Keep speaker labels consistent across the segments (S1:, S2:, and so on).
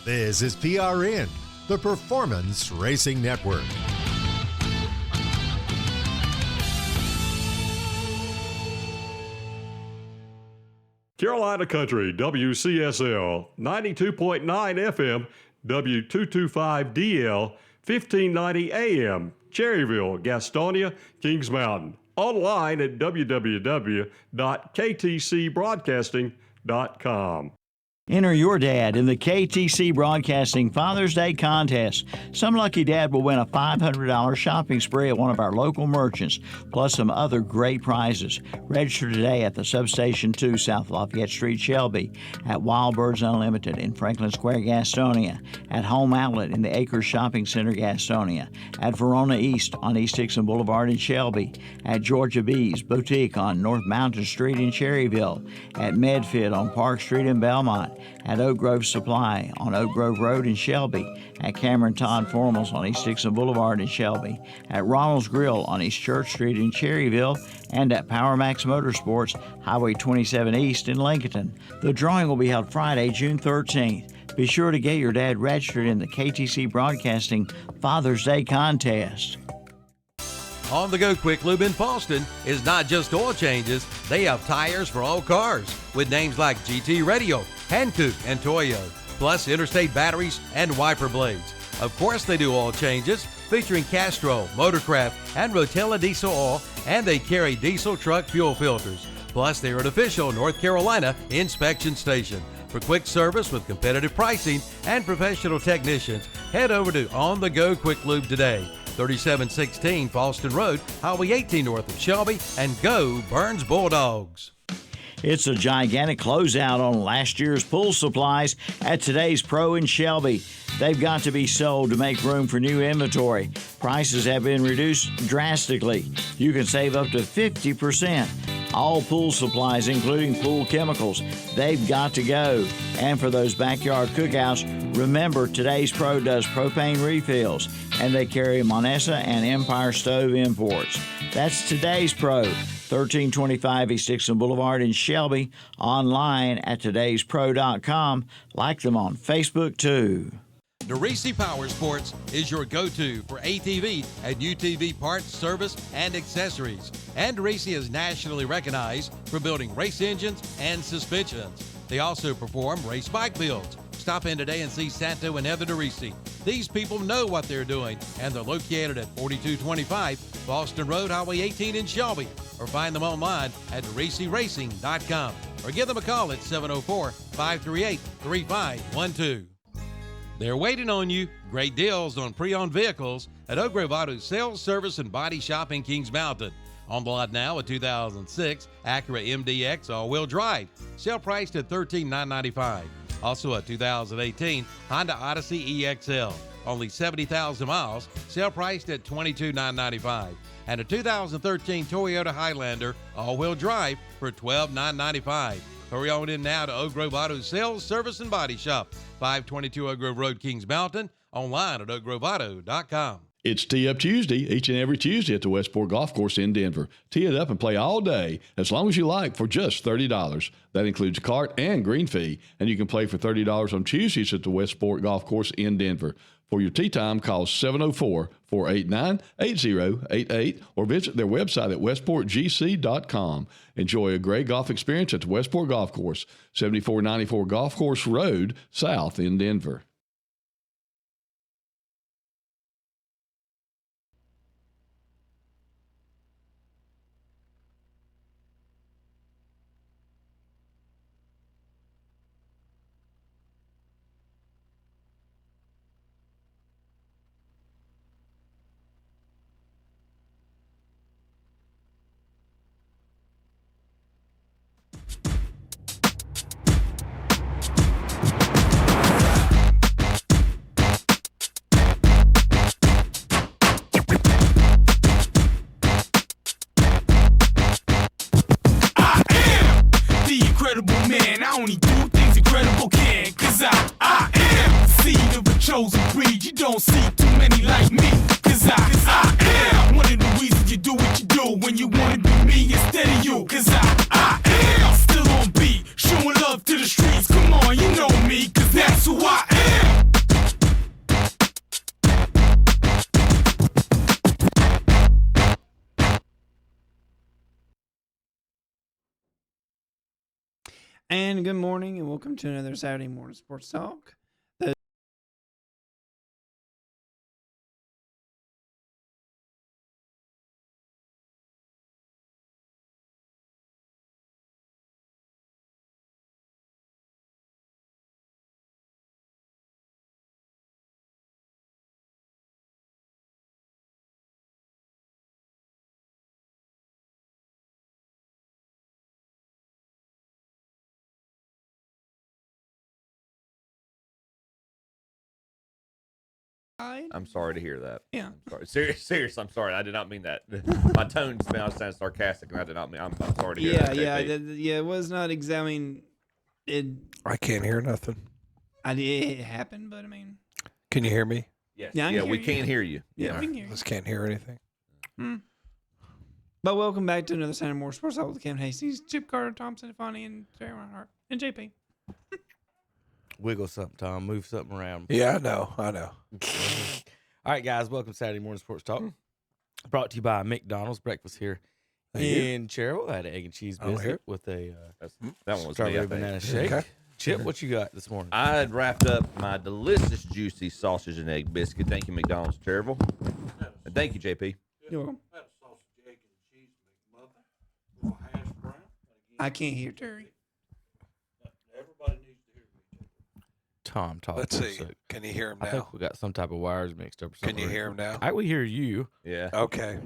S1: This is PRN, the Performance Racing Network.
S2: Carolina Country, WCSL, 92.9 FM, W225DL, 1590 AM, Cherryville, Gastonia, Kings Mountain. Online at www.ktcbroadcasting.com.
S3: Enter your dad in the KTC Broadcasting Father's Day Contest. Some lucky dad will win a $500 shopping spree at one of our local merchants, plus some other great prizes. Register today at the Substation 2 South Lafayette Street, Shelby, at Wild Birds Unlimited in Franklin Square, Gastonia, at Home Outlet in the Acres Shopping Center, Gastonia, at Verona East on East Dixon Boulevard in Shelby, at Georgia Bees Boutique on North Mountain Street in Cherryville, at Medfit on Park Street in Belmont, at Oak Grove Supply on Oak Grove Road in Shelby, at Cameron Todd Formals on East Dixon Boulevard in Shelby, at Ronald's Grill on East Church Street in Cherryville, and at Power Max Motorsports, Highway 27 East in Lincoln. The drawing will be held Friday, June 13th. Be sure to get your dad registered in the KTC Broadcasting Father's Day Contest.
S4: On the Go Quick Lube in Boston is not just oil changes, they have tires for all cars with names like GT Radio, Hankook, and Toyo, plus interstate batteries and wiper blades. Of course they do oil changes, featuring Castrol, Motorcraft, and Rotella diesel oil, and they carry diesel truck fuel filters. Plus they're an official North Carolina inspection station. For quick service with competitive pricing and professional technicians, head over to On the Go Quick Lube today. 3716 Falston Road, Highway 18 north of Shelby, and go Burns Bulldogs.
S3: It's a gigantic closeout on last year's pool supplies at Today's Pro in Shelby. They've got to be sold to make room for new inventory. Prices have been reduced drastically. You can save up to 50%. All pool supplies, including pool chemicals, they've got to go. And for those backyard cookouts, remember Today's Pro does propane refills, and they carry Monessa and Empire Stove imports. That's Today's Pro, 1325 East Dixon Boulevard in Shelby, online at todayspro.com. Like them on Facebook, too.
S4: DeRisi Power Sports is your go-to for ATV and UTV parts, service, and accessories. And DeRisi is nationally recognized for building race engines and suspensions. They also perform race bike builds. Stop in today and see Santo and Heather DeRisi. These people know what they're doing, and they're located at 4225 Boston Road, Highway 18 in Shelby, or find them online at DeRisiRacing.com, or give them a call at 704-538-3512. They're waiting on you. Great deals on pre-owned vehicles at Oak Grove Auto Sales, Service, and Body Shop in Kings Mountain. On the lot now, a 2006 Acura MDX all-wheel drive, sale priced at $13,995. Also a 2018 Honda Odyssey EXL, only 70,000 miles, sale priced at $22,995. And a 2013 Toyota Highlander all-wheel drive for $12,995. Hurry on in now to Oak Grove Auto Sales, Service, and Body Shop, 522 Oak Grove Road, Kings Mountain, online at oakgroveauto.com.
S5: It's Tee Up Tuesday, each and every Tuesday at the Westport Golf Course in Denver. Tee it up and play all day, as long as you like, for just $30. That includes cart and green fee, and you can play for $30 on Tuesdays at the Westport Golf Course in Denver. For your tee time, call 704-489-8088 or visit their website at westportgc.com. Enjoy a great golf experience at the Westport Golf Course, 7494 Golf Course Road, South in Denver.
S6: Chosen breed, you don't see too many like me. Cause I am one of the reasons you do what you do when you wanna be me instead of you. Cause I am still on beat, showing love to the streets. Come on, you know me, cause that's who I am.
S7: And good morning, and welcome to another Saturday Morning Sports Talk.
S8: I'm sorry to hear that.
S7: Yeah.
S8: I'm sorry. Serious. I'm sorry. I did not mean that. My tone now sounds sarcastic, and I did not mean. I'm sorry to hear that.
S7: Yeah. It was not examining.
S9: I can't hear nothing.
S7: It happened, but I mean.
S9: Can you hear me?
S8: Yes.
S7: Yeah,
S8: we can't hear you.
S7: Yeah, we can hear you.
S9: Just can't hear anything.
S7: But welcome back to another Saturday Morning Sports Talk with Kevin Hastings, Chip Carter, Tom Sinifani, and Terry Reinhardt, and JP.
S10: Wiggle something, Tom. Move something around.
S9: Yeah, I know.
S10: All right, guys. Welcome to Saturday Morning Sports Talk. Brought to you by McDonald's. Breakfast here in Cherryville. I had an egg and cheese biscuit with a
S8: That one was
S10: strawberry
S8: me, I think.
S10: banana shake.
S9: Okay.
S10: Chip, what you got this morning?
S8: I had wrapped up my delicious, juicy sausage and egg biscuit. Thank you, McDonald's Cherryville. And thank you, JP.
S7: You're welcome. I can't hear Terry.
S10: Tom, talk.
S9: Let's
S10: for a
S9: see.
S10: sec.
S9: Can you hear him
S10: I
S9: now?
S10: think we got some type of wires mixed up or something.
S9: Can you hear him now?
S10: We hear you.
S8: Yeah.
S9: Okay.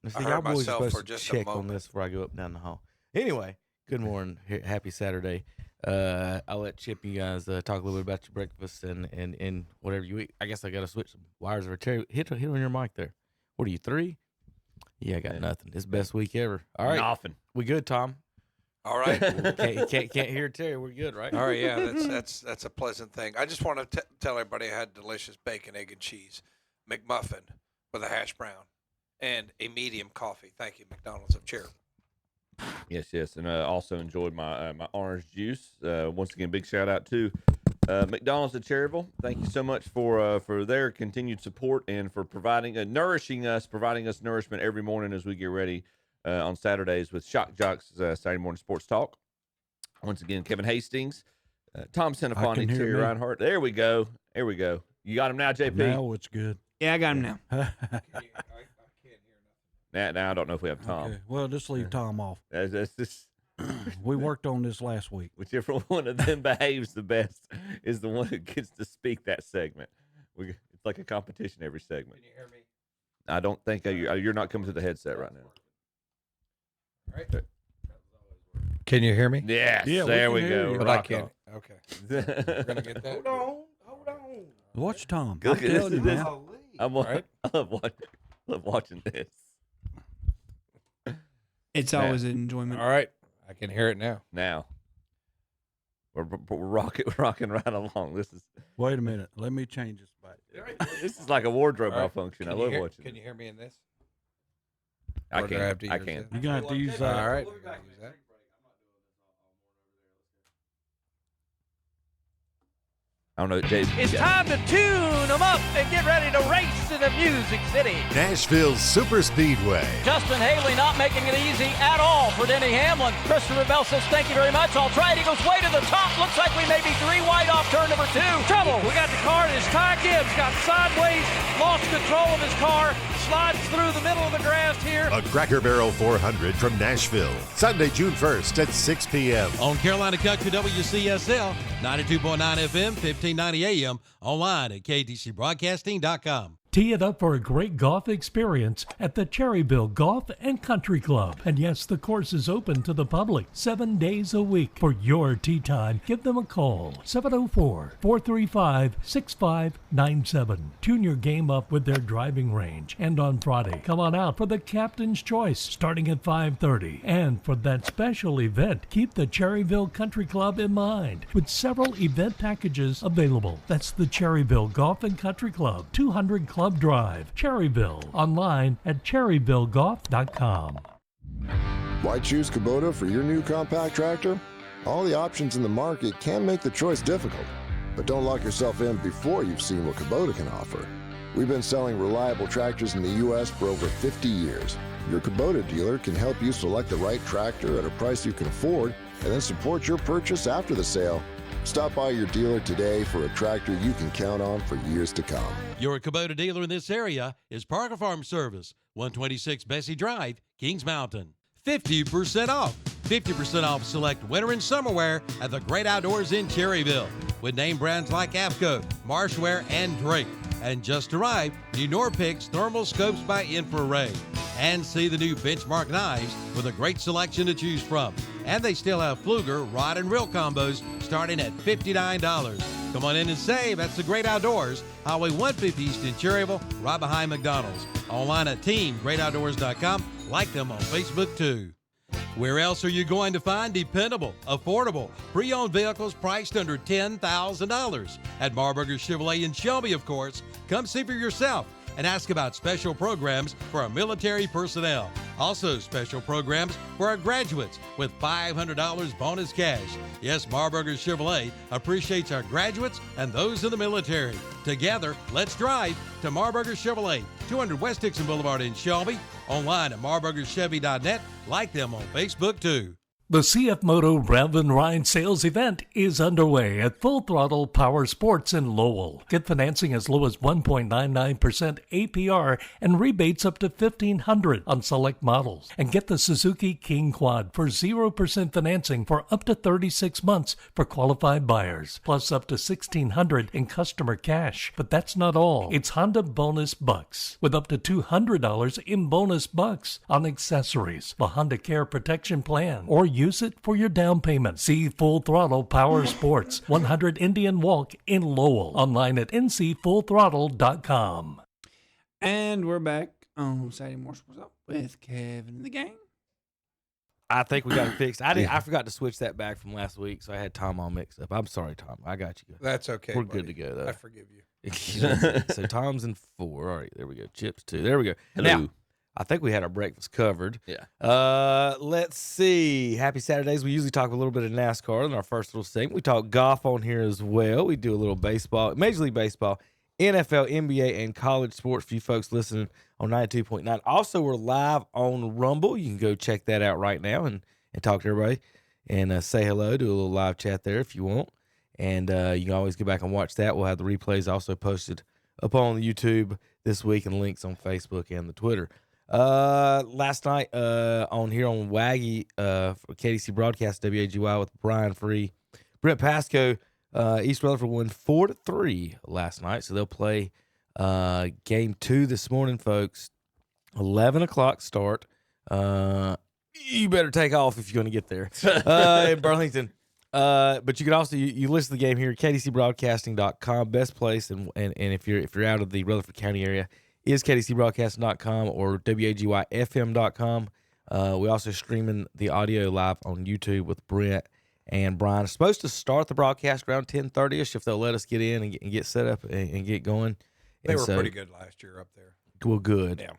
S10: See,
S9: I
S10: y'all
S9: heard
S10: boys are
S9: myself
S10: supposed
S9: for
S10: to
S9: just a
S10: check on
S9: moment.
S10: this before I go up and down the hall. Anyway, good morning. Happy Saturday. I'll let Chip, you guys talk a little bit about your breakfast and whatever you eat. I guess I got to switch some wires over. Terry, hit on your mic there. What are you, 3? Yeah, I got nothing. It's best week ever. All right.
S8: Nothing.
S10: We good, Tom?
S9: All right.
S10: Can't hear Terry. We're good, right?
S9: All right. Yeah, that's a pleasant thing. I just want to tell everybody I had delicious bacon, egg, and cheese McMuffin with a hash brown and a medium coffee. Thank you, McDonald's of Cherryville.
S8: Yes, and also enjoyed my my orange juice. Once again, big shout out to McDonald's at Cherryville. Thank you so much for their continued support and for providing providing us nourishment every morning as we get ready on Saturdays with Joxx Saturday Morning Sports Talk. Once again, Kevin Hastings, Tom Sinifani, Terry Reinhardt. There we go. You got him now, JP?
S11: Now it's good.
S7: Yeah, I got him now.
S8: Now I don't know if we have Tom.
S11: Okay. Well, just leave Tom off.
S8: That's just
S11: We worked on this last week.
S8: whichever one of them behaves the best is the one who gets to speak that segment. It's like a competition every segment.
S9: Can you hear me?
S8: I don't think you're not coming to the headset right now.
S9: All right. Can you hear me?
S8: Yes,
S11: Yeah, we
S8: there
S11: can
S8: we
S11: hear
S8: go.
S11: you.
S9: But I
S8: Rock
S9: can't.
S8: on.
S9: Okay. We're gonna get that.
S8: Hold on.
S11: Watch Tom.
S8: Look
S11: I'm
S8: at
S11: telling you,
S8: this.
S11: man.
S8: I love watching this.
S7: It's always an enjoyment.
S9: All right. I can hear it now.
S8: Now we're rocking right along. This is
S11: Wait a minute. Let me change this back.
S8: this is like a wardrobe
S9: All right.
S8: malfunction. I
S9: Can you
S8: love
S9: hear-
S8: watching.
S9: Can you hear me in this?
S8: I
S9: Or do I have
S8: can't.
S9: to
S8: I
S9: use
S8: can't.
S9: it?
S11: You're going to have to use that.
S9: All right. We're gonna use that.
S8: I don't know.
S12: It's time to tune them up and get ready to race in the Music City.
S1: Nashville's Super Speedway.
S12: Justin Haley not making it easy at all for Denny Hamlin. Christopher Bell says thank you very much. I'll try it. He goes way to the top. Looks like we may be 3 wide off turn number 2. Trouble. We got the car and his Ty Gibbs got sideways, lost control of his car, slides through the middle of the grass here.
S1: A Cracker Barrel 400 from Nashville. Sunday, June 1st at 6 p.m.
S4: On Carolina Country WCSL, 92.9 FM, 1590 AM, online at ktcbroadcasting.com.
S13: Tee it up for a great golf experience at the Cherryville Golf and Country Club. And yes, the course is open to the public 7 days a week. For your tee time, give them a call, 704-435-6597. Tune your game up with their driving range. And on Friday, come on out for the Captain's Choice, starting at 5:30. And for that special event, keep the Cherryville Country Club in mind, with several event packages available. That's the Cherryville Golf and Country Club, 200 Club Drive, Cherryville. Online at cherryvillegolf.com.
S14: Why choose Kubota for your new compact tractor? All the options in the market can make the choice difficult, but don't lock yourself in before you've seen what Kubota can offer. We've been selling reliable tractors in the U.S. for over 50 years. Your Kubota dealer can help you select the right tractor at a price you can afford and then support your purchase after the sale. Stop by your dealer today for a tractor you can count on for years to come.
S4: Your Kubota dealer in this area is Parker Farm Service, 126 Bessie Drive, Kings Mountain. 50% off. 50% off select winter and summer wear at the Great Outdoors in Cherryville with name brands like AFCO, Marshwear, and Drake. And just arrived, new Norpix thermal scopes by Infrared. And see the new Benchmark knives with a great selection to choose from. And they still have Pfluger rod and reel combos starting at $59. Come on in and save. That's the Great Outdoors, Highway 150 East in Cherryville, right behind McDonald's. Online at teamgreatoutdoors.com. Like them on Facebook too. Where else are you going to find dependable, affordable, pre-owned vehicles priced under $10,000? At Marburger Chevrolet in Shelby, of course. Come see for yourself and ask about special programs for our military personnel. Also, special programs for our graduates with $500 bonus cash. Yes, Marburger Chevrolet appreciates our graduates and those in the military. Together, let's drive to Marburger Chevrolet, 200 West Dixon Boulevard in Shelby. Online at marburgerchevy.net. Like them on Facebook too.
S13: The CF Moto Rev and Ride sales event is underway at Full Throttle Power Sports in Lowell. Get financing as low as 1.99% APR and rebates up to $1,500 on select models. And get the Suzuki King Quad for 0% financing for up to 36 months for qualified buyers, plus up to $1,600 in customer cash. But that's not all. It's Honda Bonus Bucks with up to $200 in bonus bucks on accessories, the Honda Care Protection Plan, or use it for your down payment. See Full Throttle Power Sports, 100 Indian Walk in Lowell. Online at ncfullthrottle.com.
S7: And we're back on Saturday Morning Sports Up with Kevin and the gang.
S10: I think we got it fixed. I forgot to switch that back from last week, so I had Tom all mixed up. I'm sorry, Tom. I got you.
S9: That's okay.
S10: We're
S9: buddy.
S10: good to go, though.
S9: I forgive you.
S10: So Tom's in 4. All right, there we go. Chips 2. There we go.
S8: Hello.
S10: Now, I think we had our breakfast covered.
S8: Yeah.
S10: Let's see. Happy Saturdays. We usually talk a little bit of NASCAR in our first little segment. We talk golf on here as well. We do a little baseball, Major League Baseball, NFL, NBA, and college sports for you folks listening on 92.9. Also, we're live on Rumble. You can go check that out right now and talk to everybody and say hello. Do a little live chat there if you want. And you can always go back and watch that. We'll have the replays also posted up on the YouTube this week and links on Facebook and the Twitter. Last night on here on Waggy for KDC Broadcast WAGY with Brian Free, Brent Pasco, East Rutherford won 4-3 last night, so they'll play game 2 this morning, folks. 11 o'clock start. You better take off if you're going to get there in Burlington. But you can also you listen to the game here at kdcbroadcasting.com, best place, and if you're out of the Rutherford County area, is kdcbroadcasting.com or wagyfm.com. We also streaming the audio live on YouTube with Brent and Brian. It's supposed to start the broadcast around 10:30ish if they'll let us get in and get set up and get going.
S9: They were pretty good last year up there.
S10: Well, good.
S9: Yeah,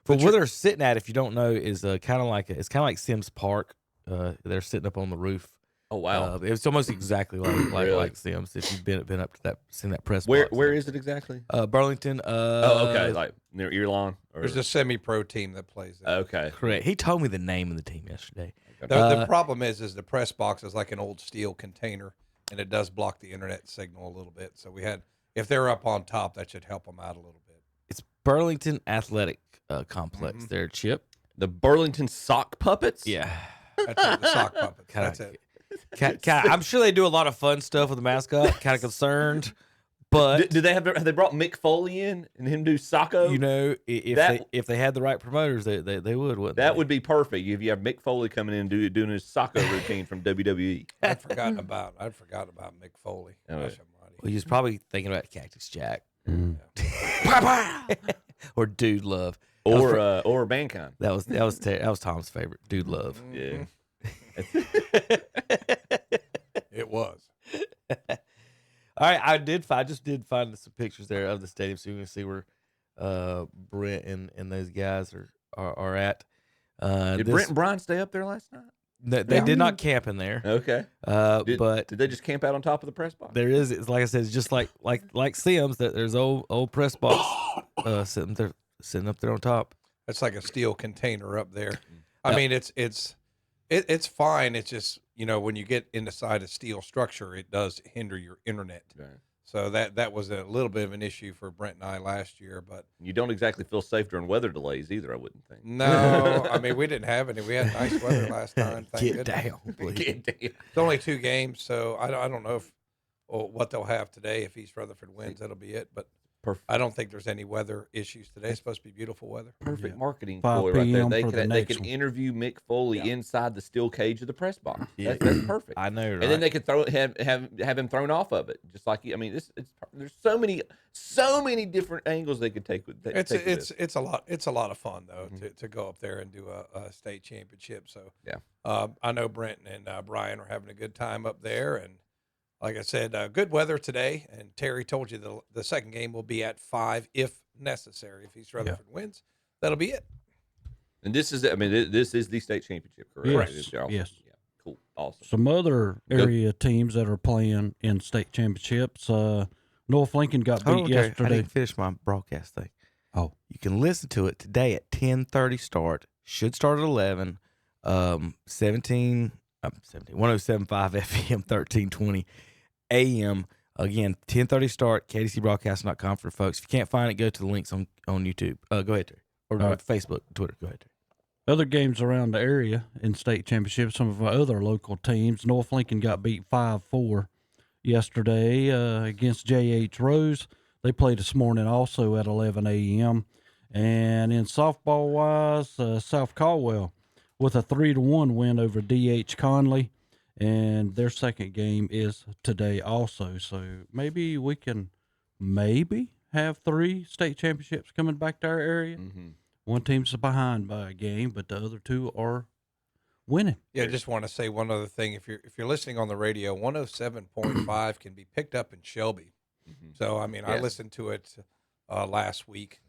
S10: for where they're sitting at, if you don't know, is kind of like Sims Park. They're sitting up on the roof.
S8: Oh wow!
S10: It's almost exactly like Sims. If you've been up to that, seen that press box.
S8: Where is it exactly?
S10: Burlington.
S8: Okay, like near Earlawn.
S9: There's a semi-pro team that plays there.
S8: Okay,
S10: correct. He told me the name of the team yesterday.
S9: The problem is the press box is like an old steel container, and it does block the internet signal a little bit. So if they're up on top, that should help them out a little bit.
S10: It's Burlington Athletic Complex. There, Chip.
S8: The Burlington Sock Puppets.
S10: Yeah,
S9: that's it, the sock puppets. That's it.
S10: I'm sure they do a lot of fun stuff with the mascot. Kind of concerned, but
S8: have they brought Mick Foley in and him do Socko?
S10: You know, if they had the right promoters, they would. Wouldn't
S8: that
S10: they?
S8: would be perfect if you have Mick Foley coming in and doing his Socko routine from WWE.
S9: I'd forgotten about Mick Foley.
S10: Well, he was probably thinking about Cactus Jack, or Dude Love,
S8: or Mankind.
S10: That was Tom's favorite, Dude Love.
S8: Yeah.
S9: It was.
S10: All right, I just did find some pictures there of the stadium, so you can see where Brent and those guys are at.
S8: Did Brent and Brian stay up there last night?
S10: They did not camp in there.
S8: Okay.
S10: But
S8: did they just camp out on top of the press box?
S10: There is, it's like I said, it's just like Sims, that there's old press box sitting up there on top.
S9: That's like a steel container up there. I mean, it's It's fine. It's just, when you get inside a steel structure, it does hinder your internet.
S8: Right.
S9: So that was a little bit of an issue for Brent and I last year. But
S8: You don't exactly feel safe during weather delays either, I wouldn't think.
S9: no, I mean, we didn't have any. We had nice weather last time. Thank
S10: Get
S9: goodness.
S10: down, please.
S8: Get down.
S9: It's only 2 games, so I don't know what they'll have today. If East Rutherford wins, that'll be it. But
S8: Perfect.
S9: I don't think there's any weather issues today. It's supposed to be beautiful weather.
S8: Perfect marketing
S11: 5
S8: ploy right there.
S11: p.m.
S8: They
S11: for the
S8: could
S11: next one.
S8: interview Mick Foley inside the steel cage of the press box.
S10: Yeah.
S8: That's perfect.
S10: I know, right?
S8: And then they could have him thrown off of it, just like there's so many different angles they could take with.
S9: It's a lot. It's a lot of fun though to go up there and do a state championship. So
S8: yeah,
S9: I know Brent and Brian are having a good time up there, and like I said, good weather today. And Terry told you the second game will be at 5 if necessary. If East Rutherford wins, that'll be it.
S8: And this is the state championship, correct?
S11: Yes.
S8: Yes. Yeah. Cool. Awesome.
S11: Some other area teams that are playing in state championships. North Lincoln got beat
S10: Hold on, Terry. I
S11: yesterday.
S10: didn't finish my broadcast thing.
S11: Oh,
S10: You can listen to it today at 10:30 start. Should start at 11. 107.5 FM, 1320 AM. Again, 10:30 start. KDCBroadcasting.com for folks. If you can't find it, go to the links on YouTube. Go ahead, Terry. Or Facebook, Twitter. Go ahead, Terry.
S11: other games around the area in state championships, some of our other local teams. North Lincoln got beat 5-4 yesterday against J.H. Rose. They played this morning also at 11 a.m. And in softball-wise, South Caldwell with a 3-1 win over D.H. Conley. And their second game is today also. So maybe we can have 3 state championships coming back to our area.
S8: Mm-hmm.
S11: One team's behind by a game, but the other 2 are winning.
S9: Yeah, I just want to say one other thing. If you're listening on the radio, 107.5 can be picked up in Shelby.
S8: Mm-hmm.
S9: So I mean, I listened to it last week.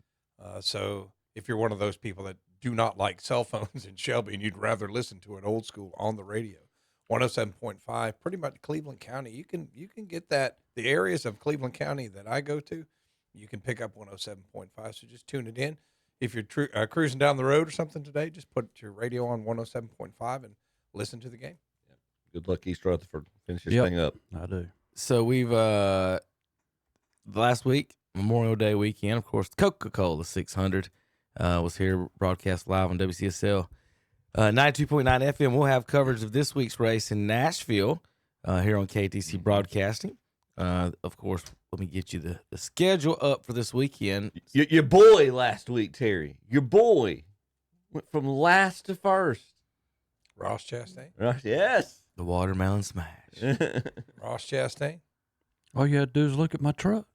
S9: So if you're one of those people that do not like cell phones in Shelby and you'd rather listen to it old school on the radio, 107.5, pretty much Cleveland County. You can get that. The areas of Cleveland County that I go to, you can pick up 107.5. So just tune it in. If you're cruising down the road or something today, just put your radio on 107.5 and listen to the game.
S8: Good luck, East Rutherford. Finish this
S11: Yep,
S8: thing up.
S11: I do.
S10: So we've last week, Memorial Day weekend, of course, Coca-Cola 600 was here, broadcast live on WCSL 92.9 FM. We'll have coverage of this week's race in Nashville here on KTC Broadcasting. Of course, let me get you the schedule up for this weekend.
S8: Your boy last week, Terry. Your boy went from last to first.
S9: Ross Chastain.
S8: Yes.
S10: The Watermelon Smash.
S9: Ross Chastain.
S11: All you had to do is look at my truck.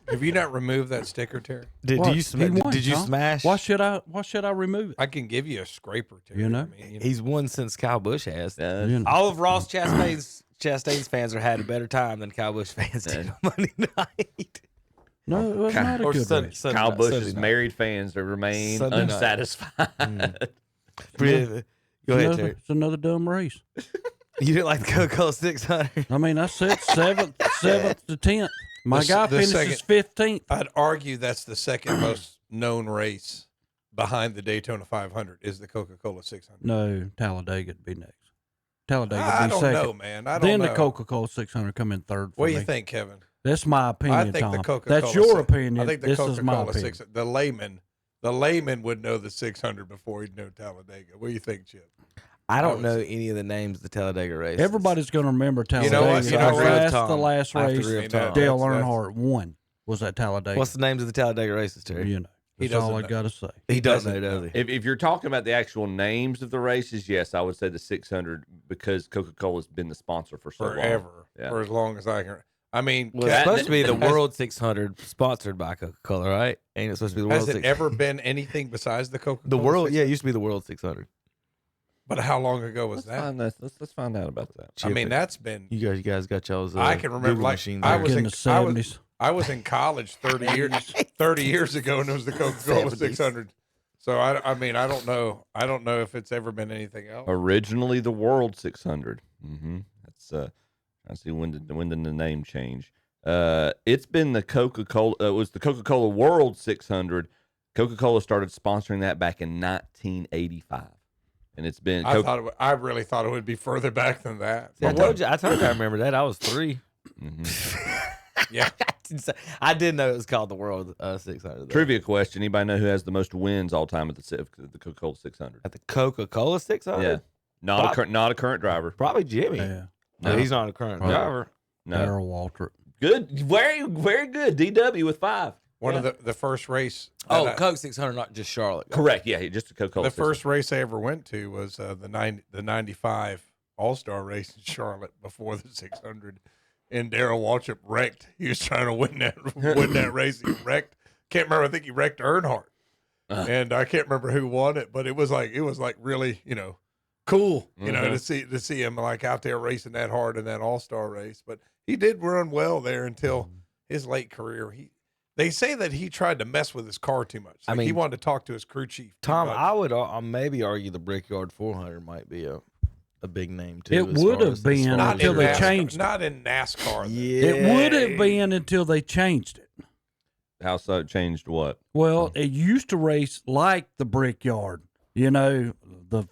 S9: Have you not removed that sticker, Terry?
S10: Did you smash?
S11: Why should I remove it?
S9: I can give you a scraper, Terry.
S11: You know?
S9: I mean,
S10: He's won since Kyle Busch has.
S11: You know.
S10: All of Ross Chastain's fans are had a better time than Kyle Busch fans did on Monday night.
S11: No, it was not a
S10: Or
S11: good
S10: Sun-
S11: race.
S10: Sun-
S8: Kyle Busch's
S10: Sunday night.
S8: married fans that remain
S10: Sunday night.
S8: unsatisfied.
S10: Go ahead, Terry.
S11: It's another dumb race.
S10: You didn't like the Coca-Cola 600?
S11: I mean, I said seventh to 10th. My guy
S9: the
S11: finishes
S9: second-
S11: 15th.
S9: I'd argue that's the second most known race behind the Daytona 500 is the Coca-Cola 600.
S11: No, Talladega would be next. Talladega would be
S9: I don't
S11: second.
S9: know, man. I don't
S11: then
S9: know.
S11: the Coca-Cola 600 come in third for
S9: What do
S11: me.
S9: you think, Kevin?
S11: That's my opinion,
S9: I think
S11: Tom.
S9: the Coca-Cola.
S11: That's your opinion.
S9: I think the
S11: this
S9: Coca-Cola
S11: is my opinion.
S9: 600. The layman would know the 600 before he'd know Talladega. What do you think, Chip?
S10: I don't know any of the names of the Talladega races.
S11: Everybody's going to remember Talladega.
S9: You know what? You know what?
S11: The last
S10: I have to
S11: race,
S10: agree with Tom.
S11: Dale
S9: That's-
S11: Earnhardt won was at Talladega.
S10: What's the names of the Talladega races, Terry?
S11: You know,
S9: He
S11: that's all
S9: doesn't
S11: I
S9: know.
S11: got to say.
S10: He doesn't know, does he?
S8: If you're talking about the actual names of the races, yes, I would say the 600 because Coca-Cola's been the sponsor for so long.
S9: Forever.
S8: Yeah.
S9: For as long as I can. I mean,
S10: Well, it's supposed to be the World 600 sponsored by Coca-Cola, right? Ain't it supposed to be the World
S9: has it
S10: 600?
S9: ever been anything besides the Coca-Cola?
S10: The World,
S9: 600?
S10: yeah, it used to be the World 600.
S9: But how long ago was that?
S8: Let's find out about that.
S9: I mean, that's been.
S10: You guys got y'all's.
S9: I can remember,
S10: Google
S9: like
S10: machines
S9: I
S10: there.
S9: was
S11: in
S9: in
S11: the 70s.
S9: I was in college 30 years ago, and it was the Coca-Cola
S10: 70s.
S9: 600. So I mean, I don't know if it's ever been anything else.
S8: Originally the World 600. That's I see when did the name change. It's been the Coca-Cola. It was the Coca-Cola World 600. Coca-Cola started sponsoring that back in 1985, and it's been.
S9: I really thought it would be further back than that.
S10: See, I told you I remember that. I was 3.
S9: Yeah.
S10: I did know it was called the World 600. Though.
S8: Trivia question: anybody know who has the most wins all time at the Coca-Cola 600?
S10: At the Coca-Cola 600?
S8: Yeah, not a current driver.
S10: Probably Jimmy.
S11: Yeah.
S10: No, he's not a current driver.
S8: No.
S11: Darrell Waltrip.
S8: Good, very very good. DW with 5.
S9: One of the first race.
S10: Coke 600, not just Charlotte.
S8: Correct. Yeah, just a Coca-Cola.
S9: The first race I ever went to was the 95 All-Star race in Charlotte before the 600. And Darrell Waltrip wrecked. He was trying to win that race. He wrecked. Can't remember. I think he wrecked Earnhardt. And I can't remember who won it, but it was like really, cool, to see him like out there racing that hard in that All-Star race. But he did run well there until his late career. They say that he tried to mess with his car too much. Like he wanted to talk to his crew chief.
S10: Tom, I would maybe argue the Brickyard 400 might be a big name too.
S11: It would have been until they changed it.
S9: Not in NASCAR.
S11: Yeah. It would have been until they changed it.
S8: How so? Changed what?
S11: Well, it used to race like the Brickyard, the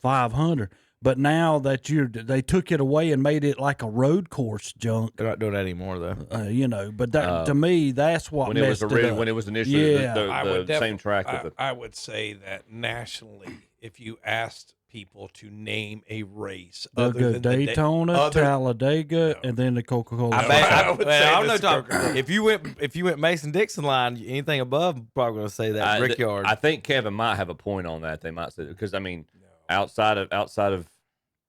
S11: 500. But now that they took it away and made it like a road course junk.
S10: They're not doing that anymore, though.
S11: But that, to me, that's what messed it up.
S8: When it was initially the same track.
S9: I would say that nationally, if you asked people to name a race
S11: They'll
S9: other
S11: go
S9: than
S11: Daytona, Talladega, and then the Coca-Cola.
S10: If you went Mason-Dixon line, anything above, I'm probably going to say that Brickyard.
S8: I think Kevin might have a point on that. They might say because outside of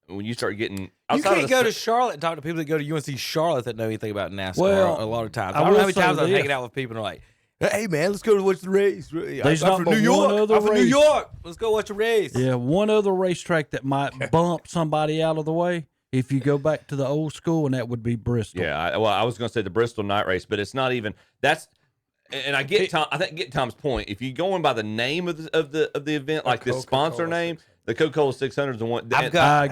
S8: when you start getting,
S10: you can't go to Charlotte and talk to people that go to UNC Charlotte that know anything about NASCAR.
S11: Well,
S10: a lot of times, I don't know how many times I'm hanging out with people and they're like, "Hey man, let's go to watch the race."
S11: There's
S10: I'm from New York. I'm from New York. Let's go watch a race.
S11: Yeah, one other racetrack that might bump somebody out of the way if you go back to the old school, and that would be Bristol.
S8: Yeah, I was going to say the Bristol night race, but it's not even that's. And I get Tom's point. If you're going by the name of the event, like the sponsor name, the Coca-Cola 600 is the one.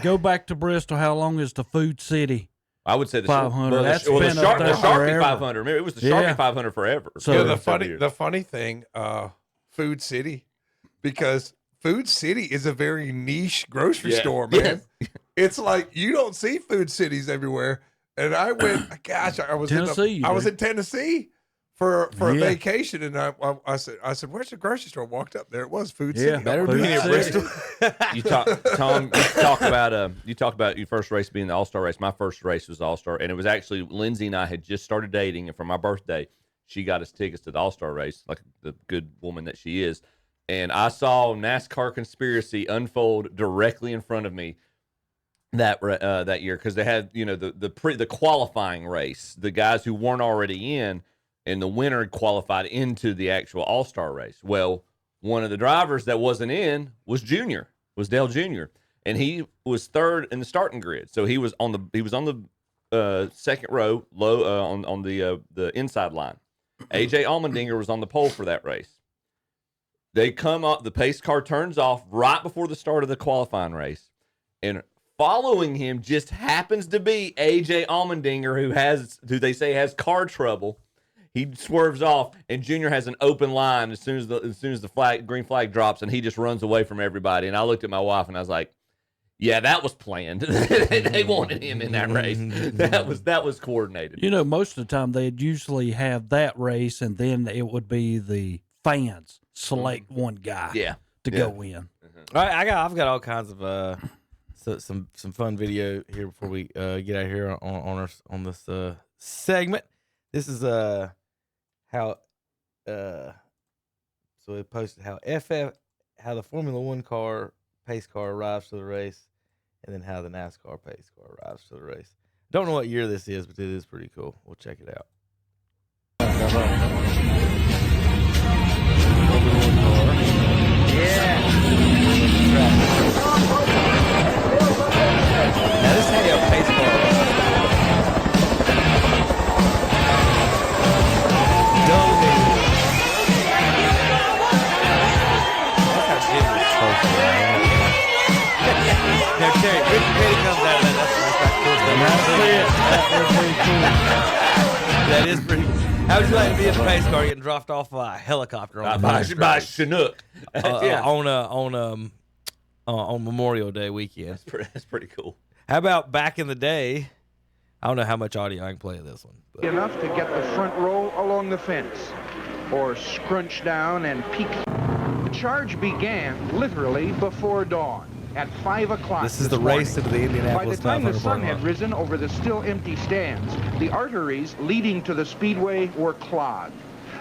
S11: Go back to Bristol. How long is the Food City?
S8: I would say the
S11: 500.
S8: That's
S11: been
S8: the Sharpie 500. Remember, it was the Sharpie 500 forever.
S9: So the funny thing, Food City, because Food City is a very niche grocery store, man. It's like you don't see Food Cities everywhere. And I went, gosh, I was in Tennessee for a vacation, and I said, "Where's the grocery store?" I walked up there. It was Food City.
S10: Better be in Bristol.
S8: Tom, you talk about your first race being the All-Star race. My first race was All-Star, and it was actually Lindsay and I had just started dating, and for my birthday, she got us tickets to the All-Star race, like the good woman that she is. And I saw NASCAR conspiracy unfold directly in front of me that year, because they had the qualifying race, the guys who weren't already in. And the winner qualified into the actual All-Star race. Well, one of the drivers that wasn't in was Dale Jr., and he was third in the starting grid. So he was on the second row, low on the inside line. AJ Allmendinger was on the pole for that race. They come up, the pace car turns off right before the start of the qualifying race, and following him just happens to be AJ Allmendinger, who they say has car trouble. He swerves off, and Junior has an open line as soon as the green flag drops, and he just runs away from everybody. And I looked at my wife, and I was like, "Yeah, that was planned. They wanted him in that race. That was coordinated."
S11: Most of the time they'd usually have that race, and then it would be the fans select one guy to go in.
S10: All right, I've got all kinds of some fun video here before we get out of here on this segment. This is how so it posted how the Formula One pace car arrives to the race, and then how the NASCAR pace car arrives to the race. Don't know what year this is, but it is pretty cool. We'll check it out. Now this is how your pace car arrives. Now, Terry, Ricky Petty comes out of that. That is pretty cool. How would you like to be in a pace car getting dropped off by a helicopter on
S8: by Chinook?
S10: on Memorial Day weekend.
S8: That's pretty cool.
S10: How about back in the day? I don't know how much audio I can play of this one. But.
S15: Enough to get the front row along the fence, or scrunch down and peek. The charge began literally before dawn at 5 o'clock.
S10: This is the race into the Indianapolis 500
S15: By the time the sun
S10: parking
S15: had
S10: lot.
S15: risen over the still empty stands, the arteries leading to the speedway were clogged.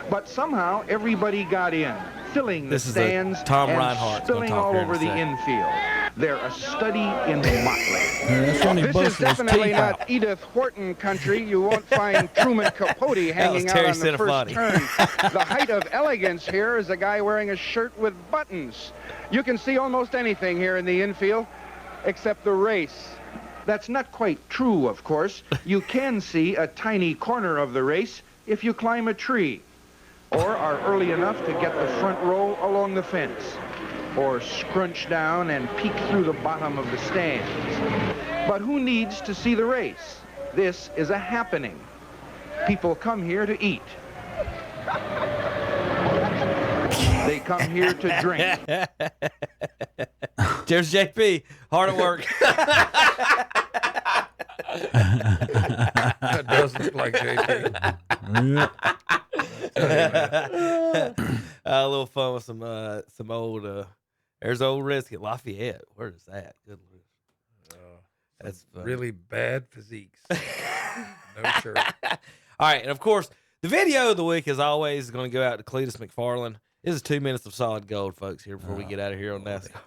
S15: But somehow everybody got in, filling the
S10: This is
S15: stands
S10: Tom
S15: and
S10: Reinhardt's gonna
S15: spilling
S10: talk
S15: all
S10: here in a
S15: over the
S10: sec.
S15: infield. They're a study in motley.
S11: that's when he
S15: This is
S11: busted his
S15: definitely
S11: teeth
S15: not
S11: out.
S15: Edith Wharton country. You won't find Truman Capote hanging out
S10: Terry
S15: on the first
S10: Cinefani.
S15: turn. The height of elegance here is a guy wearing a shirt with buttons. You can see almost anything here in the infield except the race. That's not quite true, of course. You can see a tiny corner of the race if you climb a tree, or are early enough to get the front row along the fence, or scrunch down and peek through the bottom of the stands. But who needs to see the race? This is a happening. People come here to eat. They come here to drink.
S10: There's JP, hard at work.
S9: That does look like JP.
S10: A little fun with some old. There's old Risk at Lafayette. Where is that? Good Lord. That's funny.
S9: Really bad physiques. No shirt.
S10: All right, and of course, the video of the week, as always, is going to go out to Cletus McFarland. This is 2 minutes of solid gold, folks, here before we get out of here on NASCAR.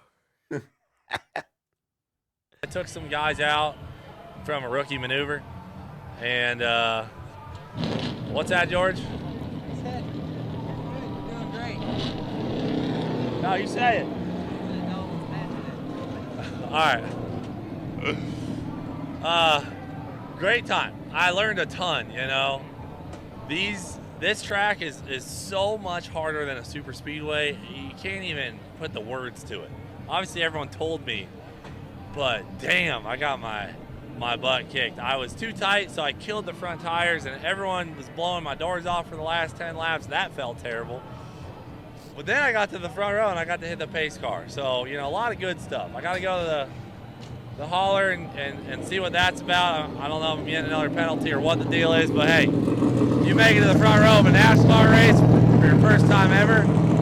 S16: I took some guys out from a rookie maneuver, and what's that, George?
S17: Said, you're doing great.
S16: No, you say it. All right. Great time. I learned a ton, you know. This track is so much harder than a super speedway. You can't even put the words to it. Obviously, everyone told me, but damn, I got my butt kicked. I was too tight, so I killed the front tires, and everyone was blowing my doors off for the last 10 laps. That felt terrible. But then I got to the front row, and I got to hit the pace car. So, you know, a lot of good stuff. I got to go to the hauler and see what that's about. I don't know if I'm getting another penalty or what the deal is, but hey, you make it to the front row of a NASCAR race for your first time ever,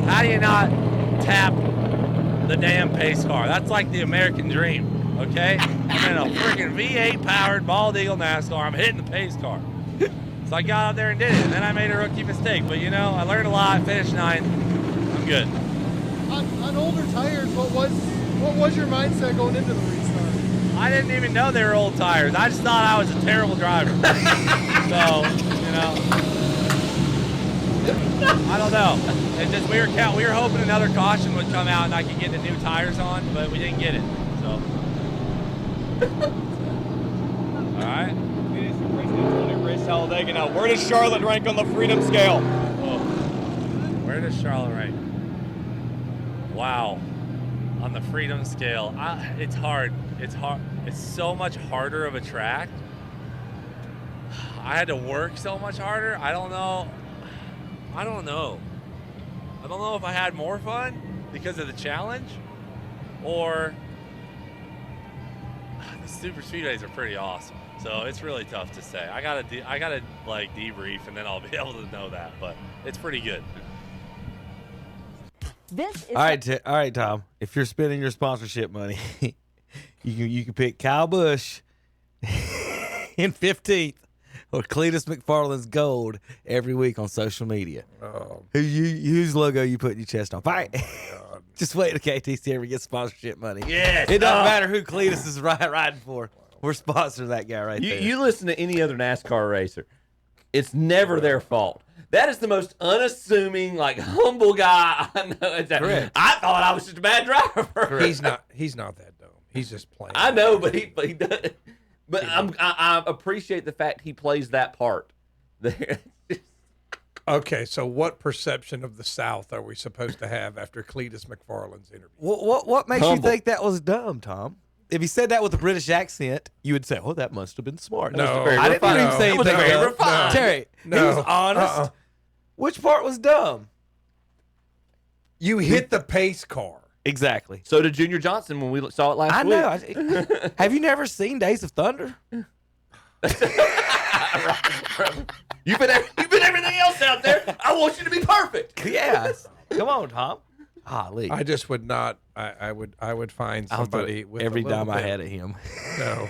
S16: how do you not tap the damn pace car? That's like the American dream, okay? I'm in a freaking V8 powered bald eagle NASCAR. I'm hitting the pace car. So I got out there and did it, and then I made a rookie mistake. But you know, I learned a lot, finished 9th. I'm good.
S17: On older tires, what was your mindset going into the restart?
S16: I didn't even know they were old tires. I just thought I was a terrible driver. So, you know, I don't know. It's just we were hoping another caution would come out and I could get the new tires on, but we didn't get it. So, all right.
S18: Now, where does Charlotte rank on the freedom scale?
S16: Whoa. Where does Charlotte rank? Wow. On the freedom scale, it's hard. It's hard. It's so much harder of a track. I had to work so much harder. I don't know if I had more fun because of the challenge, or the super speedways are pretty awesome. So it's really tough to say. I gotta like debrief, and then I'll be able to know that. But it's pretty good.
S10: All right, Tom. If you're spending your sponsorship money, you can pick Kyle Busch in 15th or Cletus McFarland's gold every week on social media.
S9: Oh.
S10: Whose logo you put in your chest on? All right. Just wait till KTC ever gets sponsorship money.
S8: Yes.
S10: It doesn't matter who Cletus is riding for. We're sponsoring that guy right there.
S8: You listen to any other NASCAR racer, it's never their fault. That is the most unassuming, like, humble guy I know.
S9: Correct.
S8: I thought I was just a bad driver.
S9: He's not that dumb. He's just playing.
S8: I know, but he does. But I appreciate the fact he plays that part. There.
S9: Okay, so what perception of the South are we supposed to have after Cletus McFarland's interview?
S10: What makes you think that was dumb, Tom? If he said that with a British accent, you would say, "Oh, that must have been smart."
S9: No,
S10: I didn't even say anything.
S9: No.
S10: Terry, he was honest. Which part was dumb?
S9: You hit the pace car.
S10: Exactly.
S8: So did Junior Johnson when we saw it last week.
S10: I know. Have you never seen Days of Thunder?
S8: You've been everything else out there. I want you to be perfect.
S10: Yes. Come on, Tom. Lee.
S9: I just would not. I would find somebody with
S10: every
S9: a little
S10: dime I
S9: bit-
S10: had at him.
S9: No.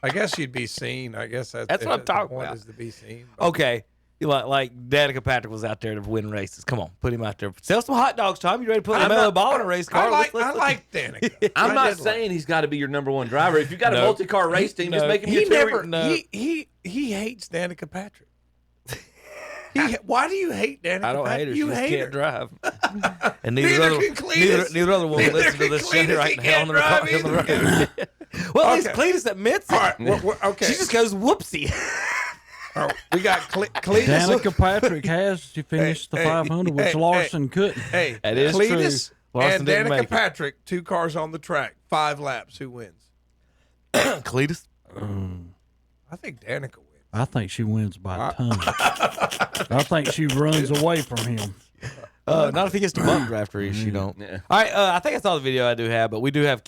S9: I guess you'd be seen. I guess
S10: That's what I'm talking about.
S9: Is to be seen.
S10: Okay. You like Danica Patrick was out there to win races. Come on, put him out there. Sell some hot dogs, Tom. You ready to put a mellow ball in a race car?
S9: I like Danica.
S8: I'm not saying he's got to be your number one driver. If you got a multi-car race team, just make him your
S9: He hates Danica Patrick. Why do you hate Danica Patrick?
S10: I don't hate her.
S9: You
S10: she just
S9: hate
S10: can't
S9: her.
S10: drive. And neither other one will listen to this show right now on the road. Well, at least Cletus admits it.
S9: All right, okay.
S10: She just goes whoopsie.
S9: We got Cletus.
S11: Danica Patrick she finished the 500, which Larson couldn't.
S9: Hey,
S10: that is
S9: Cletus
S10: true. Larson
S9: and
S10: didn't make
S9: Danica Patrick, 2 cars on the track, 5 laps. Who wins?
S10: Cletus.
S9: I think Danica wins.
S11: I think she wins by a ton. I think she runs away from him.
S10: Not if he gets to bump draft race, you don't. Yeah. All right, I think that's all the video I do have, but we do have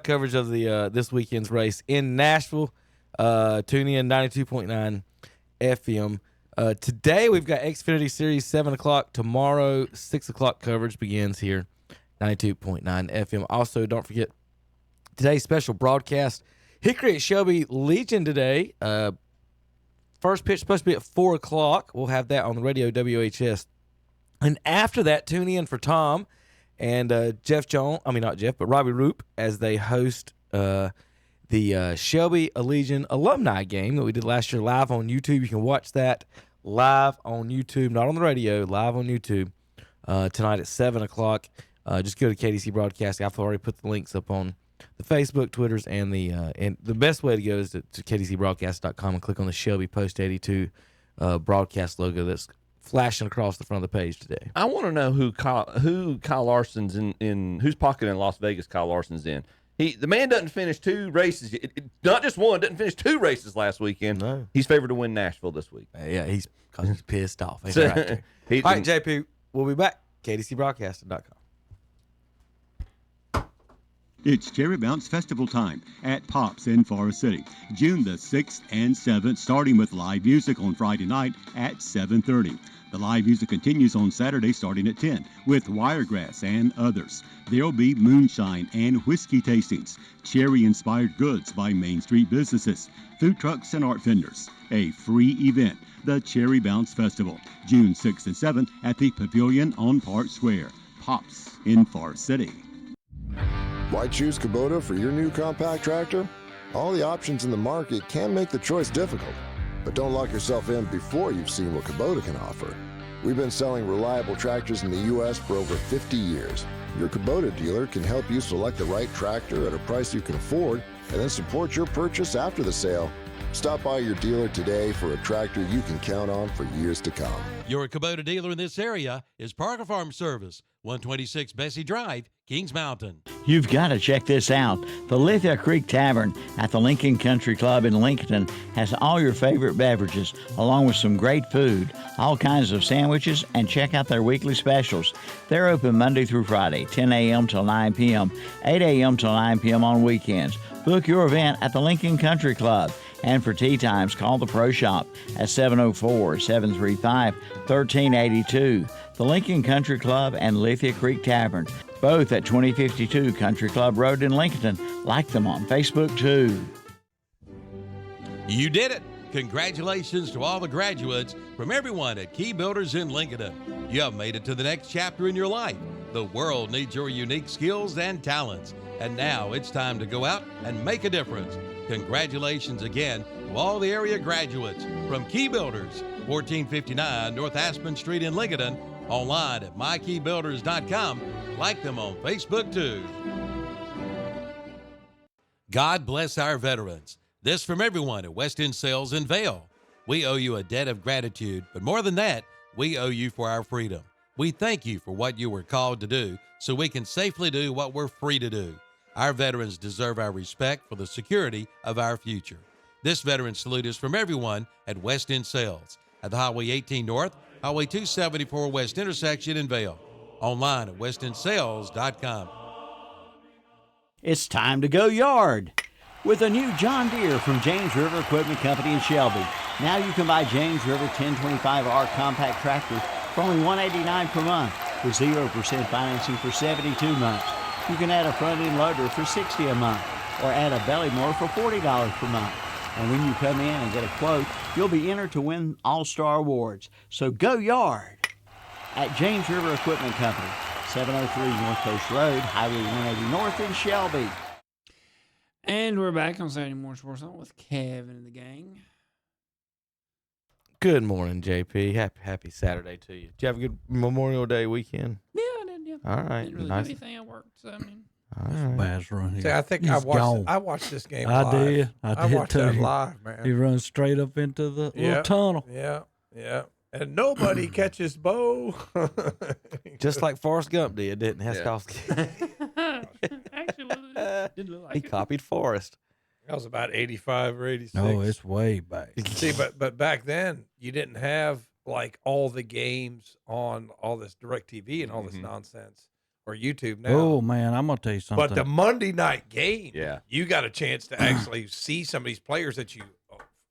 S10: coverage of the this weekend's race in Nashville. Tune in 92.9 FM. Today we've got Xfinity Series 7 o'clock. Tomorrow 6 o'clock coverage begins here, 92.9 FM. Also, don't forget today's special broadcast. Hickory at Shelby Legion today. First pitch supposed to be at 4 o'clock. We'll have that on the radio, WHS. And after that, tune in for Tom and Robbie Roop as they host the Shelby Legion alumni game that we did last year live on YouTube. You can watch that live on YouTube, not on the radio, live on YouTube tonight at 7 o'clock. Just go to KDC Broadcasting. I've already put the links up on the Facebook, Twitters, and the best way to go is to KDCBroadcast.com and click on the Shelby Post 82 broadcast logo that's flashing across the front of the page today.
S8: I want to know who Kyle Larson's in whose pocket in Las Vegas Kyle Larson's in. The man doesn't finish 2 races, not just one, doesn't finish 2 races last weekend.
S10: No.
S8: He's favored to win Nashville this week.
S10: Yeah, he's pissed off. All right, JP, we'll be back. KDCBroadcasting.com.
S19: It's Cherry Bounce Festival time at Pops in Forest City, June the 6th and 7th, starting with live music on Friday night at 7:30. The live music continues on Saturday starting at 10 with Wiregrass and others. There'll be moonshine and whiskey tastings, cherry-inspired goods by Main Street businesses, food trucks and art vendors. A free event, the Cherry Bounce Festival, June 6th and 7th at the Pavilion on Park Square. Pops in Forest City.
S14: Why choose Kubota for your new compact tractor? All the options in the market can make the choice difficult, but don't lock yourself in before you've seen what Kubota can offer. We've been selling reliable tractors in the U.S. for over 50 years. Your Kubota dealer can help you select the right tractor at a price you can afford and then support your purchase after the sale. Stop by your dealer today for a tractor you can count on for years to come.
S20: Your Kubota dealer in this area is Parker Farm Service, 126 Bessie Drive, Kings Mountain.
S3: You've got to check this out. The Lithia Creek Tavern at the Lincoln Country Club in Lincoln has all your favorite beverages, along with some great food, all kinds of sandwiches, and check out their weekly specials. They're open Monday through Friday, 10 a.m. till 9 p.m., 8 a.m. till 9 p.m. on weekends. Book your event at the Lincoln Country Club. And for tea times, call the Pro Shop at 704-735-1382. The Lincoln Country Club and Lithia Creek Tavern, both at 2052 Country Club Road in Lincoln. Like them on Facebook, too.
S20: You did it. Congratulations to all the graduates from everyone at Key Builders in Lincoln. You have made it to the next chapter in your life. The world needs your unique skills and talents. And now it's time to go out and make a difference. Congratulations again to all the area graduates from Key Builders, 1459 North Aspen Street in Lincoln, online at mykeybuilders.com. Like them on Facebook, too. God bless our veterans. This from everyone at West End Sales in Vail. We owe you a debt of gratitude, but more than that, we owe you for our freedom. We thank you for what you were called to do so we can safely do what we're free to do. Our veterans deserve our respect for the security of our future. This veteran salute is from everyone at West End Sales at the Highway 18 North, Highway 274 West intersection in Vail. online at westonsales.com.
S3: It's time to go yard with a new John Deere from James River Equipment Company in Shelby. Now you can buy James River 1025R compact tractor for only $189 per month with 0% financing for 72 months. You can add a front-end loader for $60 a month or add a belly mower for $40 per month. And when you come in and get a quote, you'll be entered to win All-Star Awards. So go yard at James River Equipment Company, 703 North Coast Road, Highway 180 North in Shelby.
S7: And we're back on Saturday Morning Sports Zone with Kevin and the gang.
S10: Good morning, JP. Happy Saturday to you. Did you have a good Memorial Day weekend?
S7: Yeah, I did. Yeah.
S10: All right.
S7: Didn't really
S10: Nice.
S7: do anything. I worked. So, I mean,
S10: All right.
S11: Bass run here.
S9: See, I think
S11: He's gone.
S9: I watched this game
S11: I
S9: live.
S11: did. I did
S9: watched
S11: too.
S9: that live, man.
S11: He runs straight up into the little tunnel.
S9: Yeah, yeah. And nobody catches Bo.
S10: Just like Forrest Gump did, didn't Heskowski?
S7: actually, didn't look like
S10: He
S7: it.
S10: copied Forrest.
S9: That was about 85 or 86.
S11: Oh, it's way back.
S9: See, but back then you didn't have like all the games on all this DirecTV and all this nonsense or YouTube now.
S11: Oh man, I'm gonna tell you something.
S9: But the Monday night game,
S8: Yeah.
S9: you got a chance to actually see some of these players that you,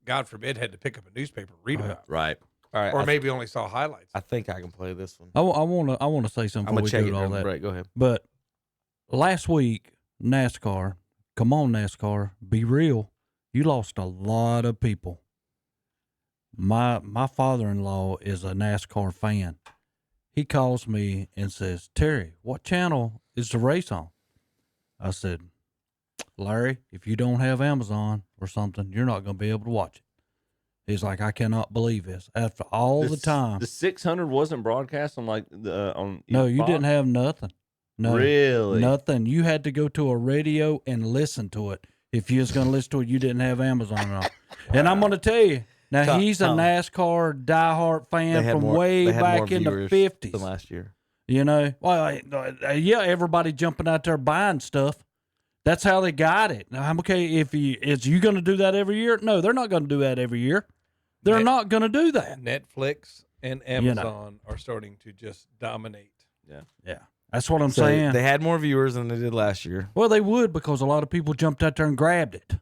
S9: God forbid, had to pick up a newspaper and read about.
S8: Right.
S10: All right.
S9: Or maybe only saw highlights.
S10: I think I can play this one.
S11: I want to say something
S10: I'm
S11: before
S10: gonna
S11: we
S10: check
S11: do
S10: it
S11: all
S10: during the
S11: that.
S10: break. Go ahead.
S11: But last week, NASCAR, come on NASCAR, be real. You lost a lot of people. My father-in-law is a NASCAR fan. He calls me and says, "Terry, what channel is the race on?" I said, "Larry, if you don't have Amazon or something, you're not going to be able to watch it." He's like, "I cannot believe this." After all the time.
S8: The 600 wasn't broadcast on like the on.
S11: No, you
S8: Fox?
S11: didn't have nothing. No,
S8: Really?
S11: nothing. You had to go to a radio and listen to it. If you was going to listen to it, you didn't have Amazon on. And I'm going to tell you, now he's a NASCAR diehard fan from way back in the 50s.
S10: Than last year.
S11: You know, well, yeah, everybody jumping out there buying stuff. That's how they got it. Now, I'm okay. Is you going to do that every year? No, they're not going to do that every year. They're not going to do that.
S9: Netflix and Amazon are starting to just dominate.
S8: Yeah.
S11: Yeah. That's what I'm
S10: So
S11: saying.
S10: They had more viewers than they did last year.
S11: Well, they would because a lot of people jumped out there and grabbed it.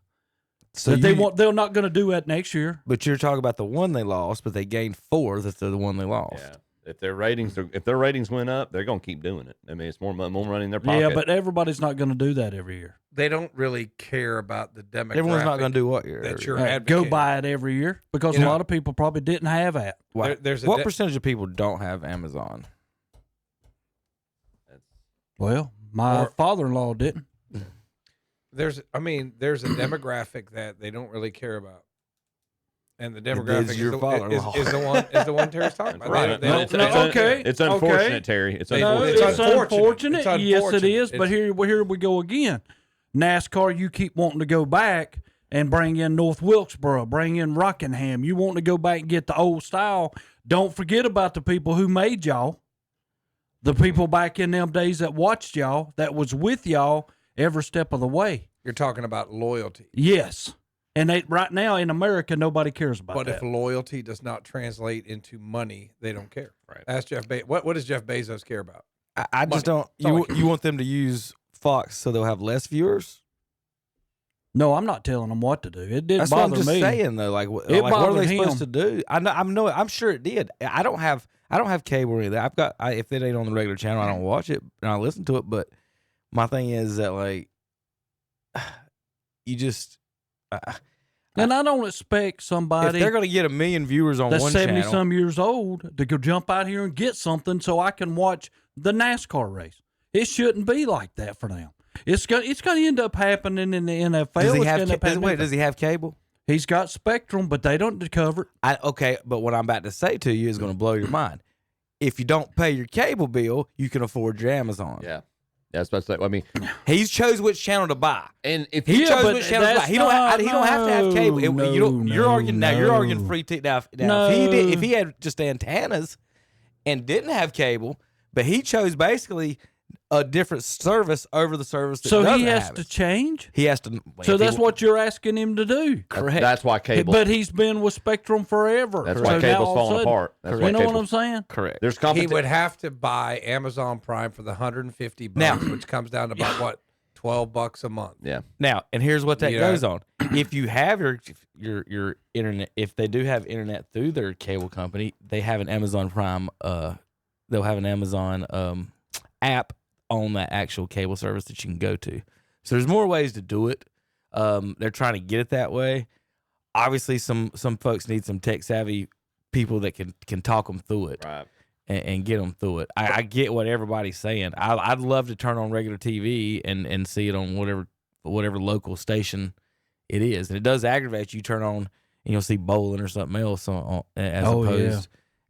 S10: So
S11: But they're not going to do that next year.
S10: But you're talking about the one they lost, but they gained 4 that they're the one they lost.
S8: Yeah. If their ratings went up, they're gonna keep doing it. I mean, it's more money in their pocket.
S11: Yeah, but everybody's not going to do that every year.
S9: They don't really care about the demographic.
S10: Everyone's not going to do what year?
S9: that you're
S11: Go
S9: advocating.
S11: buy it every year because a lot of people probably didn't have that.
S10: Wow.
S9: There's a
S10: What percentage of people don't have Amazon?
S11: Well, my father-in-law didn't.
S9: There's a demographic that they don't really care about. And the demographic
S10: is your
S9: is
S10: father-in-law.
S9: the one Terry's talking about.
S8: Right.
S9: They don't-
S8: It's unfortunate, Terry. It's
S11: No,
S8: unfortunate.
S11: it's unfortunate.
S9: It's
S11: Yes, it
S9: unfortunate.
S11: is. But here we go again. NASCAR, you keep wanting to go back and bring in North Wilkesboro, bring in Rockingham. You want to go back and get the old style. Don't forget about the people who made y'all. The people back in them days that watched y'all, that was with y'all every step of the way.
S9: You're talking about loyalty.
S11: Yes. And right now in America, nobody cares about
S9: But
S11: that.
S9: if loyalty does not translate into money, they don't care.
S8: Right.
S9: Ask Jeff Bezos. What does Jeff Bezos care about?
S10: I just don't. You want them to use Fox so they'll have less viewers?
S11: No, I'm not telling them what to do. It didn't
S10: That's what
S11: bother
S10: I'm just
S11: me.
S10: saying though. Like
S11: It
S10: what are
S11: bothered
S10: they supposed
S11: him.
S10: to do? I'm sure it did. I don't have cable or anything. If it ain't on the regular channel, I don't watch it and I listen to it. But my thing is that like you just.
S11: And I don't expect somebody
S10: If they're going to get 1 million viewers on
S11: that's
S10: one
S11: 70
S10: channel,
S11: some years old to go jump out here and get something so I can watch the NASCAR race. It shouldn't be like that for them. It's going to end up happening in the NFL.
S10: does he
S11: It's
S10: have?
S11: gonna end up happening-
S10: Does he have cable?
S11: He's got Spectrum, but they don't cover it.
S10: Okay, but what I'm about to say to you is going to blow your mind. If you don't pay your cable bill, you can afford your Amazon.
S8: Yeah. That's what I say. I mean,
S10: He's chose which channel to buy,
S8: and if
S10: he
S11: Yeah,
S10: chose
S11: but
S10: which channel to buy,
S11: that's
S10: he don't have to have cable.
S11: no,
S10: You're arguing now. You're
S11: no.
S10: arguing free now.
S11: No.
S10: If he had just antennas and didn't have cable, but he chose basically a different service over the service that
S11: So
S10: doesn't
S11: he has
S10: have
S11: to
S10: it.
S11: change?
S10: He has to.
S11: So that's what you're asking him to do.
S10: Correct.
S8: That's why cable.
S11: But he's been with Spectrum forever.
S8: That's
S11: So
S8: why
S11: now
S8: cable's
S11: all of a
S8: falling
S11: sudden-
S8: apart. That's
S11: You
S8: why
S11: know what
S8: cable-
S11: I'm saying?
S10: Correct.
S8: There's
S9: He
S8: competition.
S9: would have to buy Amazon Prime for the $150,
S10: Now-
S9: which comes down to about what, $12 a month.
S8: Yeah.
S10: Now, and here's what that
S9: Yeah.
S10: goes on. If you have your internet, if they do have internet through their cable company, they have an Amazon Prime. They'll have an Amazon app on that actual cable service that you can go to. So there's more ways to do it. They're trying to get it that way. Obviously, some folks need some tech savvy people that can talk them through it,
S8: right,
S10: and get them through it. I get what everybody's saying. I'd love to turn on regular TV and see it on whatever local station it is, and it does aggravate you. Turn on and you'll see bowling or something else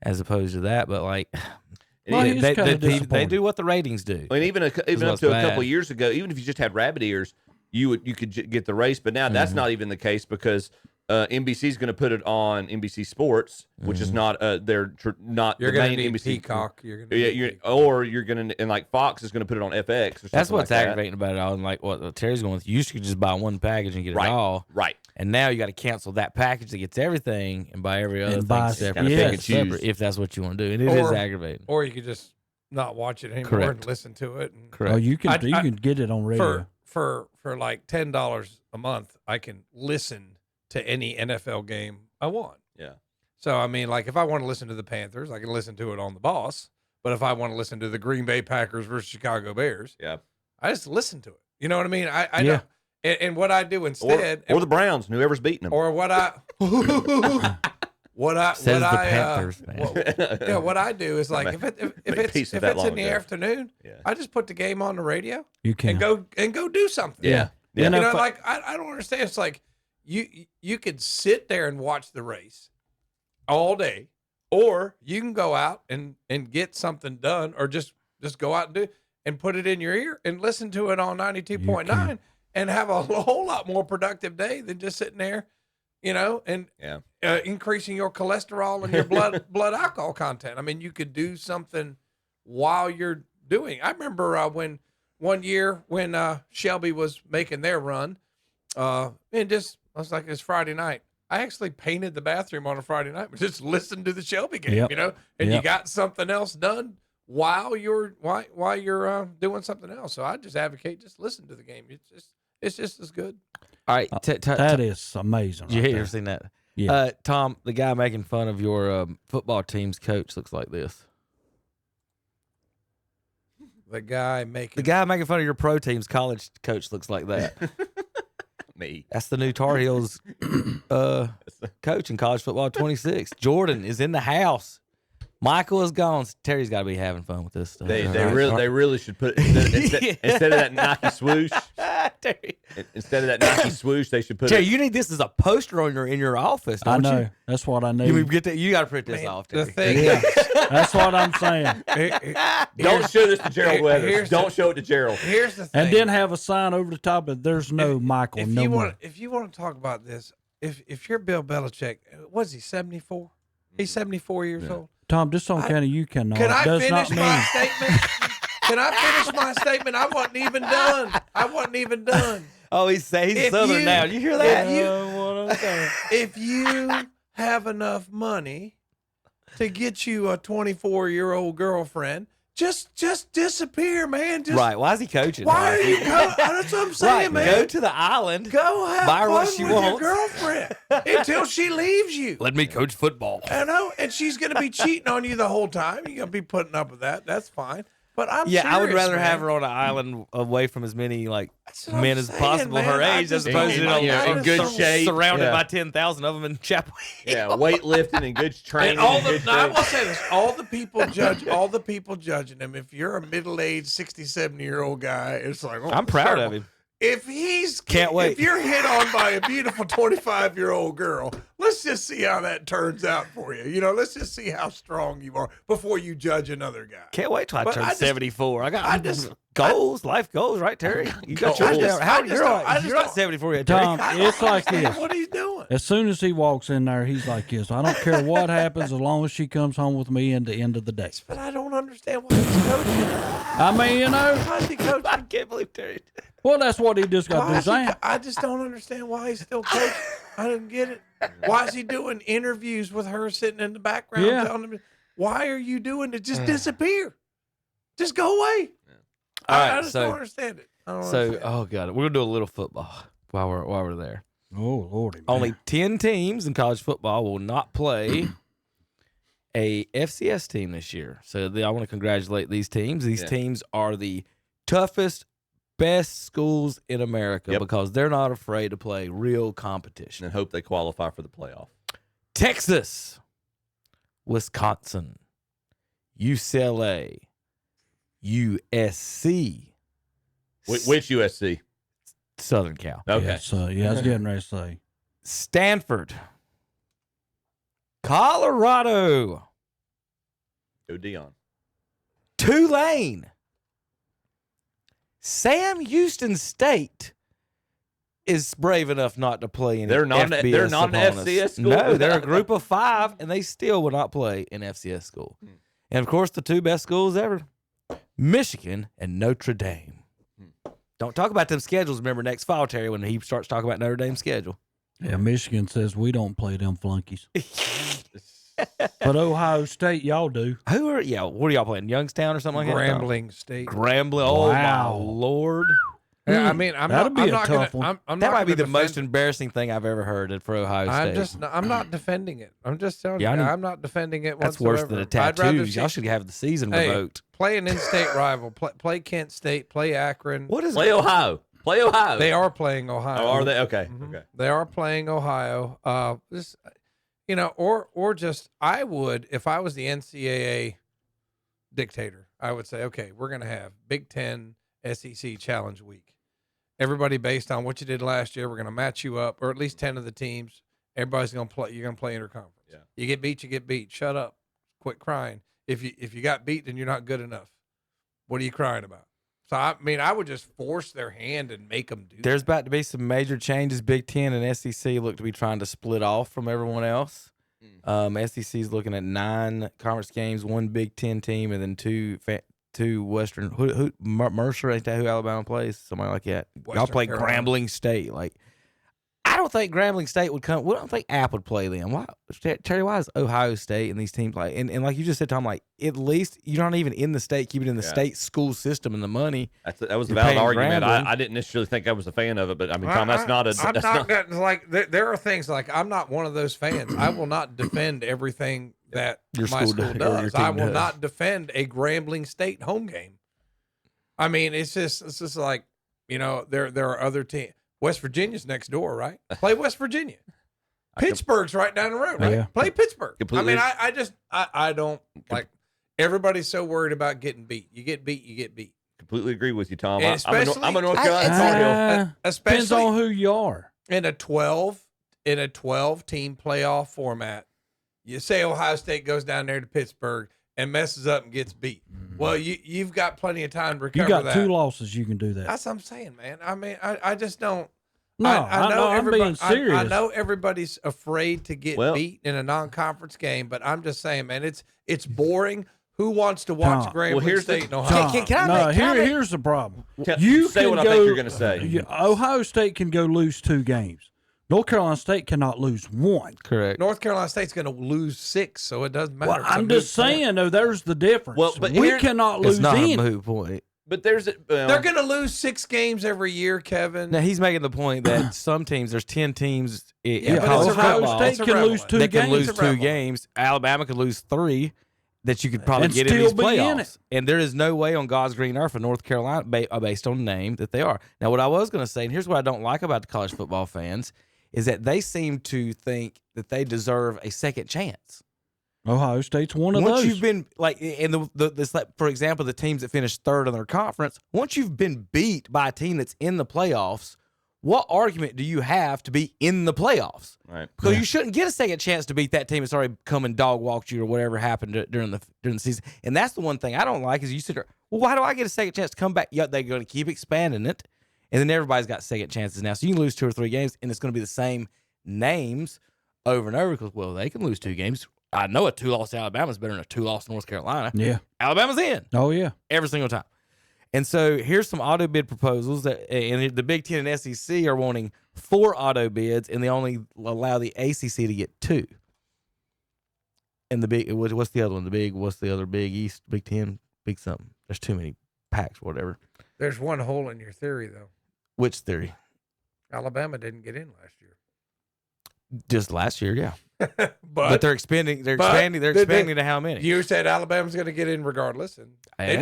S10: as opposed to that. But like, they do what the ratings do.
S8: And even up to a couple of years ago, even if you just had rabbit ears, you could get the race. But now that's not even the case because NBC is going to put it on NBC Sports, which is not not
S9: You're
S8: the
S9: gonna
S8: main
S9: need
S8: NBC.
S9: Peacock. You're gonna
S8: you're going to, and like Fox is going to put it on FX. Or something
S10: That's what's
S8: like
S10: aggravating about it all. And like what Terry's going with, you used to just buy one package and get it all.
S8: Right.
S10: And now you got to cancel that package that gets everything and buy every other
S11: And
S10: thing
S11: buy
S10: separate. Separate if that's what you want to do. And it is aggravating.
S9: Or you could just not watch it anymore
S10: Correct.
S9: and listen to it. And
S10: Correct.
S11: Oh, you can get it on radio.
S9: For like $10 a month, I can listen to any NFL game I want.
S8: Yeah.
S9: So I mean, like if I want to listen to the Panthers, I can listen to it on the Boss. But if I want to listen to the Green Bay Packers versus Chicago Bears, I just listen to it. You know what I mean? I know. And what I do instead,
S8: or the Browns, whoever's beating them,
S9: or what I what I do is like if it's in the afternoon, I just put the game on the radio.
S11: You can
S9: and go do something.
S8: Yeah.
S9: You know, like I don't understand. It's like you could sit there and watch the race all day, or you can go out and get something done, or just go out and do and put it in your ear and listen to it on 92.9 and have a whole lot more productive day than just sitting there, you know, and increasing your cholesterol and your blood alcohol content. I mean, you could do something while you're doing. I remember when one year when Shelby was making their run, and just I was like, it's Friday night. I actually painted the bathroom on a Friday night, but just listened to the Shelby game, you know, and you got something else done while you're doing something else. So I just advocate just listen to the game. It's just as good.
S10: All right,
S11: that is amazing.
S10: Did you ever seen that?
S11: Yeah.
S10: Tom, the guy making fun of your football team's coach looks like this.
S9: The guy making
S10: fun of your pro team's college coach looks like that.
S8: Me.
S10: That's the new Tar Heels coach in college football 26. Jordan is in the house. Michael is gone. Terry's got to be having fun with this stuff.
S8: They really should put instead of that Nike swoosh. Instead of that Nike swoosh, they should put.
S10: Terry, you need this as a poster on in your office. Don't
S11: I know.
S10: You?
S11: That's what I need.
S10: You got to print this off. Terry.
S9: The thing is,
S11: that's what I'm saying.
S8: Don't show this to Gerald Weathers. Don't show it to Gerald.
S9: Here's the thing.
S11: And then have a sign over the top of there's no Michael.
S9: If you want to talk about this, if you're Bill Belichick, was he 74? He's 74 years old.
S11: Tom, just on account of you cannot.
S9: Can I
S11: does
S9: finish
S11: not
S9: my
S11: mean.
S9: statement? Can I finish my statement? I wasn't even done.
S10: Oh, he's Southern now. You hear that?
S9: If you have enough money to get you a 24-year-old girlfriend, just disappear, man.
S10: Right. Why is he coaching?
S9: Why are you that's what I'm saying, man.
S10: Go to the island.
S9: Go have
S10: buy her
S9: fun
S10: what she
S9: with
S10: wants.
S9: your girlfriend until she leaves you.
S10: Let me coach football.
S9: I know, and she's going to be cheating on you the whole time. You're going to be putting up with that. That's fine. But I'm serious,
S10: I would rather
S9: man.
S10: have her on an island away from as many
S9: what
S10: men
S9: I'm
S10: as
S9: saying,
S10: possible
S9: man.
S10: her
S9: I
S10: age, as
S9: just
S10: opposed to
S8: in good shape,
S10: surrounded by 10,000 of them in Chapel Hill.
S8: Yeah, weightlifting and good training.
S9: And I will say this: all the people judging him. If you're a middle-aged 67-year-old guy, it's like
S10: I'm proud of him.
S9: If
S10: Can't wait.
S9: If you're hit on by a beautiful 25-year-old girl, let's just see how that turns out for you. You know, let's just see how strong you are before you judge another guy.
S10: Can't wait till I turn 74. Goals, life goals, right, Terry? You got
S9: Goals.
S10: yours down. You're
S9: I just
S10: not
S9: don't-
S10: 74 yet, Terry.
S11: Tom, it's like this.
S9: What he's doing?
S11: As soon as he walks in there, he's like this. I don't care what happens as long as she comes home with me at the end of the day.
S9: But I don't understand why he's coaching.
S11: I mean, you know.
S9: Why is he coaching?
S10: I can't believe Terry.
S11: Well, that's what he just got
S9: Why
S11: to
S9: is he
S11: say.
S9: I just don't understand why he's still coaching. I didn't get it. Why is he doing interviews with her sitting in the background
S11: Yeah.
S9: telling him, why are you doing it? Just disappear. Just go away.
S10: All right,
S9: I just don't understand it. I don't understand.
S10: oh god, we're gonna do a little football while we're there.
S11: Oh lordy, man.
S10: Only 10 teams in college football will not play a FCS team this year. So I want to congratulate these teams. These teams are the toughest, best schools in America because they're not afraid to play real competition
S8: And hope they qualify for the playoff.
S10: Texas, Wisconsin, UCLA, USC.
S8: Which USC?
S10: Southern Cal.
S8: Okay.
S11: Yes, I was getting ready to say.
S10: Stanford, Colorado,
S8: Go Dion.
S10: Tulane, Sam Houston State is brave enough not to play in
S8: They're not an FCS school?
S10: No, they're a group of 5, and they still will not play in FCS school. And, of course, the 2 best schools ever, Michigan and Notre Dame. Don't talk about them schedules, remember, next fall, Terry, when he starts talking about Notre Dame's schedule.
S11: Yeah, Michigan says we don't play them flunkies. But Ohio State, y'all do.
S10: What are y'all playing? Youngstown or something like that?
S9: Grambling State.
S10: Grambling. Oh,
S11: Wow.
S10: my Lord.
S9: Yeah, I mean, I'm
S11: That'd
S9: not,
S11: be
S9: I'm
S11: a
S9: not
S11: tough
S9: gonna,
S11: one.
S9: I'm
S10: That
S9: not
S10: might be
S9: gonna
S10: the most
S9: defend-
S10: embarrassing thing I've ever heard for Ohio State.
S9: I'm not defending it. I'm just telling you, I'm not defending it
S10: That's
S9: whatsoever.
S10: worse than a
S9: I'd rather
S10: tattoos.
S9: see-
S10: Y'all should have the season
S9: Hey,
S10: revoked.
S9: play an in-state rival. Play Kent State. Play Akron.
S10: What is
S8: Play Ohio. Play Ohio.
S9: They are playing Ohio.
S8: Oh, are they? Okay.
S9: Mhm.
S8: Okay.
S9: They are playing Ohio. This, or just I would, if I was the NCAA dictator, I would say, okay, we're going to have Big Ten SEC Challenge Week. Everybody based on what you did last year, we're going to match you up, or at least 10 of the teams. Everybody's going to play. You're going to play interconference.
S8: Yeah.
S9: You get beat, you get beat. Shut up. Quit crying. If you got beat, then you're not good enough. What are you crying about? So I mean, I would just force their hand and make them do.
S10: There's about to be some major changes. Big Ten and SEC look to be trying to split off from everyone else. SEC's looking at 9 conference games, 1 Big Ten team, and then 2 Western. Who Mercer, ain't that who Alabama plays? Somebody like that. Y'all
S9: Western
S10: play
S9: Carolina.
S10: Grambling State. Like, I don't think Grambling State would come. We don't think App would play them. Why, Terry? Why is Ohio State and these teams like? And like you just said, Tom, like at least you're not even in the state. Keep it in the state school system and the money.
S8: That was a
S10: You're
S8: valid
S10: paying
S8: argument.
S10: Grambling.
S8: I didn't necessarily think I was a fan of it, but I mean, Tom, that's not a.
S9: I'm
S8: That's
S9: not
S8: not.
S9: gonna, like there are things like I'm not one of those fans. I will not defend everything that
S10: Your
S9: my
S10: school
S9: school
S10: does, or your
S9: does. I
S10: team
S9: will
S10: does.
S9: not defend a Grambling State home game. I mean, it's just like there are other teams. West Virginia's next door, right? Play West Virginia. Pittsburgh's right down the road, right?
S11: Yeah.
S9: Play Pittsburgh.
S8: Completely.
S9: I mean, I don't like. Everybody's so worried about getting beat. You get beat, you get beat.
S8: Completely agree with you, Tom.
S9: And
S8: I'm a North Carolina Tar Heel.
S11: Depends on who you are.
S9: In a 12 team playoff format, you say Ohio State goes down there to Pittsburgh and messes up and gets beat. Well, you've got plenty of time to recover
S11: You got
S9: that.
S11: 2 losses. You can do that.
S9: That's what I'm saying, man. I mean, I just don't.
S11: No,
S9: I know
S11: I'm
S9: everybody.
S11: being serious.
S9: I know everybody's afraid to get
S8: Well-
S9: beat in a non-conference game, but I'm just saying, man, it's boring. Who wants to watch
S11: Tom,
S9: Grambling
S8: well, here's the-
S9: State and Ohio?
S11: Here's the problem.
S8: Tell-
S11: You
S8: say
S11: can
S8: what I
S11: go,
S8: think you're gonna say.
S11: Ohio State can go lose 2 games. North Carolina State cannot lose 1.
S10: Correct.
S9: North Carolina State's going to lose 6, so it doesn't matter.
S11: Well,
S9: It's a
S11: I'm
S9: moot
S11: just
S9: point.
S11: saying, though, there's the difference.
S8: Well, but
S11: we
S8: here-
S11: cannot
S10: It's
S11: lose
S10: not
S11: any.
S10: a moot point.
S8: But there's
S9: They're going to lose 6 games every year, Kevin.
S10: Now he's making the point that some teams, there's 10 teams in
S9: Yeah, but
S10: college
S9: it's
S11: Ohio
S10: football
S11: State
S9: It's
S11: can lose
S9: irrelevant.
S11: 2
S10: that can
S11: games.
S10: lose
S9: It's
S10: 2
S9: irrelevant.
S10: games. Alabama could lose 3 that you could probably
S11: And
S10: get in
S11: still
S10: these
S11: be in
S10: playoffs.
S11: it.
S10: And there is no way on God's green earth for North Carolina, based on the name, that they are. Now, what I was going to say, and here's what I don't like about the college football fans, is that they seem to think that they deserve a second chance.
S11: Ohio State's one of
S10: Once
S11: those.
S10: you've been like, and this, like, for example, the teams that finished 3rd in their conference, once you've been beat by a team that's in the playoffs, what argument do you have to be in the playoffs?
S8: Right.
S10: Because you shouldn't get a second chance to beat that team that's already come and dog walked you or whatever happened during the season. And that's the one thing I don't like is you sit there, well, why do I get a second chance to come back? Yep, they're going to keep expanding it. And then everybody's got second chances now. So you can lose 2 or 3 games, and it's going to be the same names over and over because, well, they can lose 2 games. I know a 2-loss Alabama is better than a 2-loss North Carolina.
S11: Yeah.
S10: Alabama's in.
S11: Oh, yeah.
S10: Every single time. And so here's some auto bid proposals that, and the Big Ten and SEC are wanting 4 auto bids, and they only allow the ACC to get 2. And the big, what's the other one? What's the other Big East, Big Ten, Big something? There's too many packs, whatever.
S9: There's one hole in your theory, though.
S10: Which theory?
S9: Alabama didn't get in last year.
S10: Just last year, yeah.
S9: but
S10: they're expanding. They're expanding to how many?
S9: You said Alabama's going to get in regardless, and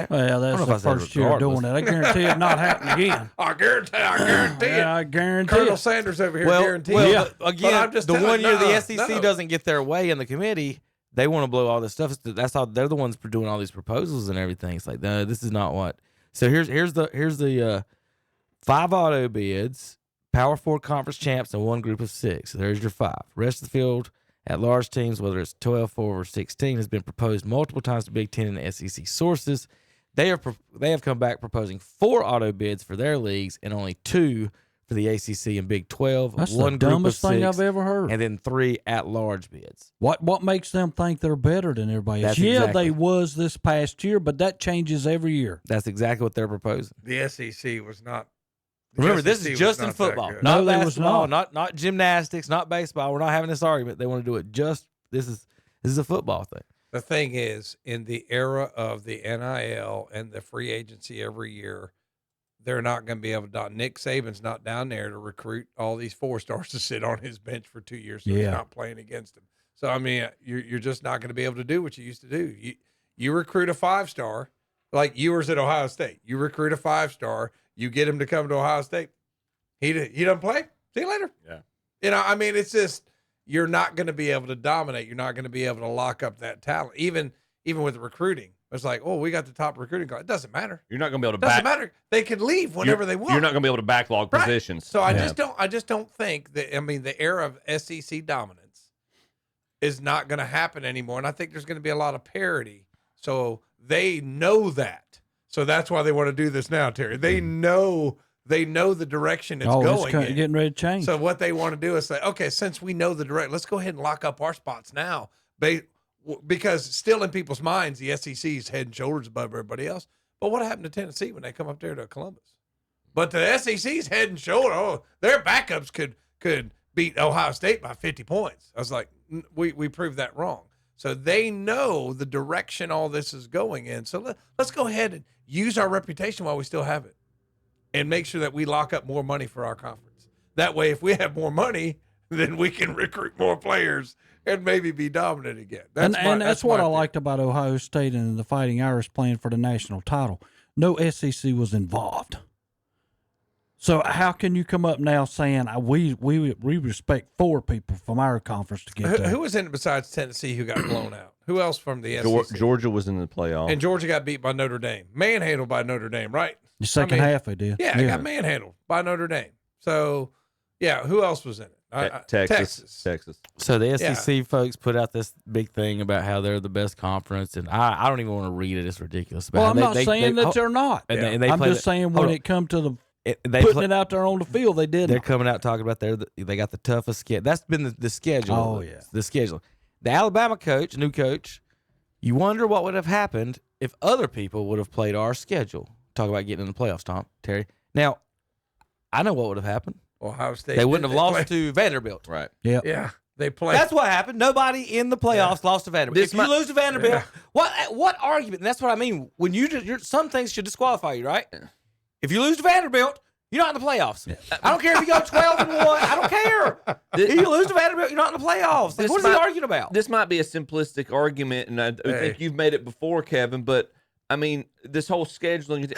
S11: Well, that's the first year doing it. I guarantee it not happen again.
S9: I guarantee it.
S11: Yeah, I guarantee
S9: Colonel
S11: it.
S9: Sanders over here
S10: Well,
S9: guarantees.
S10: again,
S9: I'm just
S10: the
S9: telling
S10: one year the
S9: no,
S10: SEC
S9: no.
S10: doesn't get their way in the committee, they want to blow all this stuff. That's how they're the ones for doing all these proposals and everything. It's like, no, this is not what. So here's the 5 auto bids, Power 4 conference champs, and 1 group of 6. So there's your 5. Rest of the field at large teams, whether it's 12, 4, or 16, has been proposed multiple times to Big Ten and SEC sources. They have come back proposing 4 auto bids for their leagues and only 2 for the ACC and Big 12.
S11: That's
S10: 1
S11: the
S10: group
S11: dumbest
S10: of 6,
S11: thing I've ever heard.
S10: and then 3 at large bids.
S11: What makes them think they're better than everybody else?
S10: That's
S11: Yeah,
S10: exactly.
S11: they was this past year, but that changes every year.
S10: That's exactly what they're proposing.
S9: The SEC was not.
S10: Remember, this
S9: SEC
S10: is
S9: was
S10: just in
S9: not that
S10: football,
S9: good.
S10: not
S11: No, they was
S10: basketball,
S11: not.
S10: not gymnastics, not baseball. We're not having this argument. They want to do it just. This is a football thing.
S9: The thing is, in the era of the NIL and the free agency every year, they're not going to be able to. Nick Saban's not down there to recruit all these 4-stars to sit on his bench for 2 years, so he's
S11: Yeah.
S9: not playing against them. So I mean, you're just not going to be able to do what you used to do. You recruit a 5-star, like Ewers at Ohio State. You recruit a 5-star, you get him to come to Ohio State. He doesn't play. See you later.
S8: Yeah.
S9: You know, I mean, it's just you're not going to be able to dominate. You're not going to be able to lock up that talent, even with recruiting. It's like, oh, we got the top recruiting card. It doesn't matter.
S8: You're not going to be able to
S9: Doesn't matter. They can leave whenever they want.
S8: You're not going to be able to backlog
S9: Right.
S8: positions.
S9: So I just don't think that. I mean, the era of SEC dominance is not going to happen anymore, and I think there's going to be a lot of parity. So they know that. So that's why they want to do this now, Terry. They know the direction it's going in.
S11: Getting ready to change.
S9: So what they want to do is say, okay, since we know the direction, let's go ahead and lock up our spots now. Because still in people's minds, the SEC is head and shoulders above everybody else. But what happened to Tennessee when they come up there to Columbus? But the SEC's head and shoulder. Oh, their backups could beat Ohio State by 50 points. I was like, we proved that wrong. So they know the direction all this is going in. So let's go ahead and use our reputation while we still have it, and make sure that we lock up more money for our conference. That way, if we have more money, then we can recruit more players and maybe be dominant again.
S11: That's what I liked about Ohio State and the Fighting Irish playing for the national title. No SEC was involved. So how can you come up now saying we respect 4 people from our conference to get there?
S9: Who was in it besides Tennessee who got blown out? Who else from the SEC?
S8: Georgia was in the playoff.
S9: And Georgia got beat by Notre Dame. Manhandled by Notre Dame, right?
S11: The second half they did.
S9: Yeah, it got manhandled by Notre Dame. So, yeah, who else was in it?
S8: Texas.
S10: So the SEC folks put out this big thing about how they're the best conference, and I don't even want to read it. It's ridiculous.
S11: Well, I'm not saying that they're not.
S10: And they
S11: I'm
S10: play
S11: just saying when it come to the putting it out there on the field, they did.
S10: They're coming out talking about they got the toughest schedule. That's been the schedule.
S11: Oh, yeah.
S10: The schedule. The Alabama coach, new coach, you wonder what would have happened if other people would have played our schedule. Talk about getting in the playoffs, Tom, Terry. Now, I know what would have happened.
S9: Ohio State.
S10: They wouldn't have lost to Vanderbilt.
S8: Right.
S9: Yeah. They played.
S10: That's what happened. Nobody in the playoffs lost to Vanderbilt. If you lose to Vanderbilt, what argument? And that's what I mean. When some things should disqualify you, right? If you lose to Vanderbilt, you're not in the playoffs. I don't care if you go 12-1. I don't care. If you lose to Vanderbilt, you're not in the playoffs. Like, what is he arguing about?
S8: This might be a simplistic argument, and I think you've made it before, Kevin. But I mean, this whole scheduling.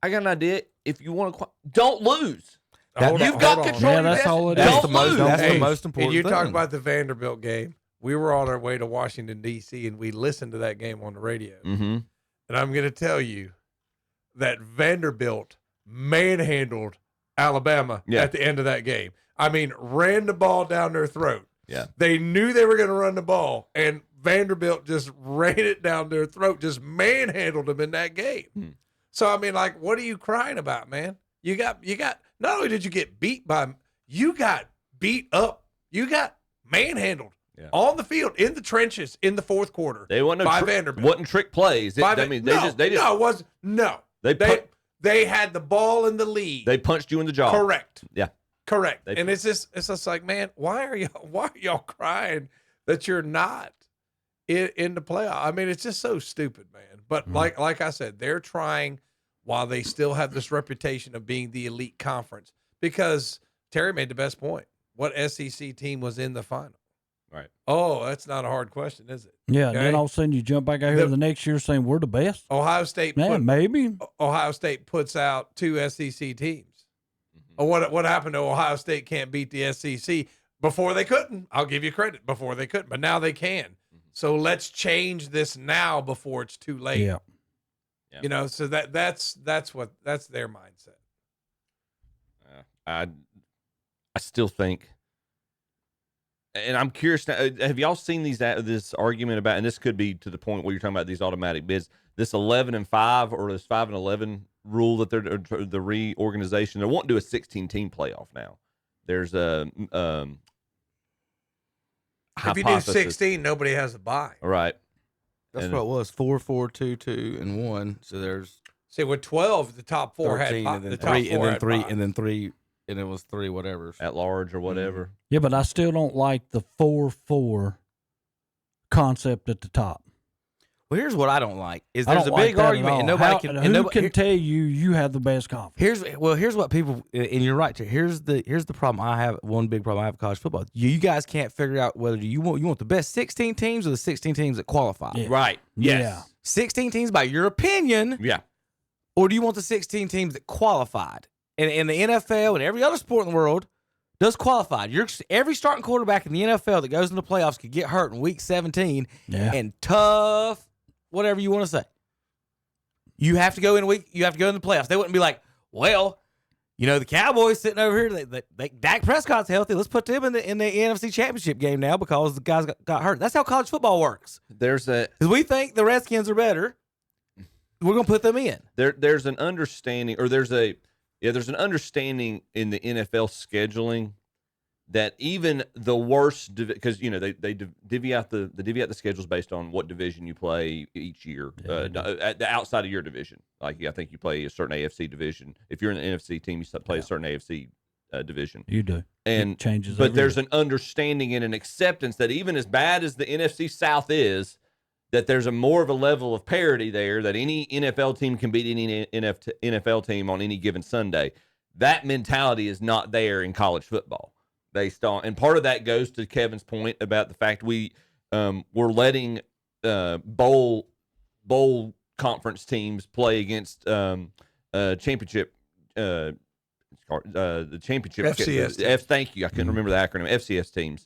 S8: I got an idea. If you want to, don't lose. You've got control.
S11: Yeah, that's all it is.
S10: That's the most important
S9: And you
S10: thing.
S9: talk about the Vanderbilt game. We were on our way to Washington, D.C., and we listened to that game on the radio.
S8: Mm-hmm.
S9: And I'm going to tell you that Vanderbilt manhandled Alabama at the end of that game. I mean, ran the ball down their throat.
S8: Yeah.
S9: They knew they were going to run the ball, and Vanderbilt just ran it down their throat, just manhandled them in that game. So, I mean, like, what are you crying about, man? You got, not only did you get beat by, you got beat up. You got manhandled on the field, in the trenches, in the fourth quarter.
S8: They wasn't
S9: by Vanderbilt.
S8: Wasn't trick plays. They just
S9: They had the ball in the lead.
S8: They punched you in the jaw.
S9: Correct.
S8: Yeah.
S9: Correct. And it's just like, man, why are y'all crying that you're not in the playoff? I mean, it's just so stupid, man. But like I said, they're trying while they still have this reputation of being the elite conference, because Terry made the best point. What SEC team was in the final?
S8: Right.
S9: Oh, that's not a hard question, is it?
S11: Yeah,
S9: Okay?
S11: and then all of a sudden you jump back out here the next year saying we're the best.
S9: Ohio State
S11: maybe.
S9: Ohio State puts out 2 SEC teams. Oh, what happened to Ohio State can't beat the SEC? Before they couldn't. I'll give you credit. Before they couldn't, but now they can. So let's change this now before it's too late.
S11: Yeah.
S9: You know, so that's their mindset.
S8: I still think, and I'm curious now, have y'all seen this argument about, and this could be to the point where you're talking about these automatic bids, this 11-5 or this 5-11 rule that they're the reorganization. They won't do a 16-team playoff now. There's a
S9: if you do 16, nobody has a bye.
S8: Right.
S10: That's what it was. 4, 4, 2, 2, and 1. So there's
S9: with 12, the top 4 had
S10: and then
S9: the
S10: 3,
S9: top 4
S10: and then
S9: had
S10: 3,
S9: bye.
S10: and then 3, and it was 3 whatever
S8: at large or whatever.
S11: Yeah, but I still don't like the 4-4 concept at the top.
S10: Well, here's what I don't like: is
S11: I
S10: there's
S11: don't
S10: a
S11: like
S10: big
S11: that at
S10: argument,
S11: all.
S10: and nobody
S11: How-
S10: can.
S11: Who
S10: And nobody,
S11: can tell you have the best conference?
S10: Here's what people, and you're right. Here's the problem I have. One big problem I have with college football. You guys can't figure out whether you want the best 16 teams or the 16 teams that qualify.
S11: Yeah.
S8: Right. Yes.
S11: Yeah.
S10: 16 teams by your opinion.
S8: Yeah.
S10: Or do you want the 16 teams that qualified? And the NFL and every other sport in the world does qualify. Every starting quarterback in the NFL that goes into the playoffs could get hurt in week 17 and tough, whatever you want to say. You have to go in you have to go in the playoffs. They wouldn't be like, well, you know, the Cowboys sitting over here, Dak Prescott's healthy. Let's put them in the NFC Championship game now because the guys got hurt. That's how college football works.
S8: Because
S10: we think the Redskins are better. We're going to put them in.
S8: There's an understanding, or there's an understanding in the NFL scheduling that even the worst, because they divvy out the schedules based on what division you play each year, the outside of your division. Like I think you play a certain AFC division. If you're in the NFC team, you play a certain AFC division.
S11: You do,
S8: and
S11: it changes.
S8: But there's an understanding and an acceptance that even as bad as the NFC South is, that there's more of a level of parity there, that any NFL team can beat any NFL team on any given Sunday. That mentality is not there in college football. Based on, and part of that goes to Kevin's point about the fact we're letting bowl conference teams play against championship the championship
S9: FCS.
S8: Thank you, I couldn't remember the acronym. FCS teams.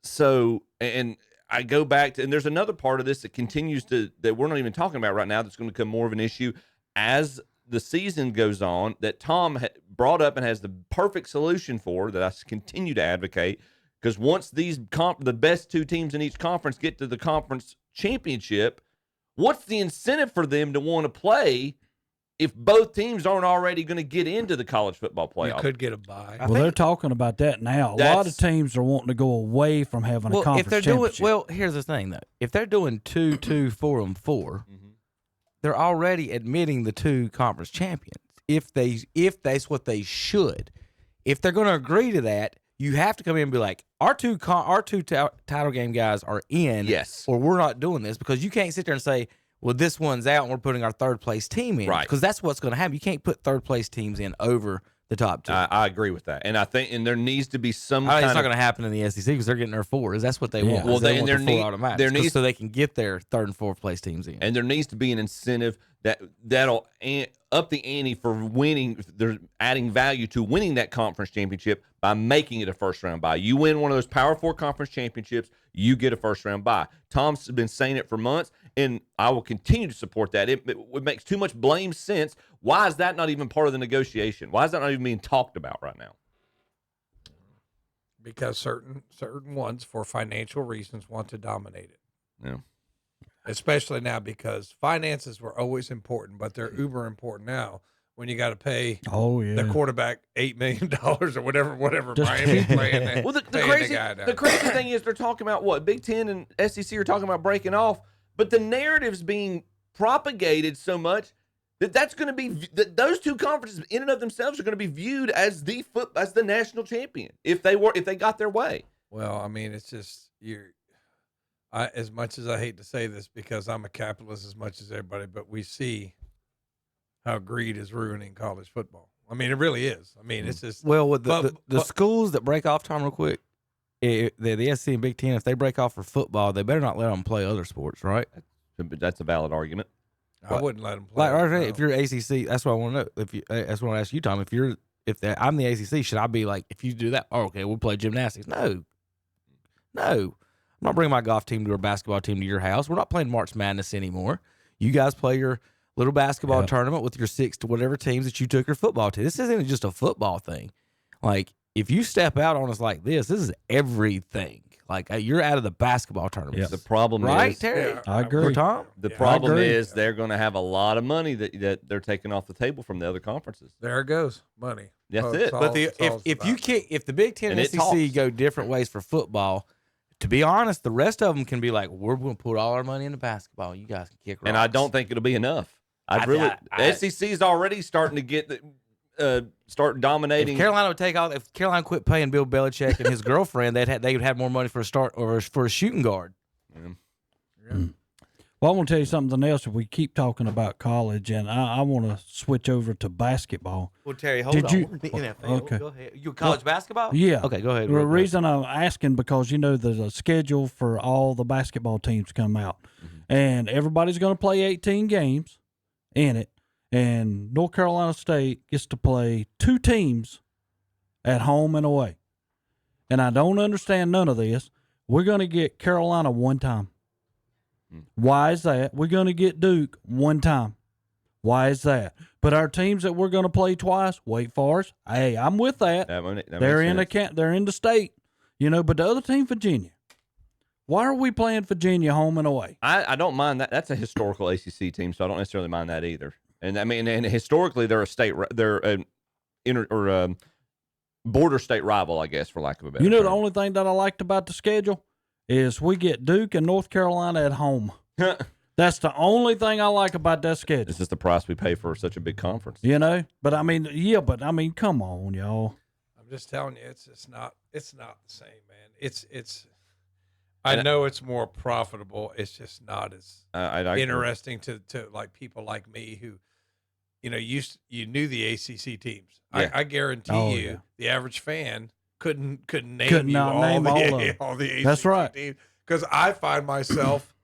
S8: So and I go back to, and there's another part of this that continues that we're not even talking about right now that's going to become more of an issue as the season goes on, that Tom brought up and has the perfect solution for, that I continue to advocate, because once the best 2 teams in each conference get to the conference championship, what's the incentive for them to want to play if both teams aren't already going to get into the college football playoff?
S9: You could get a bye.
S11: Well, they're talking about that now. A lot of teams are wanting to go away from having a conference championship.
S10: Here's the thing, though. If they're doing 2-2, 4-4, they're already admitting the 2 conference champions. If that's what they should. If they're going to agree to that, you have to come in and be like, our two title game guys are in, or we're not doing this, because you can't sit there and say, well, this one's out and we're putting our third place team in.
S8: Right.
S10: Because that's what's going to happen. You can't put third place teams in over the top 2.
S8: I agree with that. And I think, and there needs to be some
S10: it's not going to happen in the SEC because they're getting their 4s. That's what they want.
S8: Well,
S10: They want the 4 automatics, so they can get their third and fourth place teams in.
S8: And there needs to be an incentive that'll up the ante for winning. They're adding value to winning that conference championship by making it a first-round bye. You win one of those Power 4 conference championships, you get a first-round bye. Tom's been saying it for months, and I will continue to support that. It makes too much blame sense. Why is that not even part of the negotiation? Why is that not even being talked about right now?
S9: Because certain ones, for financial reasons, want to dominate it.
S8: Yeah.
S9: Especially now, because finances were always important, but they're uber important now when you got to pay the quarterback $8 million or whatever Miami's playing.
S8: Well, the crazy thing is they're talking about what Big Ten and SEC are talking about breaking off, but the narrative's being propagated so much that's going to be those two conferences in and of themselves are going to be viewed as the national champion if they got their way.
S9: Well, I mean, it's just as much as I hate to say this because I'm a capitalist as much as everybody, but we see how greed is ruining college football. I mean, it really is. I mean, it's just
S10: with the schools that break off, Tom, real quick. The SEC and Big Ten, if they break off for football, they better not let them play other sports, right?
S8: That's a valid argument.
S9: I wouldn't let them play.
S10: If you're ACC, that's what I want to know. That's what I ask you, Tom. I'm the ACC, should I be like, if you do that, okay, we'll play gymnastics? No. I'm not bringing my golf team to a basketball team to your house. We're not playing March Madness anymore. You guys play your little basketball tournament with your 6 to whatever teams that you took your football to. This isn't just a football thing. Like, if you step out on us like this is everything. Like, you're out of the basketball tournament.
S8: Yes. The problem
S10: right,
S8: is,
S10: Terry?
S11: Yeah, I agree.
S10: Tom?
S8: The problem is they're going to have a lot of money that they're taking off the table from the other conferences.
S9: There it goes, money.
S8: That's it.
S10: But if the Big Ten and SEC go different ways for football, to be honest, the rest of them can be like, we're going to put all our money into basketball. You guys can kick rocks.
S8: And I don't think it'll be enough. SEC is already starting to get start dominating.
S10: If Carolina would take all. If Carolina quit paying Bill Belichick and his girlfriend, they would have more money for a start or for a shooting guard.
S11: Well, I want to tell you something else. If we keep talking about college, and I want to switch over to basketball.
S10: Well, Terry, hold on. The NFL.
S11: Okay.
S10: Go ahead. You college basketball?
S11: Yeah.
S10: Okay, go ahead.
S11: The reason I'm asking because there's a schedule for all the basketball teams to come out, and everybody's going to play 18 games in it. And North Carolina State gets to play 2 teams at home and away. And I don't understand none of this. We're going to get Carolina 1 time. Why is that? We're going to get Duke 1 time. Why is that? But our teams that we're going to play twice, Wake Forest, hey, I'm with that. They're in the state, But the other team, Virginia. Why are we playing Virginia home and away?
S8: I don't mind that. That's a historical ACC team, so I don't necessarily mind that either. And I mean, and historically, they're an border state rival, I guess, for lack of a better term.
S11: The only thing that I liked about the schedule is we get Duke and North Carolina at home. That's the only thing I like about that schedule.
S8: It's just the price we pay for such a big conference.
S11: But I mean, come on, y'all.
S9: I'm just telling you, it's not the same, man. I know it's more profitable. It's just not as interesting to like people like me who, you knew the ACC teams. Yeah. I guarantee you, the average fan couldn't name all the ACC
S11: That's right.
S9: teams, because I find myself,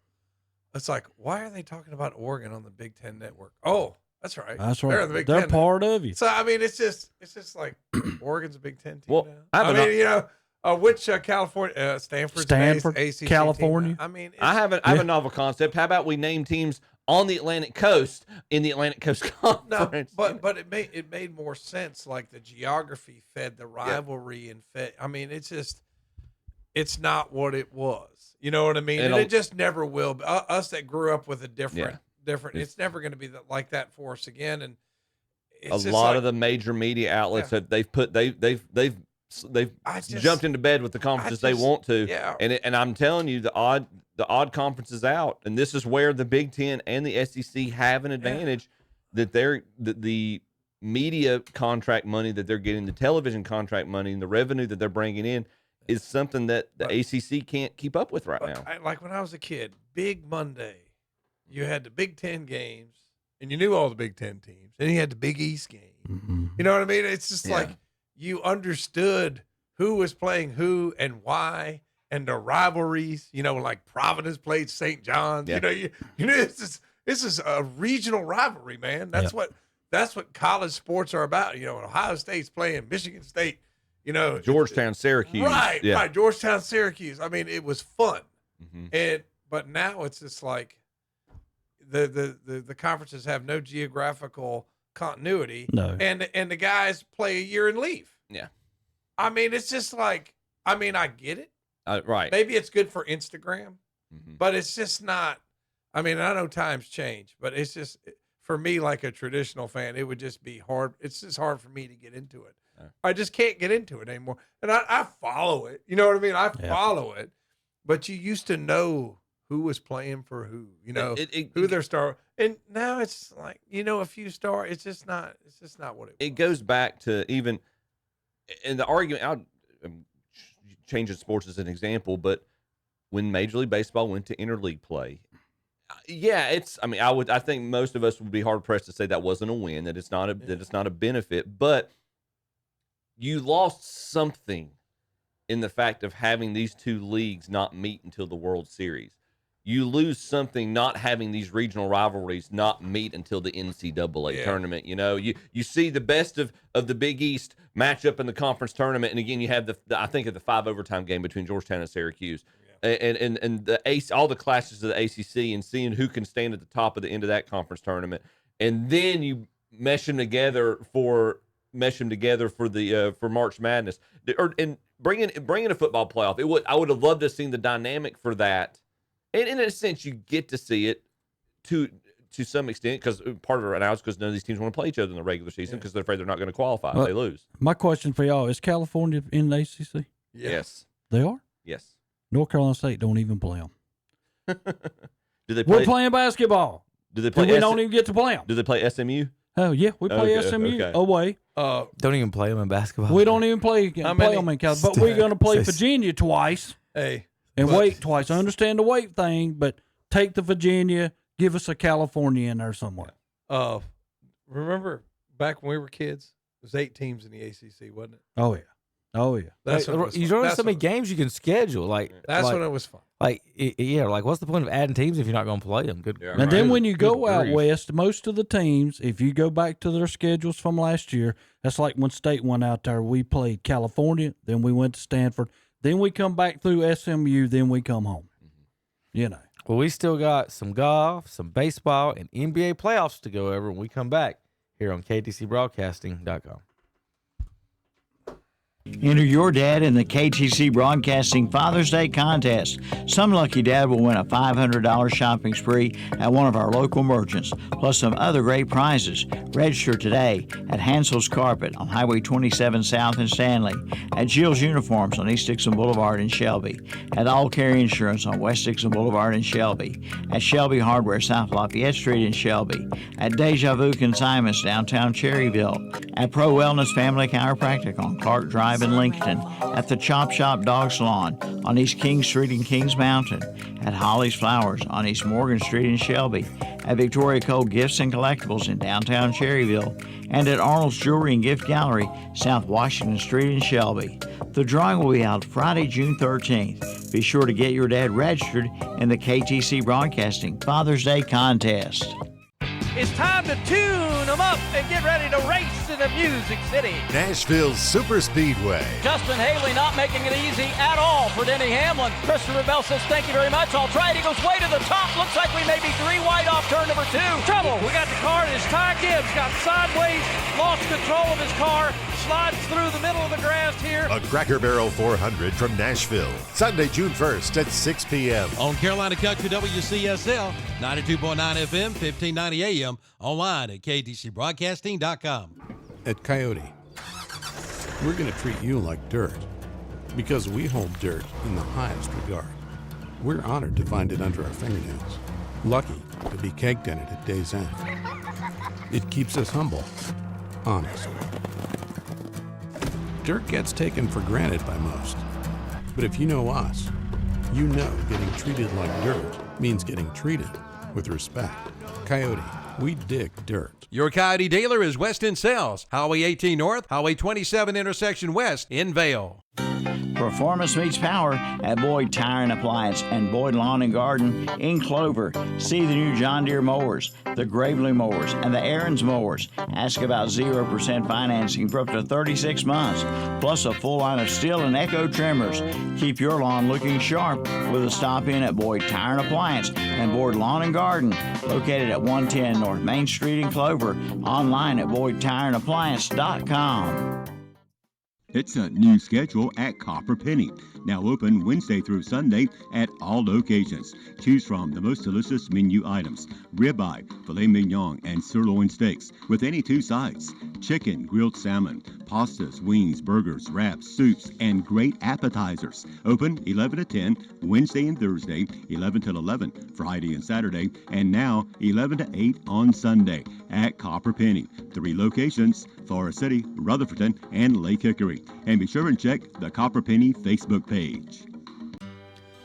S9: it's like, why are they talking about Oregon on the Big Ten network? Oh, that's right.
S11: That's right.
S9: They're, the Big
S11: They're
S9: Ten
S11: part of you.
S9: So I mean, it's just like Oregon's a Big Ten team.
S8: Well,
S9: now. Which California, Stanford, ACC
S11: California.
S9: Team? I mean,
S8: I have a novel concept. How about we name teams on the Atlantic Coast in the Atlantic Coast Conference?
S9: No, but it made more sense. Like the geography fed the rivalry and fed. I mean, it's not what it was. You know what I mean? And it just never will. Us that grew up with a different. It's never going to be like that for us again. And it's
S8: a lot of the major media outlets that they've jumped into bed with the conferences they want to. Yeah. And I'm telling you, the odd conference is out. And this is where the Big Ten and the SEC have an advantage, that the media contract money that they're getting, the television contract money, and the revenue that they're bringing in is something that the ACC can't keep up with right now.
S9: Like when I was a kid, Big Monday, you had the Big Ten games, and you knew all the Big Ten teams. And you had the Big East game. Mm-hmm. You know what I mean? It's just like you understood who was playing who and why, and the rivalries. Like Providence played St. John's. Yeah. You know, this is a regional rivalry, man. That's what that's what college sports are about. You know, Ohio State's playing Michigan State. You know,
S8: Georgetown, Syracuse.
S9: Right,
S8: yeah.
S9: right. Georgetown, Syracuse. I mean, it was fun. But now it's just like the conferences have no geographical continuity.
S11: No.
S9: And the guys play a year and leave.
S8: Yeah.
S9: I mean, it's just like, I get it.
S8: Right.
S9: Maybe it's good for Instagram, but it's just not. I mean, I know times change, but it's just, for me, like a traditional fan, it would just be hard. It's just hard for me to get into it. I just can't get into it anymore. And I follow it. You know what I mean? I follow it. But you used to know who was playing for who, you know, who their star. And now it's like, you know, a few stars. It's just not what it was.
S8: It goes back to even in the argument. I'm changing sports as an example, but when Major League Baseball went to interleague play, I think most of us would be hard pressed to say that wasn't a win, that it's not a benefit, but you lost something in the fact of having these two leagues not meet until the World Series. You lose something not having these regional rivalries not meet until the NCAA tournament. You know, you see the best of the Big East match up in the conference tournament, and again, you have I think of the 5 overtime game between Georgetown and Syracuse. And the all the classes of the ACC, and seeing who can stand at the top of the end of that conference tournament, and then you mesh them together for March Madness, and bringing a football playoff. I would have loved to have seen the dynamic for that, and in a sense, you get to see it to some extent, because part of it right now is because none of these teams want to play each other in the regular season because they're afraid they're not going to qualify if they lose.
S11: My question for y'all, is California in the ACC?
S8: Yes.
S11: They are?
S8: Yes.
S11: North Carolina State don't even play them.
S8: Do they play?
S11: We're playing basketball.
S8: Do they play?
S11: We don't even get to play them.
S8: Do they play SMU?
S11: Oh yeah, we play SMU away.
S10: Don't even play them in basketball.
S11: We don't even play them in California, but we're going to play Virginia twice.
S9: And
S11: wait twice. I understand the wait thing, but take the Virginia, give us a California in there somewhere.
S9: Remember back when we were kids, there was 8 teams in the ACC, wasn't it?
S11: Oh yeah.
S10: You don't have so many games you can schedule.
S9: That's when it was fun.
S10: What's the point of adding teams if you're not going to play them?
S11: Then when you go out west, most of the teams, if you go back to their schedules from last year, that's like when State went out there. We played California, then we went to Stanford, then we come back through SMU, then we come home. You know.
S10: Well, we still got some golf, some baseball, and NBA playoffs to go over when we come back here on KTCBroadcasting.com.
S3: Enter your dad in the KTC Broadcasting Father's Day contest. Some lucky dad will win a $500 shopping spree at one of our local merchants, plus some other great prizes. Register today at Hansel's Carpet on Highway 27 South in Stanley, at Jill's Uniforms on East Dixon Boulevard in Shelby, at All Carry Insurance on West Dixon Boulevard in Shelby, at Shelby Hardware South Lafayette Street in Shelby, at Deja Vu Consignments downtown Cherryville, at Pro Wellness Family Chiropractic on Clark Drive in Lincoln, at the Chop Shop Dog Salon on East King Street in Kings Mountain, at Holly's Flowers on East Morgan Street in Shelby, at Victoria Cole Gifts and Collectibles in downtown Cherryville, and at Arnold's Jewelry and Gift Gallery, South Washington Street in Shelby. The drawing will be held Friday, June 13th. Be sure to get your dad registered in the KTC Broadcasting Father's Day contest.
S12: It's time to tune them up and get ready to race in the Music City.
S1: Nashville Super Speedway.
S12: Justin Haley not making it easy at all for Denny Hamlin. Christopher Bell says thank you very much. I'll try it. He goes way to the top. Looks like we may be 3 wide off turn number 2. Trouble. We got the car and his Ty Gibbs got sideways, lost control of his car, slides through the middle of the grass here.
S1: A Cracker Barrel 400 from Nashville. Sunday, June 1st at 6 p.m.
S20: On Carolina Country WCSL, 92.9 FM, 1590 AM, online at ktcbroadcasting.com.
S21: At Coyote, we're going to treat you like dirt because we hold dirt in the highest regard. We're honored to find it under our fingernails, lucky to be caked in it at day's end. It keeps us humble, honest. Dirt gets taken for granted by most, but if you know us, you know getting treated like dirt means getting treated with respect. Coyote, we dig dirt.
S20: Your Coyote dealer is Weston Sales, Highway 18 North, Highway 27 intersection west in Vale.
S3: Performance meets power at Boyd Tire and Appliance and Boyd Lawn and Garden in Clover. See the new John Deere mowers, the Gravely mowers, and the Aaron's mowers. Ask about 0% financing for up to 36 months, plus a full line of Steel and Echo trimmers. Keep your lawn looking sharp with a stop in at Boyd Tire and Appliance and Boyd Lawn and Garden, located at 110 North Main Street in Clover. Online at BoydTireandAppliance.com.
S19: It's a new schedule at Copper Penny. Now open Wednesday through Sunday at all locations. Choose from the most delicious menu items: ribeye, filet mignon, and sirloin steaks with any 2 sides, chicken, grilled salmon, pastas, wings, burgers, wraps, soups, and great appetizers. Open 11 to 10 Wednesday and Thursday, 11 till 11 Friday and Saturday, and now 11 to 8 on Sunday at Copper Penny. 3 locations: Forest City, Rutherfordton, and Lake Hickory. And be sure and check the Copper Penny Facebook page.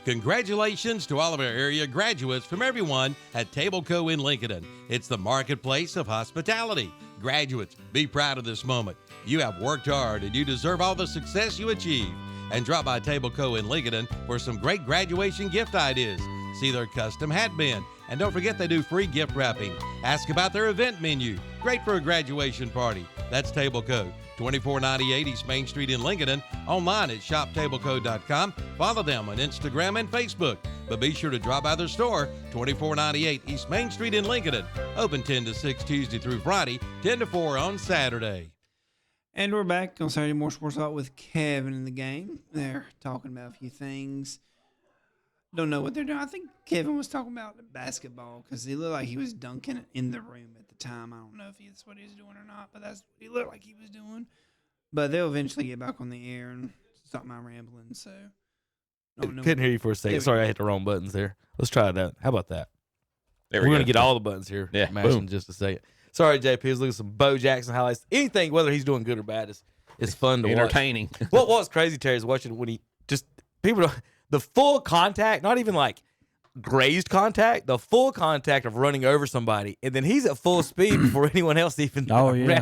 S20: Congratulations to all of our area graduates from everyone at Table Co. in Lincoln. It's the marketplace of hospitality. Graduates, be proud of this moment. You have worked hard and you deserve all the success you achieve. And drop by Table Co. in Lincoln for some great graduation gift ideas. See their custom hat bin. And don't forget they do free gift wrapping. Ask about their event menu. Great for a graduation party. That's Table Co. 2498 East Main Street in Lincoln. Online at shoptableco.com. Follow them on Instagram and Facebook. But be sure to drop by their store, 2498 East Main Street in Lincoln. Open 10 to 6 Tuesday through Friday, 10 to 4 on Saturday.
S7: And we're back on Saturday Morning Sports Talk with Kevin in the game. They're talking about a few things. Don't know what they're doing. I think Kevin was talking about the basketball because he looked like he was dunking in the room at the time. I don't know if that's what he was doing or not, but that's what he looked like he was doing. But they'll eventually get back on the air and stop my rambling. So
S10: couldn't hear you for a second. Sorry, I hit the wrong buttons there. Let's try that. How about that?
S8: There
S10: We're
S8: we
S10: going to
S8: go.
S10: get all the buttons here.
S8: Yeah,
S10: Mashing
S8: boom.
S10: in just a second. Sorry, JP. I was looking at some Bo Jackson highlights. Anything, whether he's doing good or bad, is fun to watch.
S8: Entertaining.
S10: What was crazy, Terry, is watching when he just the full contact, not even like grazed contact, the full contact of running over somebody, and then he's at full speed before anyone else even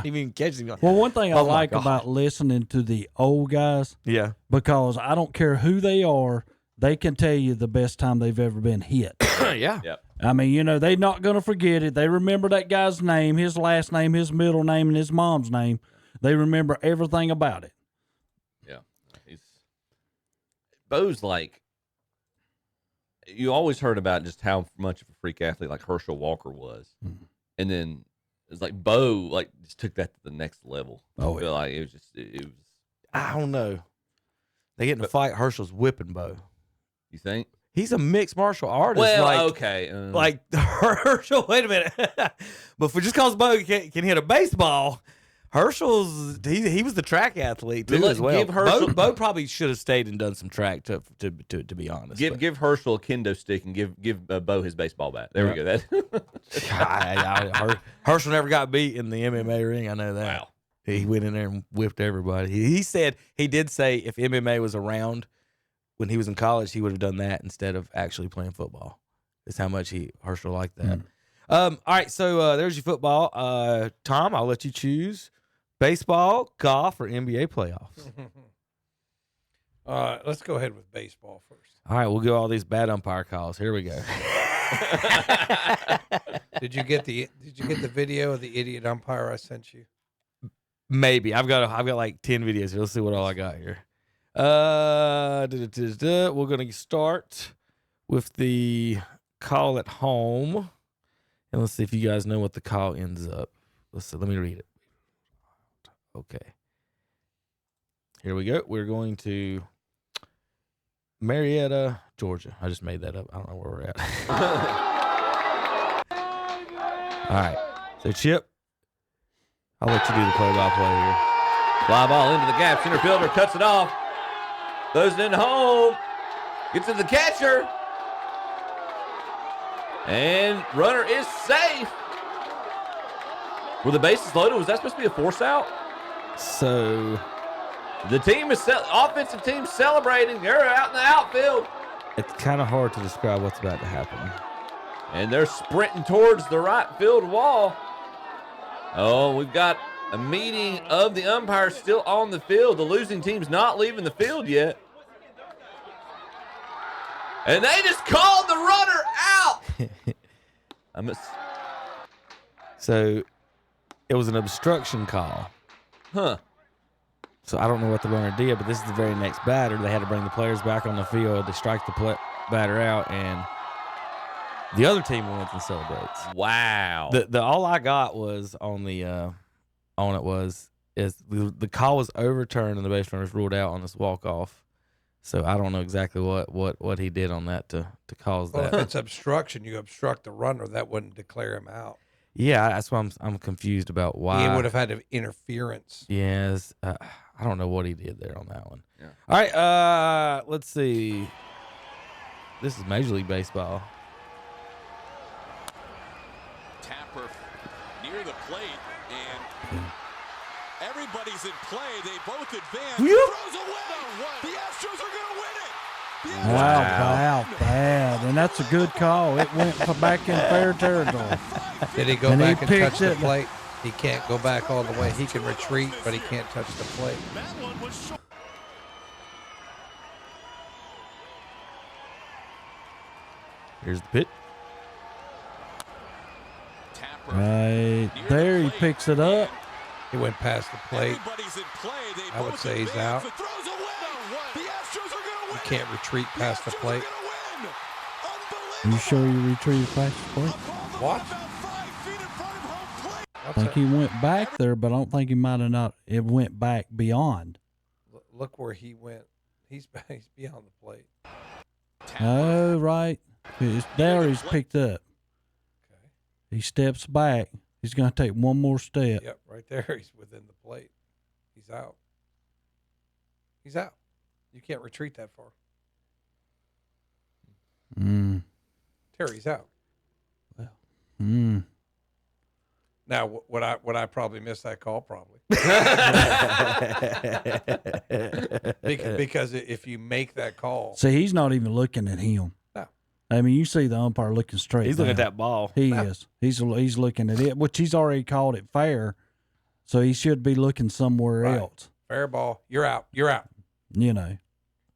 S10: even catches him.
S11: Well, one thing I
S10: Oh, my
S11: like
S10: God.
S11: about listening to the old guys,
S10: Yeah.
S11: because I don't care who they are, they can tell you the best time they've ever been hit.
S10: Yeah.
S8: Yep.
S11: I mean, they're not going to forget it. They remember that guy's name, his last name, his middle name, and his mom's name. They remember everything about it.
S8: Yeah. Bo's like, you always heard about just how much of a freak athlete like Herschel Walker was.
S11: Mm-hmm.
S8: And then it's like Bo like just took that to the next level.
S11: Oh,
S8: I feel like it was
S10: I don't know. They get in a fight. Herschel's whipping Bo.
S8: You think?
S10: He's a mixed martial artist.
S8: Well, okay.
S10: Like Herschel, wait a minute. But just because Bo can hit a baseball, Herschel's he was the track athlete too as well.
S8: Give Herschel,
S10: Bo probably should have stayed and done some track to be honest.
S8: Give Herschel a kendo stick and give Bo his baseball bat. There we go. That
S10: Herschel never got beat in the MMA ring. I know that.
S8: Wow.
S10: He went in there and whipped everybody. He did say if MMA was around when he was in college, he would have done that instead of actually playing football. That's how much Herschel liked that. All right, so there's your football. Tom, I'll let you choose baseball, golf, or NBA playoffs.
S9: Let's go ahead with baseball first.
S10: All right, we'll go all these bad umpire calls. Here we go.
S9: Did you get the video of the idiot umpire I sent you?
S10: Maybe I've got like 10 videos here. Let's see what all I got here. We're gonna start with the call at home, and let's see if you guys know what the call ends up. Let me read it. Okay, here we go. We're going to Marietta, Georgia. I just made that up. I don't know where we're at. All right, so Chip, I'll let you do the play-by-play here.
S8: Fly ball into the gap. Center fielder cuts it off. Throws it in home. Gets to the catcher. And runner is safe. Were the bases loaded? Was that supposed to be a force out?
S10: So
S8: the offensive team celebrating. They're out in the outfield.
S10: It's kind of hard to describe what's about to happen.
S8: And they're sprinting towards the right field wall. Oh, we've got a meeting of the umpires still on the field. The losing team's not leaving the field yet. And they just called the runner out.
S10: So it was an obstruction call.
S8: Huh.
S10: So I don't know what the runner did, but this is the very next batter. They had to bring the players back on the field. They strike the batter out, and the other team wins and celebrates.
S8: Wow.
S10: The all I got was on the the call was overturned and the base runner was ruled out on this walk off. So I don't know exactly what he did on that to cause
S9: Well,
S10: that.
S9: if it's obstruction, you obstruct the runner. That wouldn't declare him out.
S10: Yeah, that's why I'm confused about why
S9: He would have had an interference.
S10: Yes, I don't know what he did there on that one.
S8: Yeah.
S10: All right, let's see. This is Major League Baseball.
S2: Tapper near the plate, and everybody's in play. They both advance. Throws away. The Astros are going to win it.
S11: Wow, bad. And that's a good call. It went back in fair territory.
S9: Did he go
S11: And
S9: back
S11: he
S9: and
S11: picked
S9: touch the
S11: it.
S9: plate? He can't go back all the way. He can retreat, but he can't touch the plate.
S10: Here's the pitch.
S11: Right there, he picks it up.
S9: He went past the plate. I would say he's out. You can't retreat past the plate.
S11: You sure you retrieved past the plate?
S9: What?
S11: I think he went back there, but I don't think he might have not. It went back beyond.
S9: Look where he went. He's beyond the plate.
S11: Oh, right. There he's picked up.
S9: Okay.
S11: He steps back. He's going to take one more step.
S9: Yep, right there. He's within the plate. He's out. He's out. You can't retreat that far. Terry's out. Now, would I probably miss that call? Probably. Because if you make that call,
S11: See, he's not even looking at him.
S9: No.
S11: I mean, you see the umpire looking straight.
S10: He's looking at
S11: down.
S10: that ball.
S11: He is. He's looking at it, which he's already called it fair, so he should be looking somewhere
S9: Right.
S11: else.
S9: fair ball, you're out. You're out.
S11: You know.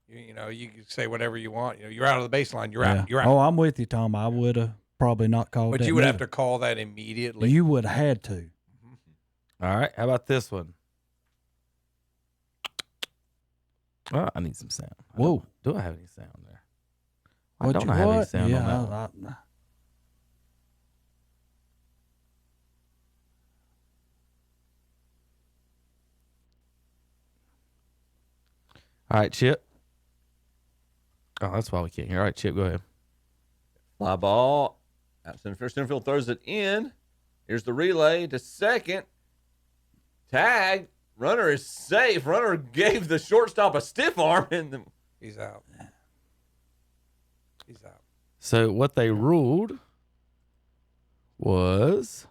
S9: You know, you can say whatever you want. You know, you're out of the baseline. You're
S11: Yeah.
S9: out. You're out.
S11: Oh, I'm with you, Tom. I would have probably not called
S9: But
S11: that.
S9: you would have
S11: neither.
S9: to call that immediately.
S11: You would have had to.
S10: All right, how about this one? Oh, I need some sound.
S11: Whoa.
S10: Do I have any sound there? I
S11: What
S10: don't
S11: you
S10: have any
S11: what?
S10: sound
S11: Yeah,
S10: on that one. All right, Chip. Oh, that's why we can't hear. All right, Chip, go ahead.
S8: Fly ball. Out center field. Center field throws it in. Here's the relay to second. Tag. Runner is safe. Runner gave the shortstop a stiff arm. And
S9: He's out. He's out.
S10: So what they ruled was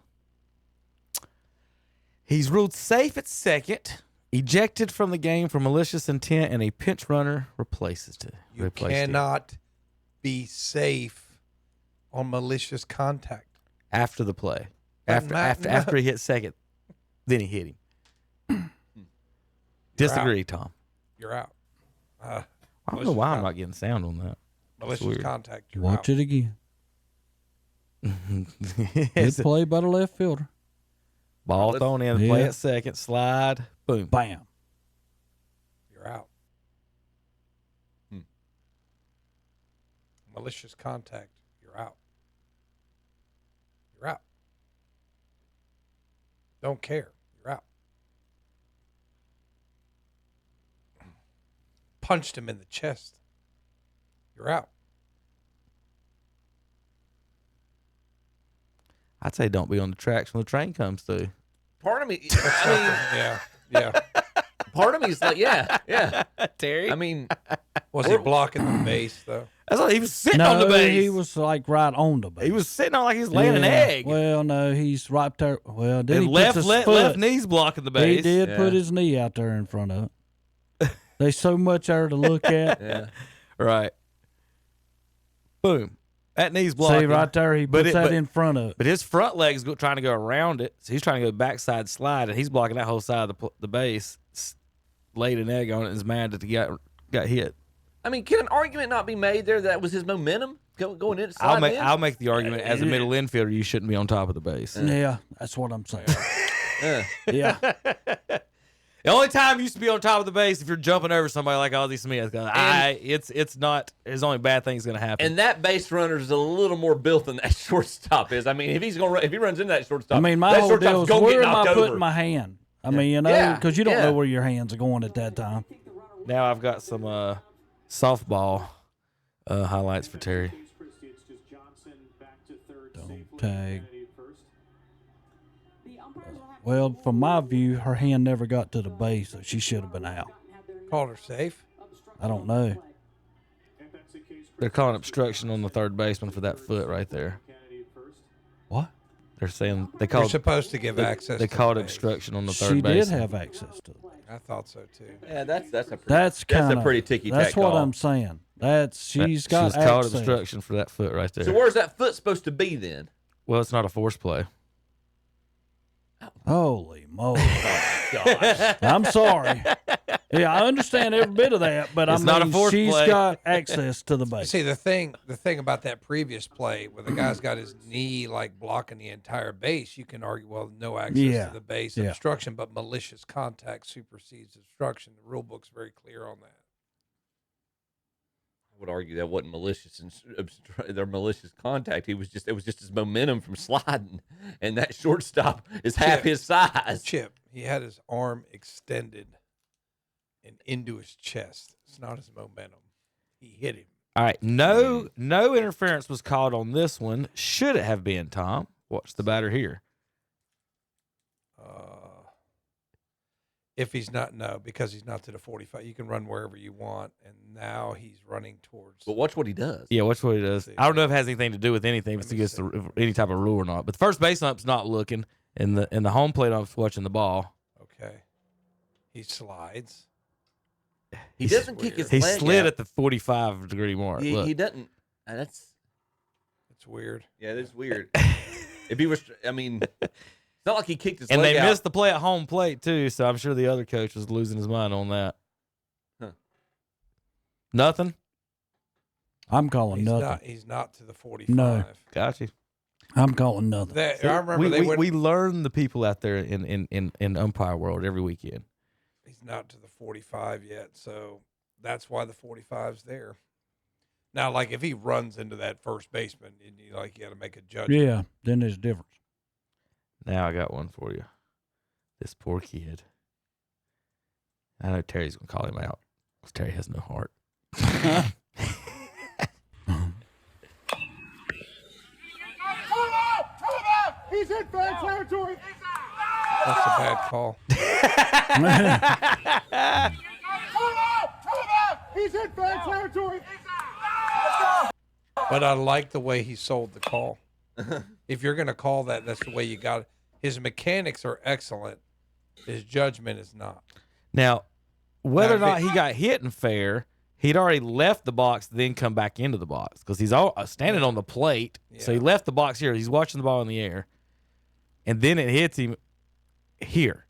S10: he's ruled safe at second, ejected from the game for malicious intent, and a pinch runner replaced it.
S9: You cannot be safe on malicious contact.
S10: After the play.
S9: Doesn't matter.
S10: After he hit second, then he hit him. Disagree, Tom.
S9: You're out.
S10: I don't know why I'm not getting sound on that.
S9: Malicious contact. You're
S11: Watch
S9: out.
S11: it again. Good play by the left fielder.
S10: Ball thrown in, play at second, slide, boom.
S11: Bam.
S9: You're out. Malicious contact. You're out. You're out. Don't care. You're out. Punched him in the chest. You're out.
S10: I'd say don't be on the tracks when the train comes through.
S8: part of me, I mean,
S9: yeah.
S8: Part of me is like, yeah.
S10: Terry.
S8: I mean,
S9: Was he blocking the base though?
S10: That's what he was sitting
S11: No,
S10: on the base.
S11: he was like right on the base.
S10: He was sitting on like he was laying an egg.
S11: Well, no, he's right there. Well, then
S10: And
S11: he
S10: left
S11: puts his foot.
S10: left knee's blocking the base.
S11: He did
S10: Yeah.
S11: put his knee out there in front of it. There's so much there to look at.
S8: Yeah.
S10: Right. Boom. That knee's blocking.
S11: See, right there, he puts that in front of it.
S10: But his front leg's trying to go around it. So he's trying to go backside slide, and he's blocking that whole side of the base. Laid an egg on it and is mad that he got hit.
S8: I mean, can an argument not be made there that was his momentum going in?
S10: I'll make the argument as a middle infielder, you shouldn't be on top of the base.
S11: Yeah, that's what I'm saying. Yeah.
S10: The only time you used to be on top of the base if you're jumping over somebody like Ozzie Smith. It's not. There's only bad things going to happen.
S8: And that base runner is a little more built than that shortstop is. I mean, if he runs into that shortstop,
S11: I mean, my
S8: that
S11: whole deal is where am I putting my hand? I mean, because you don't know where your hands are going at that time.
S10: Now I've got some softball highlights for Terry.
S11: Don't tag. Well, from my view, her hand never got to the base, so she should have been out.
S9: Called her safe?
S11: I don't know.
S10: They're calling obstruction on the third baseman for that foot right there.
S11: What?
S10: They're saying they called.
S9: You're supposed to give access.
S10: They
S9: to
S10: called
S9: the base.
S10: obstruction on the third
S11: She
S10: base.
S11: did have access to it.
S9: I thought so too.
S8: Yeah, that's a
S11: That's
S8: pretty ticky-tack
S11: That's what
S8: call.
S11: I'm saying. She's got
S10: She's called
S11: access.
S10: obstruction for that foot right there.
S8: So where's that foot supposed to be then?
S10: Well, it's not a force play.
S11: Holy moly!
S8: Gosh.
S11: I'm sorry. Yeah, I understand every bit of that, but
S10: It's
S11: I
S10: not a
S11: mean,
S10: force
S11: she's
S10: play.
S11: got access to the base.
S9: See, the thing about that previous play where the guy's got his knee like blocking the entire base, you can argue, well, no access to the base, obstruction, but malicious contact supersedes obstruction. The rule book's very clear on that.
S8: I would argue that wasn't malicious their malicious contact. It was just his momentum from sliding, and that shortstop is half his size.
S9: Chip, he had his arm extended and into his chest. It's not his momentum. He hit him.
S10: All right, no interference was called on this one. Should it have been, Tom? Watch the batter here.
S9: If he's not, no, because he's not to the 45. You can run wherever you want, and now he's running towards.
S8: But watch what he does.
S10: Yeah, watch what he does. I don't know if it has anything to do with anything, if it's against any type of rule or not. But the first base ump's not looking, and the home plate ump's watching the ball.
S9: Okay. He slides.
S8: He doesn't kick his
S10: He
S8: leg
S10: slid
S8: out.
S10: at the 45-degree mark. Look.
S8: He doesn't. That's
S9: weird.
S8: Yeah, that's weird. If he was, I mean, it's not like he kicked his
S10: And
S8: leg
S10: they
S8: out.
S10: missed the play at home plate, too, so I'm sure the other coach was losing his mind on that.
S8: Huh.
S10: Nothing?
S11: I'm calling nothing.
S9: He's not to the 45.
S11: No.
S10: Got you.
S11: I'm calling nothing.
S9: I remember
S10: we learn the people out there in umpire world every weekend.
S9: He's not to the 45 yet, so that's why the 45's there. Now, like if he runs into that first baseman, you got to make a judgment.
S11: Yeah, then there's a difference.
S10: Now I got one for you. This poor kid. I know Terry's going to call him out because Terry has no heart.
S6: He's in foul territory.
S9: That's a bad call.
S6: He's in foul territory.
S9: But I like the way he sold the call. If you're going to call that, that's the way you got it. His mechanics are excellent. His judgment is not.
S10: Now, whether or not he got hit and fair, he'd already left the box, then come back into the box because he's all standing on the plate. So he left the box here. He's watching the ball in the air, and then it hits him here.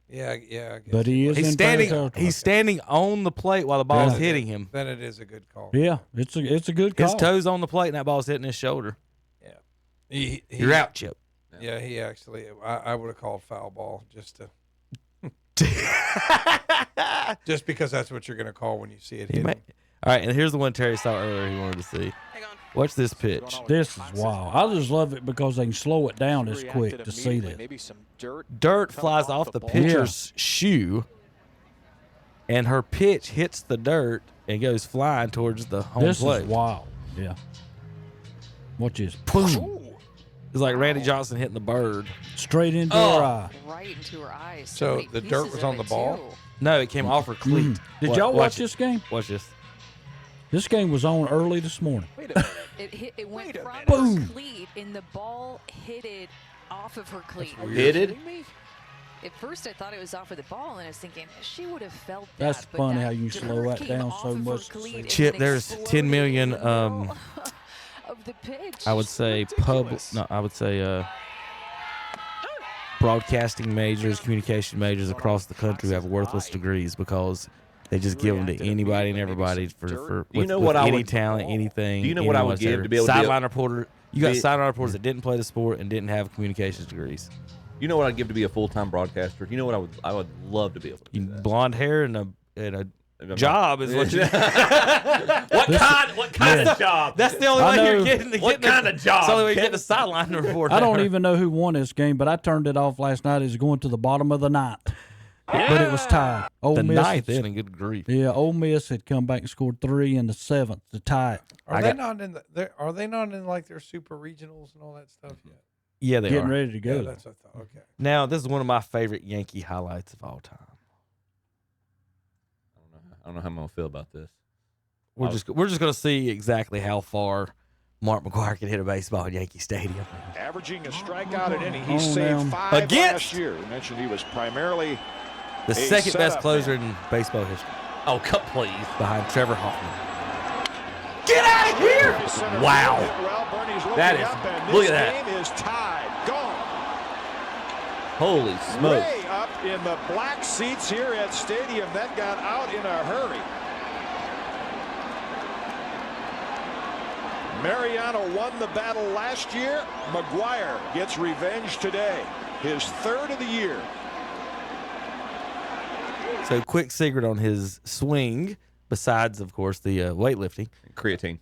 S9: Yeah. I guess
S11: But he is
S10: he's
S11: in
S10: standing.
S11: foul territory.
S10: He's standing on the plate while the ball's hitting him.
S9: Then it is a good call.
S11: Yeah, it's a good call.
S10: His toes on the plate, and that ball's hitting his shoulder.
S9: Yeah.
S10: You're out, Chip.
S9: Yeah, he actually. I would have called foul ball just to. Just because that's what you're going to call when you see it hit him.
S10: All right, and here's the one Terry saw earlier he wanted to see. Watch this pitch.
S11: This is wild. I just love it because they can slow it down this quick to see this.
S5: Maybe some
S10: Dirt flies off the pitcher's shoe, and her pitch hits the dirt and goes flying towards the home
S11: This
S10: plate.
S11: is wild. Yeah. Watch this. Boom.
S10: It's like Randy Johnson hitting the bird.
S11: Straight into her eye.
S22: Right into her eyes.
S9: So the dirt was on the ball?
S10: No, it came off her cleat.
S11: Did y'all watch this game?
S10: Watch this.
S11: This game was on early this morning.
S22: Wait a minute. It went from her cleat, and the ball hit it off of her cleat.
S8: Hit it?
S22: At first, I thought it was off of the ball, and I was thinking she would have felt that.
S11: That's
S22: but
S11: funny
S22: that
S11: how you slow
S22: dirt
S11: that
S22: came
S11: down
S22: off
S11: so
S22: of her
S11: much.
S22: cleat and
S10: Chip,
S22: it
S10: there's
S22: exploded
S10: 10 million.
S22: in the middle of the pitch.
S10: I would say broadcasting majors, communication majors across the country have worthless degrees because They just give them to anybody and everybody for
S8: You know
S10: with
S8: what I
S10: any
S8: would-
S10: talent, anything.
S8: Do you know what I would give to be able to
S10: sideline reporter? You got
S8: be-
S10: sideline reporters that didn't play the sport and didn't have communications degrees.
S8: You know what I'd give to be a full-time broadcaster? You know what I would love to be able to do that.
S10: Blonde hair and a job is what you.
S8: What kind of job?
S10: That's the only way you're getting to
S8: What kind of job?
S10: That's the only way you get the sideline report.
S11: I don't even know who won this game, but I turned it off last night. It's going to the bottom of the ninth. But it was tied.
S10: The ninth inning, good grief.
S11: Yeah, Ole Miss had come back and scored 3 in the 7th to tie it.
S9: Are they not in like their super regionals and all that stuff yet?
S10: Yeah, they
S11: Getting
S10: are
S11: ready to go.
S9: Yeah, that's what I thought. Okay.
S10: now. This is one of my favorite Yankee highlights of all time.
S8: I don't know how I'm gonna feel about this.
S10: We're just gonna see exactly how far Mark McGwire can hit a baseball in Yankee Stadium.
S4: Averaging a strikeout an inning. He
S10: Oh,
S4: saved
S10: man.
S4: 5
S10: Against
S4: last year. We mentioned he was primarily
S10: The
S4: a
S10: second best
S4: setup
S10: closer
S4: man.
S10: in baseball history.
S8: Oh, please.
S10: Behind Trevor Hoffman.
S4: Get out
S10: of here! Wow.
S4: That
S10: is- look at that.
S4: Game is tied. Gone.
S8: Holy smokes.
S4: Way up in the black seats here at Stadium. That got out in a hurry. Mariano won the battle last year. McGwire gets revenge today. His 3rd of the year.
S10: So quick secret on his swing, besides of course the weightlifting,
S8: creatine,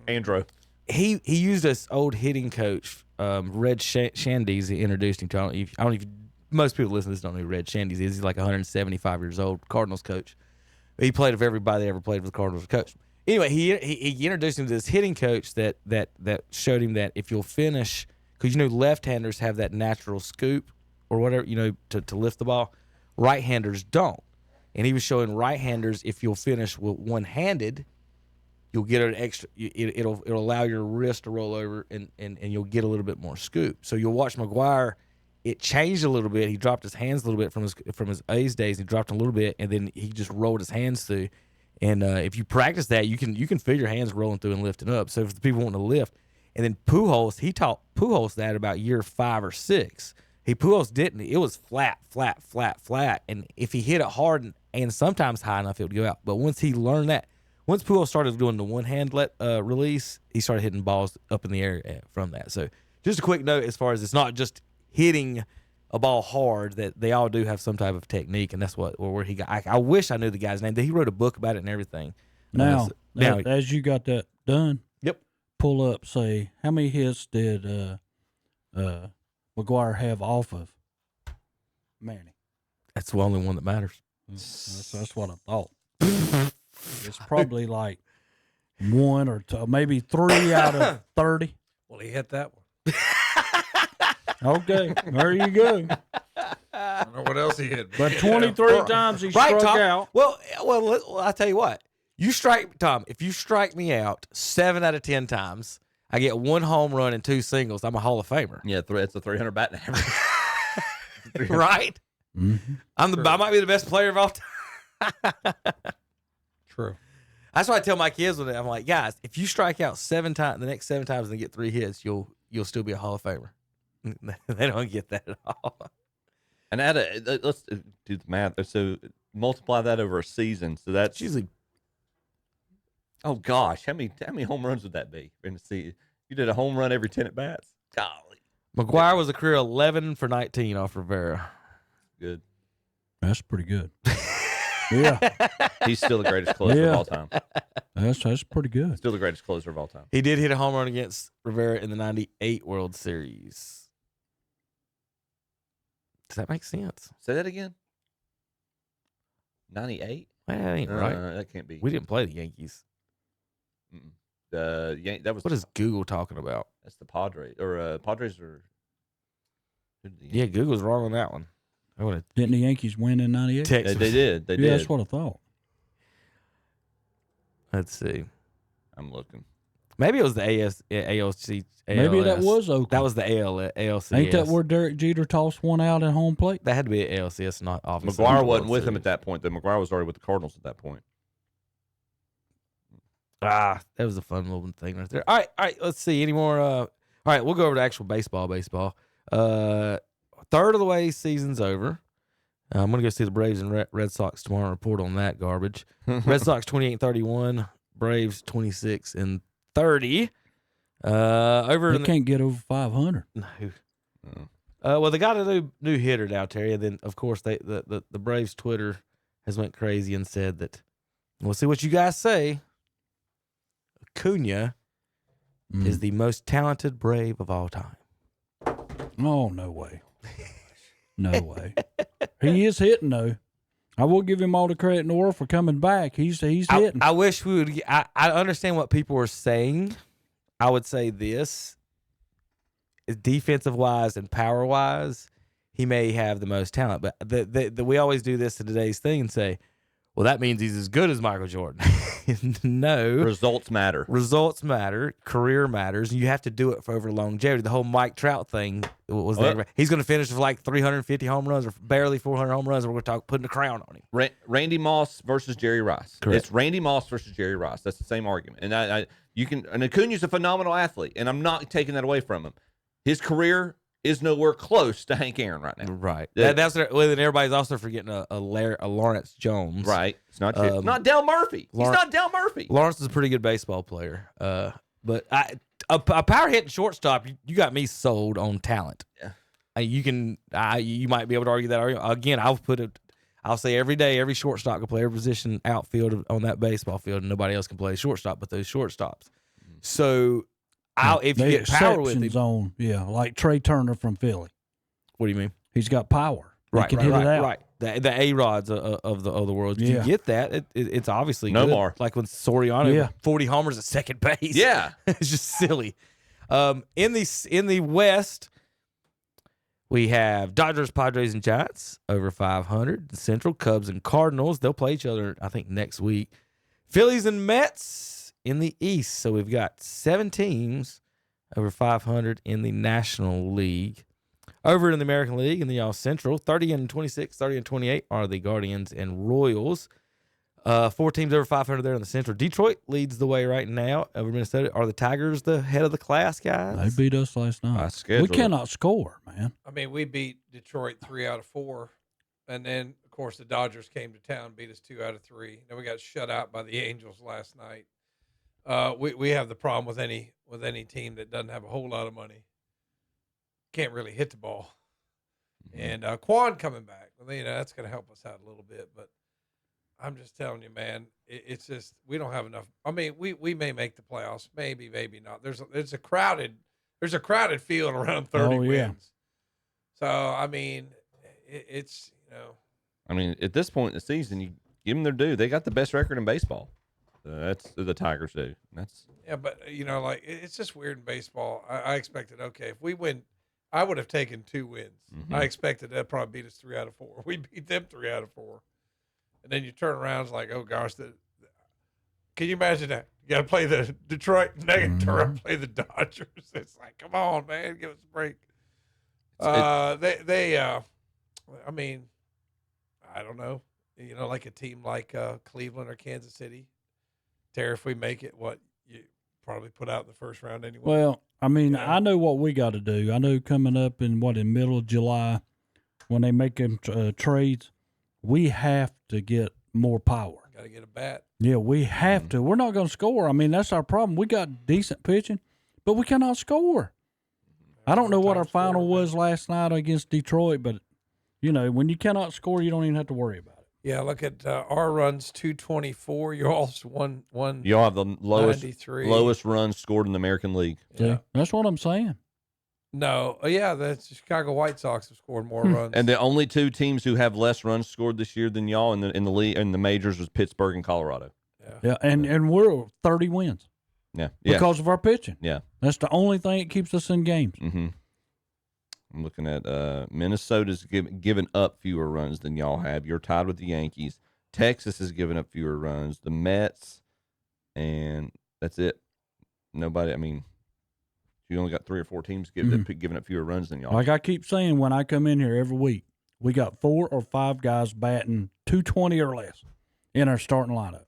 S8: Andro.
S10: He used this old hitting coach, Red Shandies. He introduced him to. I don't know if most people listening to this don't know who Red Shandies is. He's like 175 years old, Cardinals coach. He played with everybody that ever played with the Cardinals coach. Anyway, he introduced him to this hitting coach that showed him that if you'll finish, because left-handers have that natural scoop or whatever to lift the ball. Right-handers don't. And he was showing right-handers if you'll finish with one-handed, you'll get an extra. It'll allow your wrist to roll over and you'll get a little bit more scoop. So you'll watch McGwire. It changed a little bit. He dropped his hands a little bit from his A's days. He dropped a little bit and then he just rolled his hands through. And if you practice that, you can feel your hands rolling through and lifting up. So if the people want to lift, and then Pujols, he taught Pujols that about year 5 or 6. Pujols didn't. It was flat. And if he hit it hard and sometimes high enough, it would go out. But once he learned that, once Pujols started doing the one-hand release, he started hitting balls up in the air from that. So just a quick note as far as it's not just hitting a ball hard, that they all do have some type of technique, and that's where he got. I wish I knew the guy's name. He wrote a book about it and everything.
S11: Now, as you got that done,
S10: yep.
S11: Pull up, say, how many hits did McGwire have off of Manny?
S10: That's the only one that matters.
S11: That's what I thought. It's probably like 1 or 2, maybe 3 out of 30.
S9: Well, he hit that one.
S11: Okay, there you go.
S9: I don't know what else he hit.
S11: But 23 times he struck
S10: Tom.
S11: out.
S10: Well, I'll tell you what. If you strike me out 7 out of 10 times, I get 1 home run and 2 singles. I'm a Hall of Famer.
S8: Yeah, it's a 300 batting average.
S10: Right?
S11: Mm-hmm.
S10: I might be the best player of all time.
S9: True.
S10: That's why I tell my kids when I'm like, guys, if you strike out 7 times, the next 7 times and get 3 hits, you'll still be a Hall of Famer. They don't get that at all.
S8: And let's do the math. So multiply that over a season. So that's
S10: usually.
S8: Oh gosh, how many home runs would that be in the season? You did a home run every 10 at bats. Golly.
S10: McGwire was a career 11 for 19 off Rivera.
S8: Good.
S11: That's pretty good. Yeah.
S8: He's still the greatest closer of all time.
S11: That's pretty good.
S8: Still the greatest closer of all time.
S10: He did hit a home run against Rivera in the 98 World Series. Does that make sense?
S8: Say that again. 98?
S10: Well, that ain't right.
S8: That can't be.
S10: We didn't play the Yankees.
S8: That was.
S10: What is Google talking about?
S8: That's the Padres or Padres or.
S10: Yeah, Google's wrong on that one.
S11: Didn't the Yankees win in 98?
S10: Texas.
S8: They did. They did.
S11: That's what I thought.
S10: Let's see.
S8: I'm looking.
S10: Maybe it was the ALC.
S11: Maybe that was Oakland.
S10: That was the ALCS.
S11: Ain't that where Derek Jeter tossed one out at home plate?
S10: That had to be an ALCS, not obviously.
S8: McGwire wasn't with him at that point. McGwire was already with the Cardinals at that point.
S10: That was a fun little thing right there. All right. Let's see. Any more? All right, we'll go over to actual baseball. Third of the way season's over. I'm going to go see the Braves and Red Sox tomorrow and report on that garbage. Red Sox 28-31, Braves 26-30.
S11: They can't get over 500.
S10: No. Well, they got a new hitter now, Terry. And then, of course, the Braves Twitter has went crazy and said that, we'll see what you guys say. Acuna is the most talented Brave of all time.
S11: Oh, no way. No way. He is hitting, though. I will give him all the credit in the world for coming back. He's hitting.
S10: I wish we would. I understand what people are saying. I would say this: defensive wise and power wise, he may have the most talent. But we always do this in today's thing and say, well, that means he's as good as Michael Jordan. No.
S8: Results matter.
S10: Results matter. Career matters. You have to do it for over longevity. The whole Mike Trout thing was there. He's going to finish with like 350 home runs or barely 400 home runs. And we're going to talk putting a crown on him.
S8: Randy Moss versus Jerry Rice.
S10: Correct.
S8: It's Randy Moss versus Jerry Rice. That's the same argument. And and Acuna's a phenomenal athlete, and I'm not taking that away from him. His career is nowhere close to Hank Aaron right now.
S10: Right. That's and everybody's also forgetting a Lawrence Jones.
S8: Right. It's not not Dale Murphy. He's not Dale Murphy.
S10: Lawrence is a pretty good baseball player. But a power hitting shortstop, you got me sold on talent.
S8: Yeah.
S10: You might be able to argue that argument. Again, I'll say every day, every shortstop can play every position outfield on that baseball field, and nobody else can play shortstop but those shortstops. So if you get power with him,
S11: like Trey Turner from Philly.
S10: What do you mean?
S11: He's got power.
S10: Right,
S11: he can hit it out.
S10: Right. The A-Rods of the world. If you get that, it's obviously
S8: no
S10: good.
S8: more.
S10: Like when Soriano 40 homers at second base.
S8: Yeah,
S10: it's just silly. In the West, we have Dodgers, Padres, and Giants over 500. The Central, Cubs and Cardinals. They'll play each other, I think, next week. Phillies and Mets in the East. So we've got 7 teams over 500 in the National League. Over in the American League in the All Central, 30-26, 30-28 are the Guardians and Royals. 4 teams over 500 there in the Central. Detroit leads the way right now over Minnesota. Are the Tigers the head of the class, guys?
S11: They beat us last night. We cannot score, man.
S9: I mean, we beat Detroit 3 out of 4. And then, of course, the Dodgers came to town, beat us 2 out of 3. Then we got shut out by the Angels last night. We have the problem with any team that doesn't have a whole lot of money. Can't really hit the ball. And Quan coming back, that's going to help us out a little bit. But I'm just telling you, man, it's just we don't have enough. I mean, we may make the playoffs, maybe not. There's a crowded field around 30 wins. So I mean, it's
S8: I mean, at this point in the season, you give them their due. They got the best record in baseball. That's the Tigers do.
S9: But it's just weird in baseball. I expected if we win, I would have taken 2 wins.
S8: Mm-hmm.
S9: I expected that probably beat us 3 out of 4. We beat them 3 out of 4, and then you turn around, it's like, oh gosh, can you imagine that? You got to play the Detroit, and they turn around and play the Dodgers. It's like, come on, man, give us a break. I mean, I don't know. Like a team like Cleveland or Kansas City. Terry, if we make it, you probably put out in the first round anyway.
S11: Well, I mean, I know what we got to do. I know coming up in middle of July, when they make them trades, we have to get more power.
S9: Got to get a bat.
S11: Yeah, we have to. We're not going to score. I mean, that's our problem. We got decent pitching, but we cannot score. I don't know what our final was last night against Detroit, but, when you cannot score, you don't even have to worry about it.
S9: Yeah, look at our runs 224. You also won.
S8: Y'all have the lowest runs scored in the American League.
S11: Yeah, that's what I'm saying.
S9: No, the Chicago White Sox have scored more runs.
S8: And the only 2 teams who have less runs scored this year than y'all in the league in the majors was Pittsburgh and Colorado.
S11: Yeah, and we're 30 wins.
S8: Yeah,
S11: because of our pitching.
S8: Yeah,
S11: that's the only thing that keeps us in games.
S8: Mm-hmm. I'm looking at Minnesota's given up fewer runs than y'all have. You're tied with the Yankees. Texas has given up fewer runs. The Mets, and that's it. Nobody. I mean, you only got 3 or 4 teams giving up fewer runs than y'all.
S11: Like I keep saying when I come in here every week, we got 4 or 5 guys batting 220 or less in our starting lineup.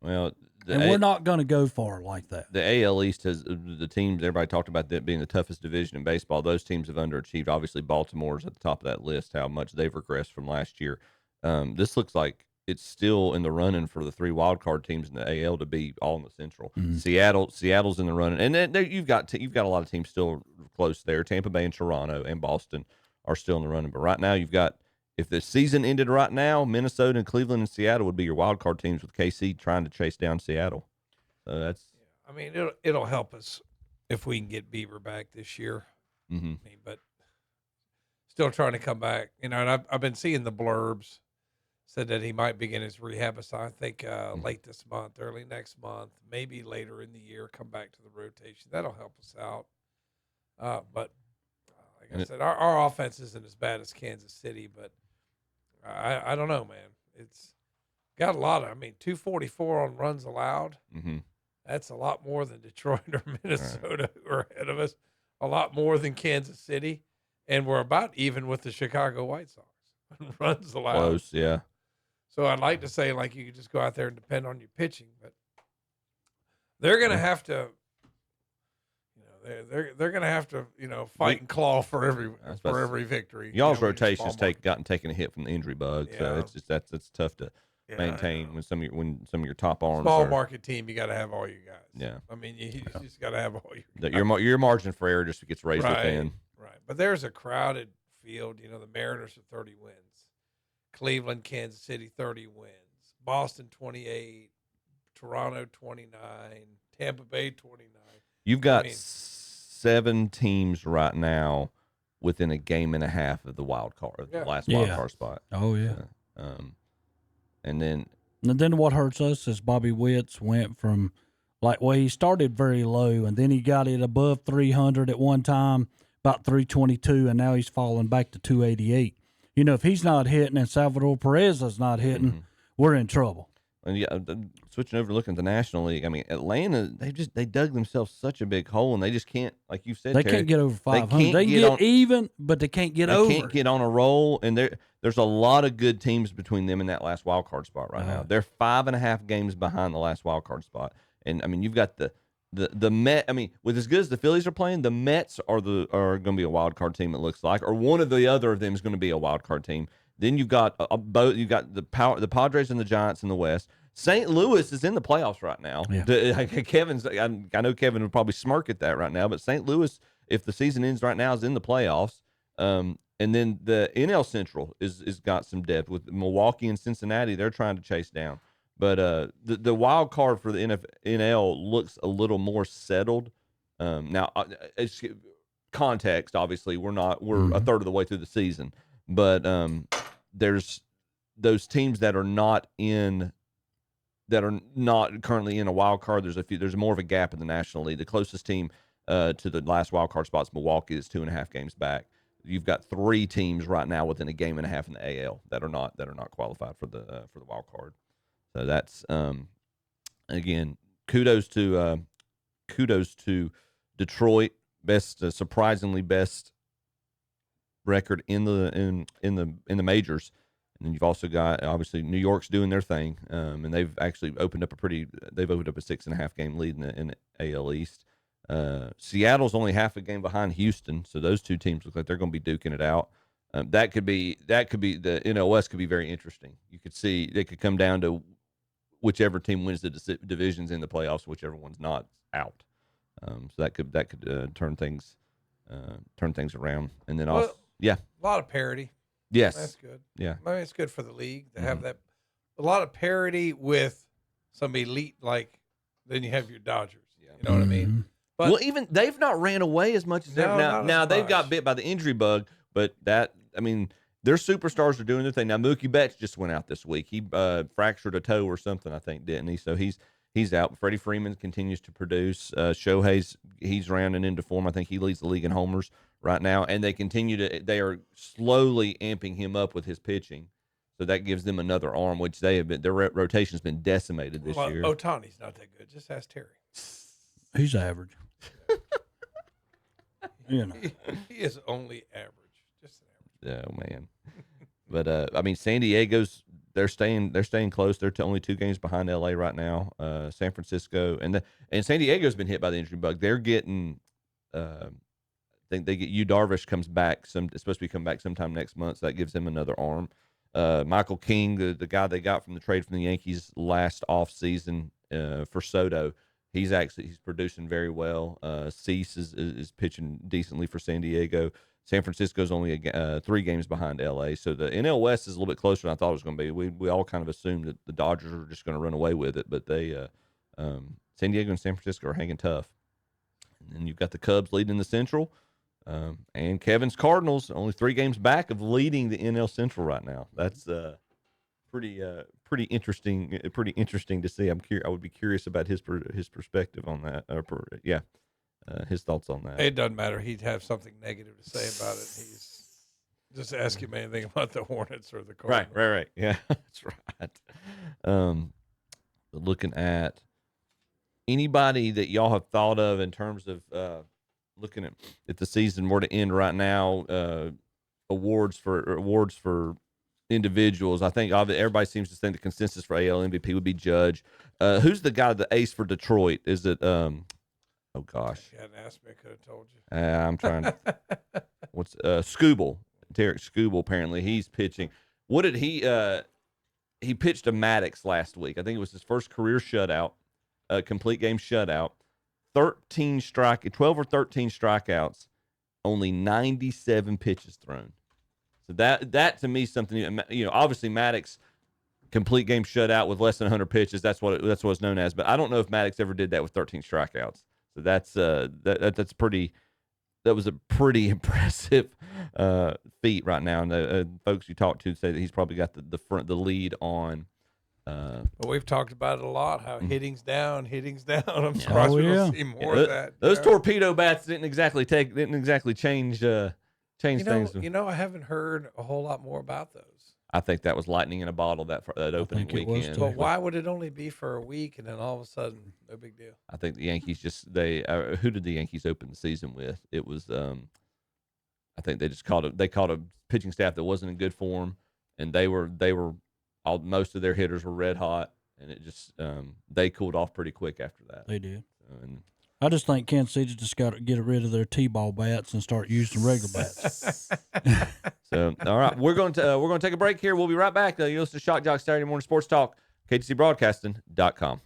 S8: Well,
S11: And we're not going to go far like that.
S8: The AL East has the teams. Everybody talked about that being the toughest division in baseball. Those teams have underachieved. Obviously, Baltimore's at the top of that list. How much they've regressed from last year. This looks like it's still in the running for the 3 wild card teams in the AL to be all in the Central. Seattle's in the running, and then you've got a lot of teams still close there. Tampa Bay and Toronto and Boston are still in the running. But right now, you've got, if the season ended right now, Minnesota and Cleveland and Seattle would be your wild card teams, with KC trying to chase down Seattle. So that's.
S9: I mean, it'll help us if we can get Bieber back this year.
S8: Mm-hmm.
S9: I mean, but still trying to come back. And I've been seeing the blurbs said that he might begin his rehab assignment. I think late this month, early next month, maybe later in the year, come back to the rotation. That'll help us out. But like I said, our offense isn't as bad as Kansas City, but I don't know, man. It's got a lot of, 244 on runs allowed.
S8: Mm-hmm.
S9: That's a lot more than Detroit or Minnesota, who are ahead of us. A lot more than Kansas City. And we're about even with the Chicago White Sox. Runs allowed.
S8: Close, yeah.
S9: So I'd like to say, like, you could just go out there and depend on your pitching, but they're going to have to, they're going to have to, fight and claw for every victory.
S8: Y'all's rotations gotten taken a hit from the injury bug, so it's just that's tough to maintain when some of your top arms.
S9: Small market team, you got to have all your guys.
S8: Yeah,
S9: I mean, you just got to have all your
S8: guys. Your margin for error just gets raised within.
S9: Right, but there's a crowded field. The Mariners are 30 wins. Cleveland, Kansas City, 30 wins. Boston, 28. Toronto, 29. Tampa Bay, 29.
S8: You've got 7 teams right now within a game and a half of the wild card, the last wild card spot.
S11: Oh, yeah.
S8: And then
S11: what hurts us is Bobby Witts went from, he started very low, and then he got it above 300 at one time, about 322, and now he's falling back to 288. If he's not hitting and Salvador Perez is not hitting, we're in trouble.
S8: And switching over, looking at the National League. Atlanta, they dug themselves such a big hole, and they just can't, like you said,
S11: they
S8: Terry,
S11: can't get over 500. They can get even, but they can't get over.
S8: They can't get on a roll, and there's a lot of good teams between them and that last wild card spot right now. They're 5.5 games behind the last wild card spot, and you've got the Met. With as good as the Phillies are playing, the Mets are going to be a wild card team. It looks like, or one of the other of them is going to be a wild card team. Then you've got both. You've got the Padres and the Giants in the West. St. Louis is in the playoffs right now. Yeah. I know Kevin would probably smirk at that right now, but St. Louis, if the season ends right now, is in the playoffs. And then the NL Central is got some depth with Milwaukee and Cincinnati. They're trying to chase down. But the wild card for the NL looks a little more settled. Now, it's context, obviously, we're a third of the way through the season. But there's those teams that are not currently in a wild card. There's more of a gap in the National League. The closest team to the last wild card spot is Milwaukee. Is 2.5 games back. You've got 3 teams right now within a game and a half in the AL that are not qualified for the wild card. So that's again, kudos to Detroit, surprisingly best record in the majors. And then you've also got, obviously, New York's doing their thing, and they've actually opened up a 6.5 game lead in the AL East. Seattle's only half a game behind Houston, so those two teams look like they're going to be duking it out. That could be the NL West could be very interesting. You could see it could come down to whichever team wins the divisions in the playoffs, whichever one's not out. So that could turn things around, and then also
S9: a lot of parity.
S8: Yes,
S9: that's good.
S8: Yeah,
S9: it's good for the league to have that. A lot of parity with some elite, like then you have your Dodgers. You know what I mean? But
S8: even they've not ran away as much as now they've got bit by the injury bug, but their superstars are doing their thing. Now Mookie Betts just went out this week. He fractured a toe or something, I think, didn't he? So he's out. Freddie Freeman continues to produce. Shohei's rounding into form. I think he leads the league in homers right now, and they are slowly amping him up with his pitching. So that gives them another arm, which their rotation's been decimated this year.
S9: Ohtani's not that good. Just ask Terry.
S11: He's average.
S9: He is only average. Just an average.
S8: Oh man. But San Diego's they're staying close. They're only 2 games behind LA right now. San Francisco and San Diego's been hit by the injury bug. They're getting I think they get Yu Darvish comes back it's supposed to be coming back sometime next month, so that gives him another arm. Michael King, the guy they got from the trade from the Yankees last offseason for Soto, he's producing very well. Cease is pitching decently for San Diego. San Francisco's only 3 games behind LA, so the NL West is a little bit closer than I thought it was going to be. We all kind of assumed that the Dodgers were just going to run away with it, but they San Diego and San Francisco are hanging tough. And then you've got the Cubs leading the Central. And Kevin's Cardinals only 3 games back of leading the NL Central right now. That's pretty interesting. Pretty interesting to see. I would be curious about his perspective on that. His thoughts on that.
S9: It doesn't matter. He'd have something negative to say about it. He's just ask him anything about the Hornets or the Cardinals.
S8: Right. Yeah, that's right. Looking at anybody that y'all have thought of in terms of looking at if the season were to end right now, awards for individuals. I think everybody seems to think the consensus for AL MVP would be Judge. Who's the guy, the ace for Detroit? Is it? Oh gosh.
S9: If you hadn't asked me, I could have told you.
S8: I'm trying to. What's Skubal? Derek Skubal. Apparently, he's pitching. What did he? He pitched a Maddox last week. I think it was his first career shutout, complete game shutout. 12 or 13 strikeouts, only 97 pitches thrown. So that to me is something, obviously Maddox complete game shutout with less than 100 pitches. That's what it's known as. But I don't know if Maddox ever did that with 13 strikeouts. So that's that was a pretty impressive feat right now. And the folks you talk to say that he's probably got the lead on.
S9: But we've talked about it a lot. How hitting's down. I'm surprised we don't see more of that.
S8: Those torpedo bats didn't exactly change things.
S9: I haven't heard a whole lot more about those.
S8: I think that was lightning in a bottle that opening weekend.
S9: But why would it only be for a week and then all of a sudden no big deal?
S8: I think the Yankees who did the Yankees open the season with? It was I think they caught a pitching staff that wasn't in good form, and most of their hitters were red hot, and it just they cooled off pretty quick after that.
S11: They did. I just think Kansas City just got to get rid of their T-ball bats and start using regular bats.
S8: So, all right, we're going to take a break here. We'll be right back. You listen to Shock Jock Saturday Morning Sports Talk, KTCBroadcasting.com.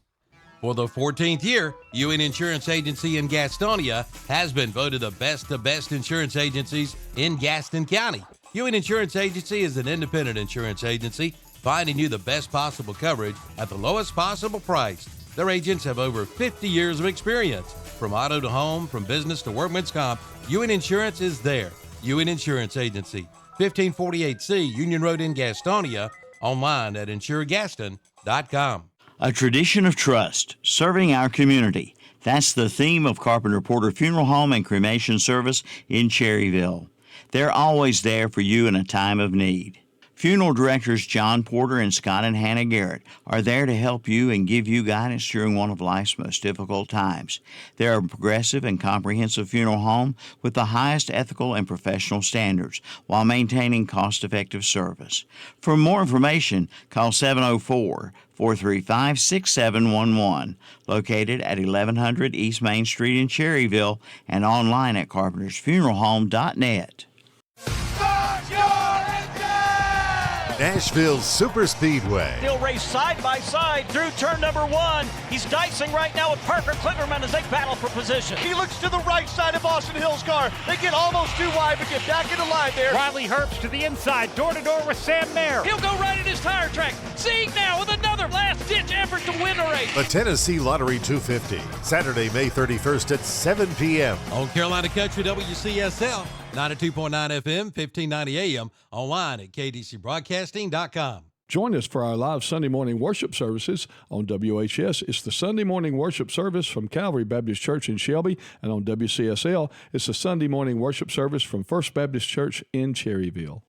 S20: For the 14th year, UN Insurance Agency in Gastonia has been voted the best insurance agencies in Gaston County. UN Insurance Agency is an independent insurance agency finding you the best possible coverage at the lowest possible price. Their agents have over 50 years of experience. From auto to home, from business to workman's comp, UN Insurance is there. UN Insurance Agency, 1548C Union Road in Gastonia, online at insuregaston.com.
S3: A tradition of trust, serving our community. That's the theme of Carpenter Porter Funeral Home and Cremation Service in Cherryville. They're always there for you in a time of need. Funeral directors John Porter and Scott and Hannah Garrett are there to help you and give you guidance during one of life's most difficult times. They're a progressive and comprehensive funeral home with the highest ethical and professional standards while maintaining cost-effective service. For more information, call 704-435-6711, located at 1100 East Main Street in Cherryville and online at carpentersfuneralhome.net.
S1: Nashville Super Speedway.
S12: They'll race side by side through turn number 1. He's dicing right now with Parker Kligerman as they battle for position.
S17: He looks to the right side of Austin Hill's car. They get almost too wide, but get back into line there.
S12: Riley Herbst to the inside, door-to-door with Sam Mayer. He'll go right at his tire track. Sieg now with another last-ditch effort to win a race.
S1: The Tennessee Lottery 250, Saturday, May 31st at 7 p.m.
S20: On Carolina Country WCSL, 92.9 FM, 1590 AM, online at KDCBroadcasting.com.
S5: Join us for our live Sunday morning worship services on WHS. It's the Sunday morning worship service from Calvary Baptist Church in Shelby, and on WCSL, it's the Sunday morning worship service from First Baptist Church in Cherryville.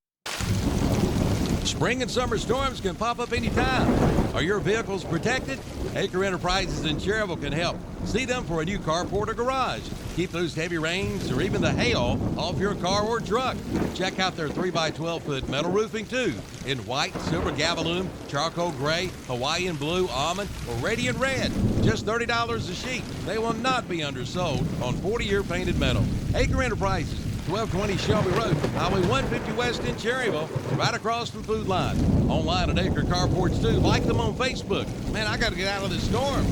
S20: Spring and summer storms can pop up anytime. Are your vehicles protected? Acre Enterprises in Cherryville can help. See them for a new carport or garage. Keep those heavy rains or even the hail off your car or truck. Check out their 3x12-foot metal roofing too, in white, silver Gavaloon, charcoal gray, Hawaiian blue, almond, or radiant red. Just $30 a sheet. They will not be undersold on 40-year painted metal. Acre Enterprises, 1220 Shelby Road, Highway 150 West in Cherryville, right across from Food Line. Online at Acre Carports too. Like them on Facebook. Man, I got to get out of this storm.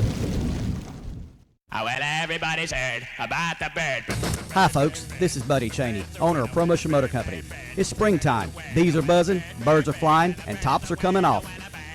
S13: Oh, well, everybody's heard about the bird.
S15: Hi, folks. This is Buddy Cheney, owner of Promotion Motor Company. It's springtime. Bees are buzzing, birds are flying, and tops are coming off.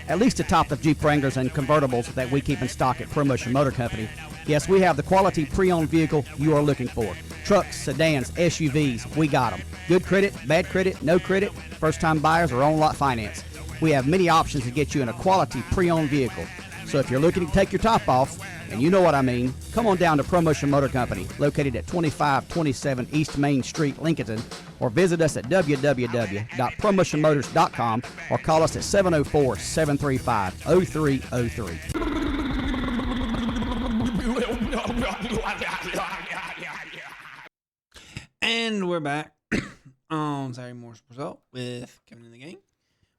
S15: At least the top of Jeep Wranglers and convertibles that we keep in stock at Promotion Motor Company. Yes, we have the quality pre-owned vehicle you are looking for. Trucks, sedans, SUVs, we got them. Good credit, bad credit, no credit, first-time buyers or on-lot finance. We have many options to get you in a quality pre-owned vehicle. So if you're looking to take your top off, and you know what I mean, come on down to Promotion Motor Company, located at 2527 East Main Street, Lincoln, or visit us at www.promotionmotors.com or call us at 704-735-0303.
S7: And we're back on Saturday Morning Result with Kevin in the Game.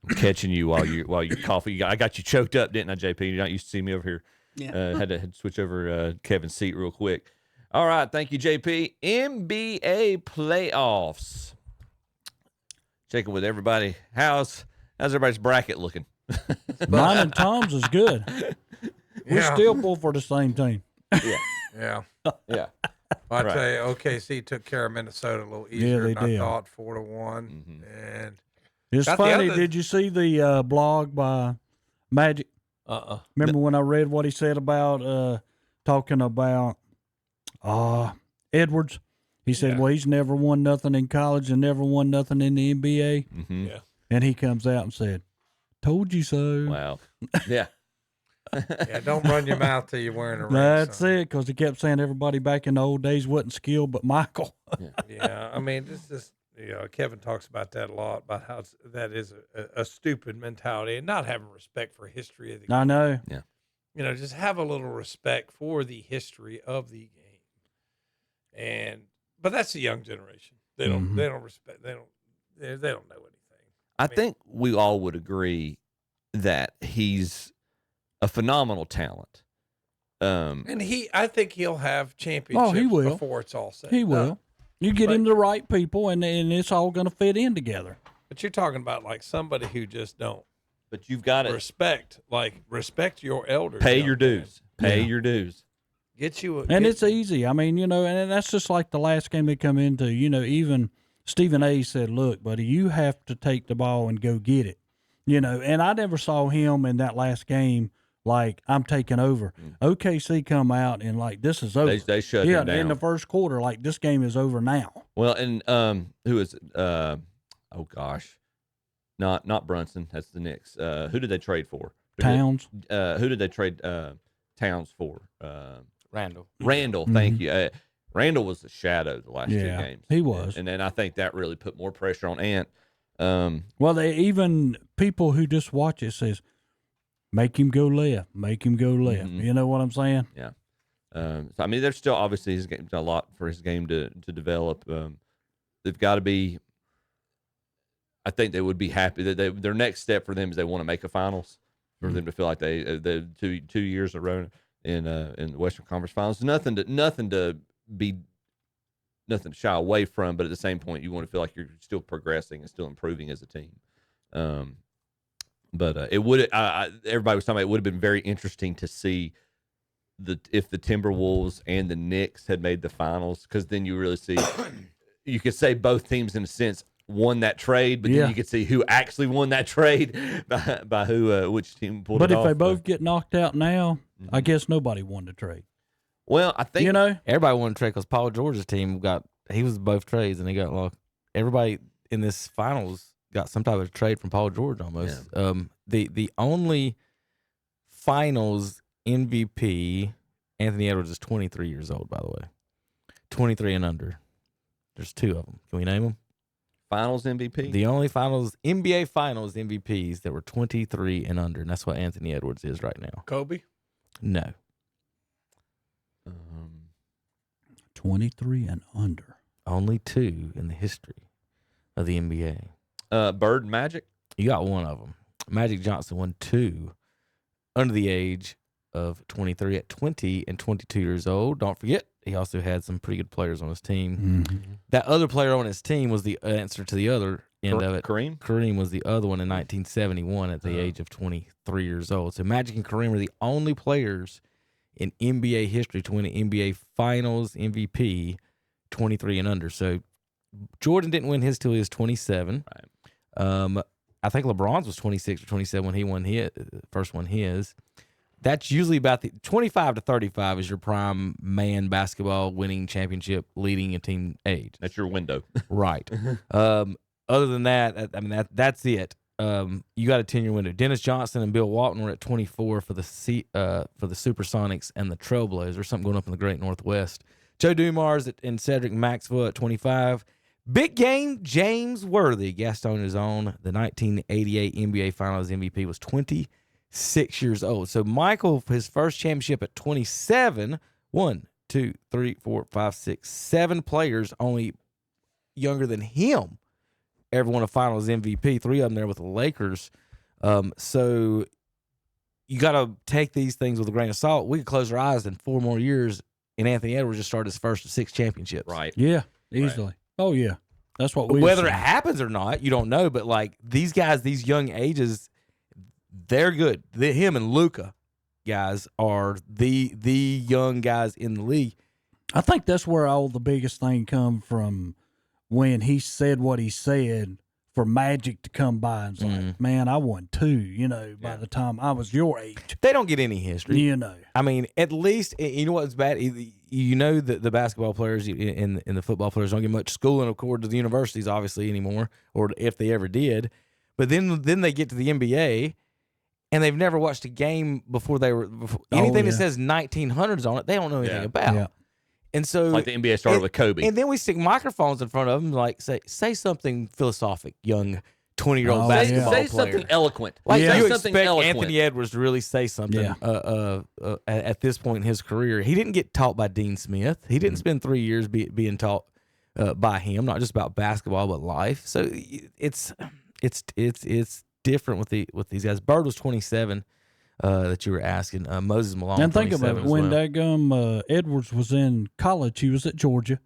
S8: I'm catching you while you coughing. I got you choked up, didn't I, JP? You're not used to see me over here.
S7: Yeah.
S8: Had to switch over Kevin's seat real quick. All right, thank you, JP. NBA playoffs. Checking with everybody. How's everybody's bracket looking?
S11: Mine and Tom's is good. We still pull for the same team.
S8: Yeah.
S9: Yeah.
S8: Yeah.
S9: Well, I tell you, OKC took care of Minnesota a little easier
S11: they
S9: than
S11: did.
S9: I thought, 4-1. And
S11: It's
S9: got the
S11: funny.
S9: other-
S11: Did you see the blog by Magic? Remember when I read what he said about talking about Edwards? He said, well, he's never won nothing in college and never won nothing in the NBA.
S8: Mm-hmm.
S9: Yeah.
S11: And he comes out and said, told you so.
S8: Wow. Yeah.
S9: Yeah, don't run your mouth till you're wearing a ring.
S11: That's it, because he kept saying everybody back in the old days wasn't skilled but Michael.
S9: Yeah, I mean, this is, Kevin talks about that a lot, about how that is a stupid mentality and not having respect for history of the game.
S11: I know.
S8: Yeah.
S9: Just have a little respect for the history of the game. But that's the young generation. They don't respect, they don't know anything.
S8: I think we all would agree that he's a phenomenal talent.
S9: And I think he'll have championships
S11: he will.
S9: before it's all said.
S11: He will. You get him the right people, and it's all going to fit in together.
S9: But you're talking about like somebody who just don't.
S8: But you've got to
S9: respect your elders.
S8: Pay your dues. Pay your dues.
S9: Get you.
S11: It's easy. I mean, and that's just like the last game they come into. Even Stephen A. said, "Look, buddy, you have to take the ball and go get it." And I never saw him in that last game. Like, I'm taking over. OKC come out and like, this is over.
S8: They shut him down
S11: in the first quarter. Like, this game is over now.
S8: Well, and who is it? Oh gosh, not Brunson. That's the Knicks. Who did they trade for?
S11: Towns.
S8: Who did they trade Towns for?
S10: Randall.
S8: Randall. Thank you. Randall was the shadow the last two games.
S11: He was.
S8: And then I think that really put more pressure on Ant.
S11: Well, people who just watch it says, make him go left. Make him go left.
S8: Mm-hmm.
S11: You know what I'm saying?
S8: Yeah. So I mean, there's still obviously his game, a lot for his game to develop. They've got to be. I think they would be happy that their next step for them is they want to make a finals for them to feel like they 2 years in a row in the Western Conference Finals. Nothing to shy away from, but at the same point, you want to feel like you're still progressing and still improving as a team. But it would. Everybody was talking about it would have been very interesting to see if the Timberwolves and the Knicks had made the finals, because then you really see. You could say both teams in a sense won that trade, but then you could see who actually won that trade by which team pulled it off.
S11: But if they both get knocked out now, I guess nobody won the trade.
S8: Well, I think
S10: everybody won the trade because Paul George's team he was both trades and he got locked. Everybody in this finals got some type of trade from Paul George almost.
S8: Yeah.
S10: The only finals MVP, Anthony Edwards, is 23 years old, by the way. 23 and under. There's two of them. Can we name them?
S8: Finals MVP?
S10: The only NBA Finals MVPs that were 23 and under, and that's what Anthony Edwards is right now.
S9: Kobe?
S10: No.
S11: 23 and under.
S10: Only 2 in the history of the NBA.
S8: Bird and Magic?
S10: You got one of them. Magic Johnson won 2 under the age of 23 at 20 and 22 years old. Don't forget, he also had some pretty good players on his team.
S11: Mm-hmm.
S10: That other player on his team was the answer to the other end of it.
S8: Kareem?
S10: Kareem was the other one in 1971 at the age of 23 years old. So Magic and Kareem were the only players in NBA history to win an NBA Finals MVP 23 and under. So Jordan didn't win his till he was 27.
S8: Right.
S10: I think LeBron's was 26 or 27 when he won his first one. That's usually about the 25 to 35 is your prime man basketball winning championship leading a team age.
S8: That's your window.
S10: Right. Other than that, I mean that's it. You got a 10-year window. Dennis Johnson and Bill Walton were at 24 for the Supersonics and the Trailblazers. Something going up in the Great Northwest. Joe Dumars and Cedric Maxwell at 25. Big game, James Worthy, Gaston is on. The 1988 NBA Finals MVP was 26 years old. So Michael, his first championship at 27, 1, 2, 3, 4, 5, 6, 7 players only younger than him ever won a Finals MVP. 3 of them there with the Lakers. So you got to take these things with a grain of salt. We could close our eyes in 4 more years, and Anthony Edwards just started his first of 6 championships.
S8: Right.
S11: Yeah, easily. Right. Oh, yeah. That's what we
S10: Whether it happens or not, you don't know. But, like, these guys, these young ages, they're good. Him and Luka, guys, are the young guys in the league.
S11: I think that's where all the biggest thing come from when he said what he said for Magic to come by and say, man, I won 2, by the time I was your age.
S10: They don't get any history. I mean, at least, you know what's bad? That the basketball players and the football players don't get much schooling, according to the universities, obviously, anymore, or if they ever did. But then they get to the NBA, and they've never watched a game before anything that says 1900s on it, they don't know anything about. Yeah. And so,
S8: like the NBA started with Kobe.
S10: And then we stick microphones in front of them, like, say something philosophic, young 20-year-old basketball player.
S8: Say something eloquent.
S10: Like you
S8: something
S10: expect
S8: eloquent.
S10: Anthony Edwards to really say something at this point in his career. He didn't get taught by Dean Smith. He didn't spend 3 years being taught by him, not just about basketball, but life. So it's different with these guys. Bird was 27. That you were asking. Moses Malone.
S11: And think about it. When Edwards was in college, he was at Georgia,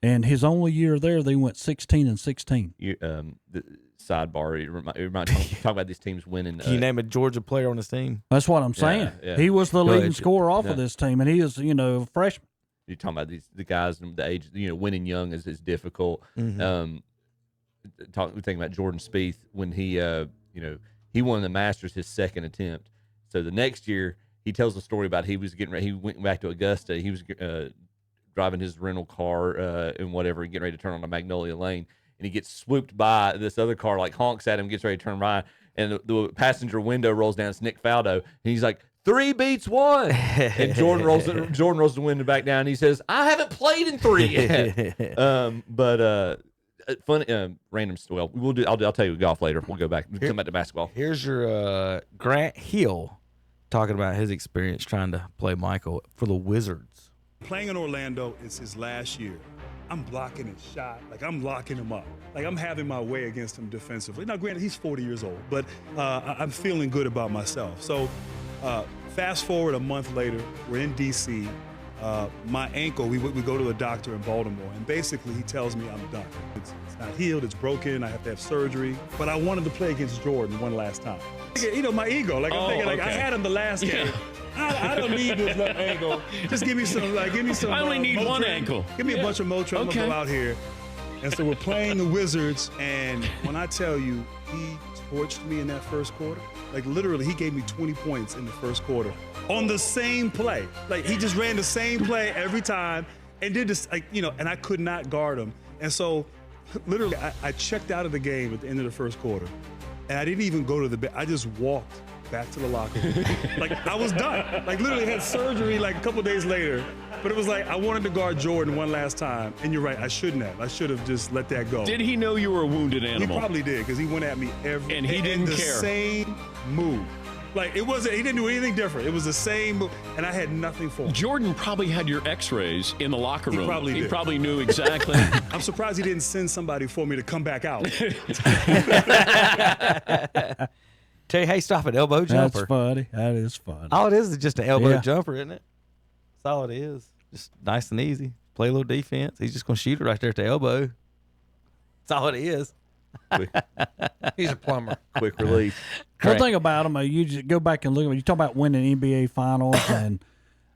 S11: and his only year there, they went 16-16.
S8: The sidebar, you might talk about these teams winning.
S10: Can you name a Georgia player on his team?
S11: That's what I'm saying.
S8: Yeah.
S11: He was the leading scorer off of this team, and he is, a freshman.
S8: You're talking about the guys the age. Winning young is difficult.
S10: Mm-hmm.
S8: We're thinking about Jordan Spieth when he won the Masters his second attempt. So the next year, he tells a story about he was getting ready. He went back to Augusta. He was driving his rental car and whatever, getting ready to turn on a Magnolia Lane, and he gets swooped by this other car, like honks at him, gets ready to turn by, and the passenger window rolls down. It's Nick Faldo, and he's like, 3 beats 1, and Jordan rolls the window back down. And he says, I haven't played in 3 yet. Funny, random. Well, we'll do. I'll tell you golf later. We'll go back. We'll come back to basketball.
S10: Here's your Grant Hill talking about his experience trying to play Michael for the Wizards.
S16: Playing in Orlando is his last year. I'm blocking his shot. Like, I'm locking him up. Like, I'm having my way against him defensively. Now, granted, he's 40 years old, but I'm feeling good about myself. So, fast forward a month later, we're in D.C. My ankle, we go to a doctor in Baltimore, and basically he tells me I'm done. It's not healed, it's broken, I have to have surgery. But I wanted to play against Jordan one last time. My ego, I'm thinking, I had him the last game. I don't need this left ankle. Just give me some.
S18: I only need
S16: Motrin.
S18: one ankle.
S16: Give me a bunch of Motrin. I'm gonna go out here. And so we're playing the Wizards, and when I tell you, he torched me in that first quarter. Like, literally, he gave me 20 points in the first quarter on the same play. Like, he just ran the same play every time and did this, and I could not guard him. And so, literally, I checked out of the game at the end of the first quarter, and I didn't even go to the bed. I just walked back to the locker room. Like, I was done. Like, literally had surgery, like, a couple days later. But it was like I wanted to guard Jordan one last time, and you're right. I shouldn't have. I should have just let that go.
S14: Did he know you were a wounded animal?
S16: He probably did because he went at me every.
S14: And he didn't
S16: the
S14: care.
S16: Same move. Like it wasn't. He didn't do anything different. It was the same move, and I had nothing for him.
S14: Jordan probably had your X-rays in the locker room.
S16: He probably did.
S14: He probably knew exactly.
S16: I'm surprised he didn't send somebody for me to come back out.
S10: Tell you, hey, stop an elbow jumper.
S11: That's funny. That is funny.
S10: All it is just an elbow jumper, isn't it? That's all it is. Just nice and easy. Play a little defense. He's just going to shoot it right there at the elbow. That's all it is.
S9: He's a plumber.
S8: Quick release.
S11: One thing about him, you just go back and look at it. You talk about winning NBA Finals and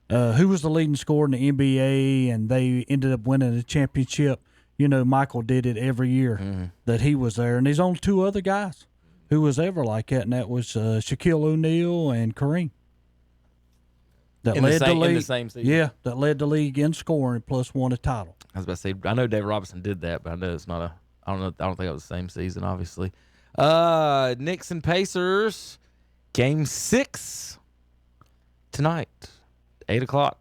S11: who was the leading scorer in the NBA, and they ended up winning the championship. You know, Michael did it every year that he was there. And there's only two other guys who was ever like that, and that was Shaquille O'Neal and Kareem. That led the league.
S10: In the same season.
S11: Yeah, that led the league in scoring plus won a title.
S10: I was about to say, I know David Robinson did that, but I know it's not a. I don't know. I don't think it was the same season, obviously. Knicks and Pacers, Game 6 tonight, 8:00.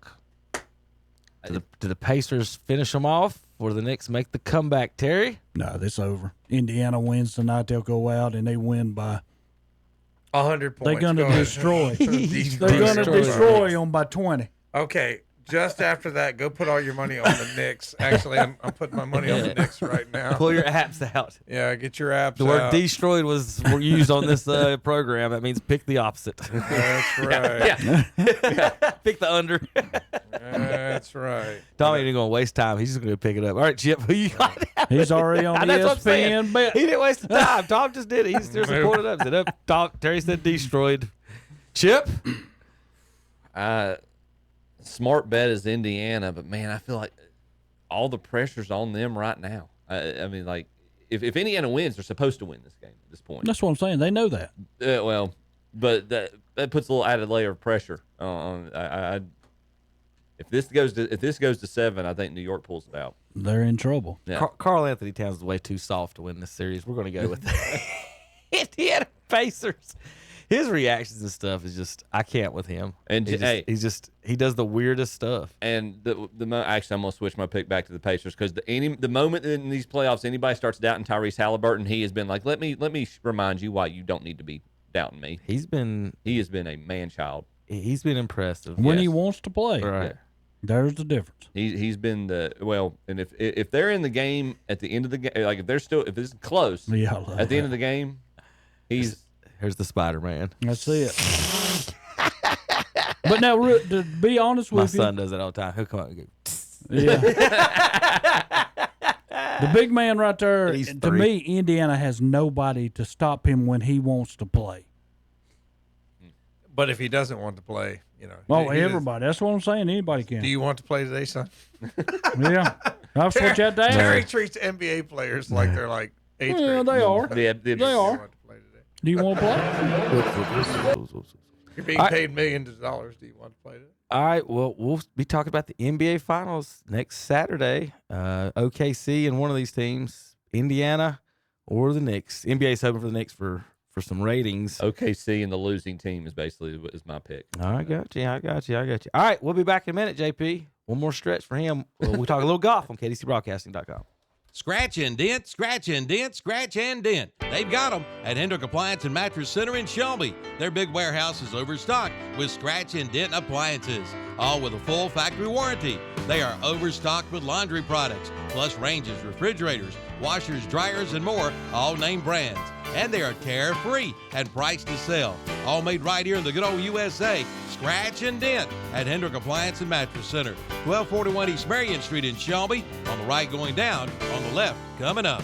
S10: Do the Pacers finish them off, or do the Knicks make the comeback? Terry?
S11: No, this over. Indiana wins tonight. They'll go out and they win by
S9: 100 points.
S11: They're going to destroy.
S9: Destroy.
S11: They're going to destroy them by 20.
S9: Okay, just after that, go put all your money on the Knicks. Actually, I'm putting my money on the Knicks right now.
S10: Pull your apps out.
S9: Yeah, get your apps out.
S10: The word destroyed was used on this program. That means pick the opposite.
S9: That's right.
S10: Yeah. Pick the under.
S9: That's right.
S10: Tommy ain't going to waste time. He's just going to pick it up. All right, Chip, who you got?
S11: He's already on the ESPN bet.
S10: He didn't waste the time. Tom just did it. He's just pulled it up. Said up. Tom, Terry said destroyed. Chip?
S8: Smart bet is Indiana, but man, I feel like all the pressure's on them right now. I mean, like, if Indiana wins, they're supposed to win this game at this point.
S11: That's what I'm saying. They know that.
S8: Well, but that puts a little added layer of pressure on. If this goes to 7, I think New York pulls it out.
S11: They're in trouble.
S8: Yeah.
S10: Carl Anthony Towns is way too soft to win this series. We're going to go with Indiana Pacers. His reactions and stuff is just, I can't with him.
S8: And
S10: he does the weirdest stuff.
S8: And actually, I'm gonna switch my pick back to the Pacers because the moment in these playoffs anybody starts doubting Tyrese Halliburton, he has been like, let me remind you why you don't need to be doubting me. He has been a man child.
S10: He's been impressive
S11: when he wants to play.
S10: Right.
S11: Yeah. There's the difference.
S8: He's been and if they're in the game at the end of the game, like if it's close, at the end of the game,
S10: Here's the Spider-Man.
S11: That's it. But now, to be honest with you,
S10: my son does that all the time. He'll come out and go.
S11: Yeah. The big man right there. To me, Indiana has nobody to stop him when he wants to play.
S9: But if he doesn't want to play,
S11: everybody. That's what I'm saying. Anybody can.
S9: Do you want to play today, son?
S11: Yeah. I'll switch that down.
S9: Terry treats NBA players like they're like 8th grade.
S11: Yeah, they are.
S8: They
S11: are. Do you want to play?
S9: You're being paid millions of dollars. Do you want to play today?
S10: All right. Well, we'll be talking about the NBA Finals next Saturday. OKC and one of these teams, Indiana or the Knicks. NBA's hoping for the Knicks for some ratings.
S8: OKC and the losing team is my pick.
S10: I got you. All right. We'll be back in a minute, JP. One more stretch for him. We'll talk a little golf on KDCBroadcasting.com.
S20: Scratch and dent, scratch and dent, scratch and dent. They've got them at Hendrick Appliance and Mattress Center in Shelby. Their big warehouse is overstocked with scratch and dent appliances, all with a full factory warranty. They are overstocked with laundry products, plus ranges, refrigerators, washers, dryers, and more, all name brands. And they are tear-free and priced to sell. All made right here in the good old USA. Scratch and dent at Hendrick Appliance and Mattress Center. 1241 East Marion Street in Shelby. On the right going down, on the left coming up.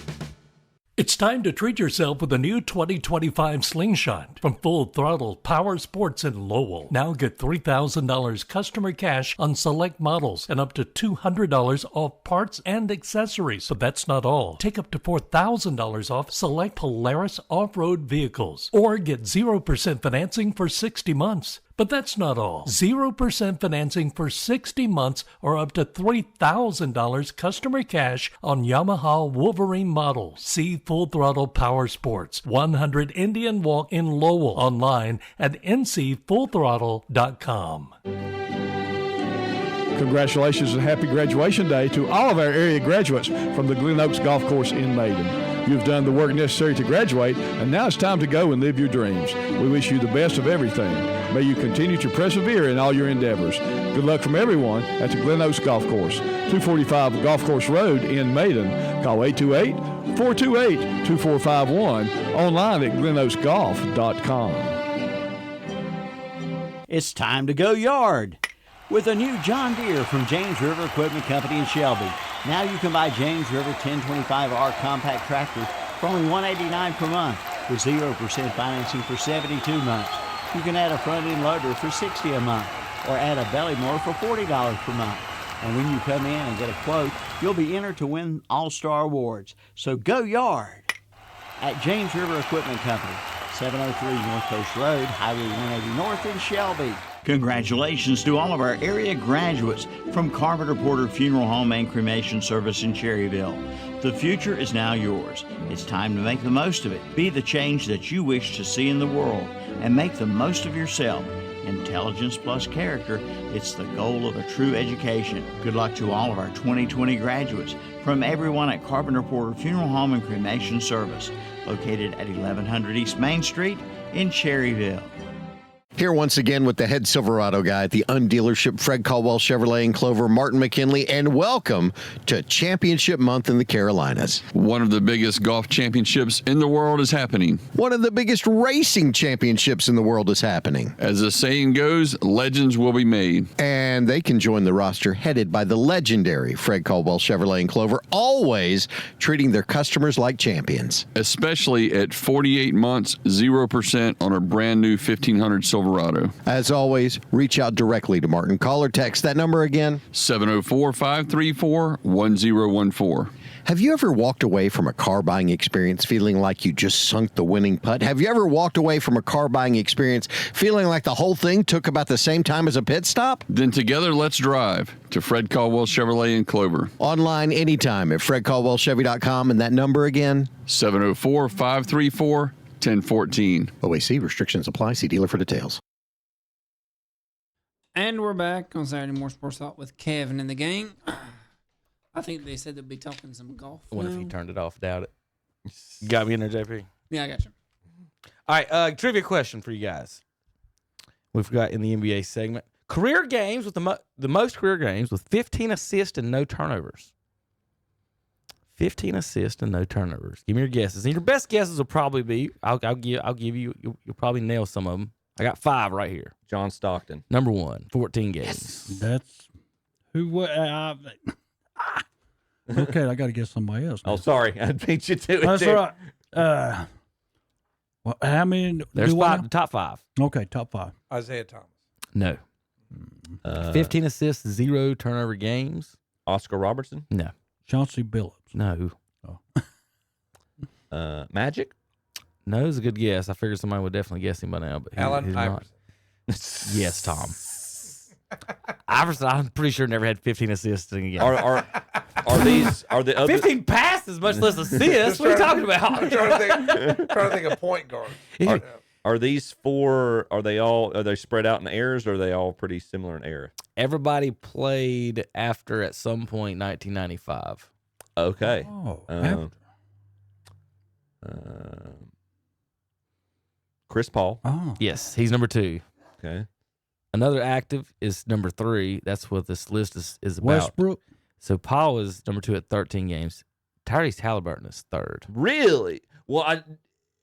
S18: It's time to treat yourself with a new 2025 Slingshot from Full Throttle Power Sports in Lowell. Now get $3,000 customer cash on select models and up to $200 off parts and accessories. But that's not all. Take up to $4,000 off select Polaris off-road vehicles or get 0% financing for 60 months. But that's not all. 0% financing for 60 months or up to $3,000 customer cash on Yamaha Wolverine models. See Full Throttle Power Sports, 100 Indian Walk in Lowell. Online at ncfullthrottle.com.
S5: Congratulations and happy graduation day to all of our area graduates from the Glen Oaks Golf Course in Maiden. You've done the work necessary to graduate, and now it's time to go and live your dreams. We wish you the best of everything. May you continue to persevere in all your endeavors. Good luck from everyone at the Glen Oaks Golf Course, 245 Golf Course Road in Maiden. Call 828-428-2451, online at glenoaksgolf.com.
S3: It's time to go yard with a new John Deere from James River Equipment Company in Shelby. Now you can buy James River 1025R compact tractor for only $189 per month with 0% financing for 72 months. You can add a front-end loader for $60 a month or add a belly mower for $40 per month. And when you come in and get a quote, you'll be entered to win All-Star Awards. So go yard at James River Equipment Company, 703 North Coast Road, Highway 180 North in Shelby. Congratulations to all of our area graduates from Carpenter Porter Funeral Home and Cremation Service in Cherryville. The future is now yours. It's time to make the most of it. Be the change that you wish to see in the world and make the most of yourself. Intelligence plus character, it's the goal of a true education. Good luck to all of our 2020 graduates from everyone at Carpenter Porter Funeral Home and Cremation Service, located at 1100 East Main Street in Cherryville.
S19: Here once again with the head Silverado guy at the undealership, Fred Caldwell Chevrolet in Clover, Martin McKinley, and welcome to Championship Month in the Carolinas.
S21: One of the biggest golf championships in the world is happening.
S19: One of the biggest racing championships in the world is happening.
S21: As the saying goes, legends will be made.
S19: And they can join the roster headed by the legendary Fred Caldwell Chevrolet in Clover, always treating their customers like champions.
S21: Especially at 48 months, 0% on our brand new 1500 Silverado.
S19: As always, reach out directly to Martin. Call or text that number again,
S21: 704-534-1014.
S19: Have you ever walked away from a car buying experience feeling like you just sunk the winning putt? Have you ever walked away from a car buying experience feeling like the whole thing took about the same time as a pit stop?
S21: Then together, let's drive to Fred Caldwell Chevrolet in Clover.
S19: Online anytime at fredcaldwellchevy.com, and that number again,
S21: 704-534-1014.
S19: OAC restrictions apply. See dealer for details.
S7: And we're back on Saturday More Sports Talk with Kevin and the gang. I think they said they'll be talking some golf.
S10: What if he turned it off? Doubt it. You got me in there, JP?
S7: Yeah, I got you.
S10: All right, trivia question for you guys. We've got in the NBA segment career games with the most career games with 15 assists and no turnovers. 15 assists and no turnovers. Give me your guesses. And your best guesses will probably be, I'll give you, you'll probably nail some of them. I got 5 right here.
S8: John Stockton.
S10: Number 1, 14 games.
S11: Yes. That's who. Okay, I got to guess somebody else.
S8: Oh, sorry. I beat you to it.
S11: That's all right. Well, how many?
S10: There's 5, the top 5.
S11: Okay, top 5.
S9: Isaiah Thomas.
S10: No. 15 assists, 0 turnover games.
S8: Oscar Robertson?
S10: No.
S11: Chauncey Billups?
S10: No.
S8: Oh. Magic?
S10: No, it's a good guess. I figured somebody would definitely guess him by now, but
S9: Allen Iverson.
S10: Yes, Tom. Iverson, I'm pretty sure never had 15 assists in a game.
S8: Are the other
S10: 15 passes, much less assists? What are you talking about?
S9: I'm trying to think of point guard.
S8: Are these 4? Are they spread out in eras, or are they all pretty similar in era?
S10: Everybody played after at some point 1995.
S8: Okay. Chris Paul.
S11: Oh.
S10: Yes, he's number 2.
S8: Okay.
S10: Another active is number 3. That's what this list is about.
S11: Westbrook.
S10: So Paul is number 2 at 13 games. Tyrese Halliburton is 3rd.
S8: Really? Well,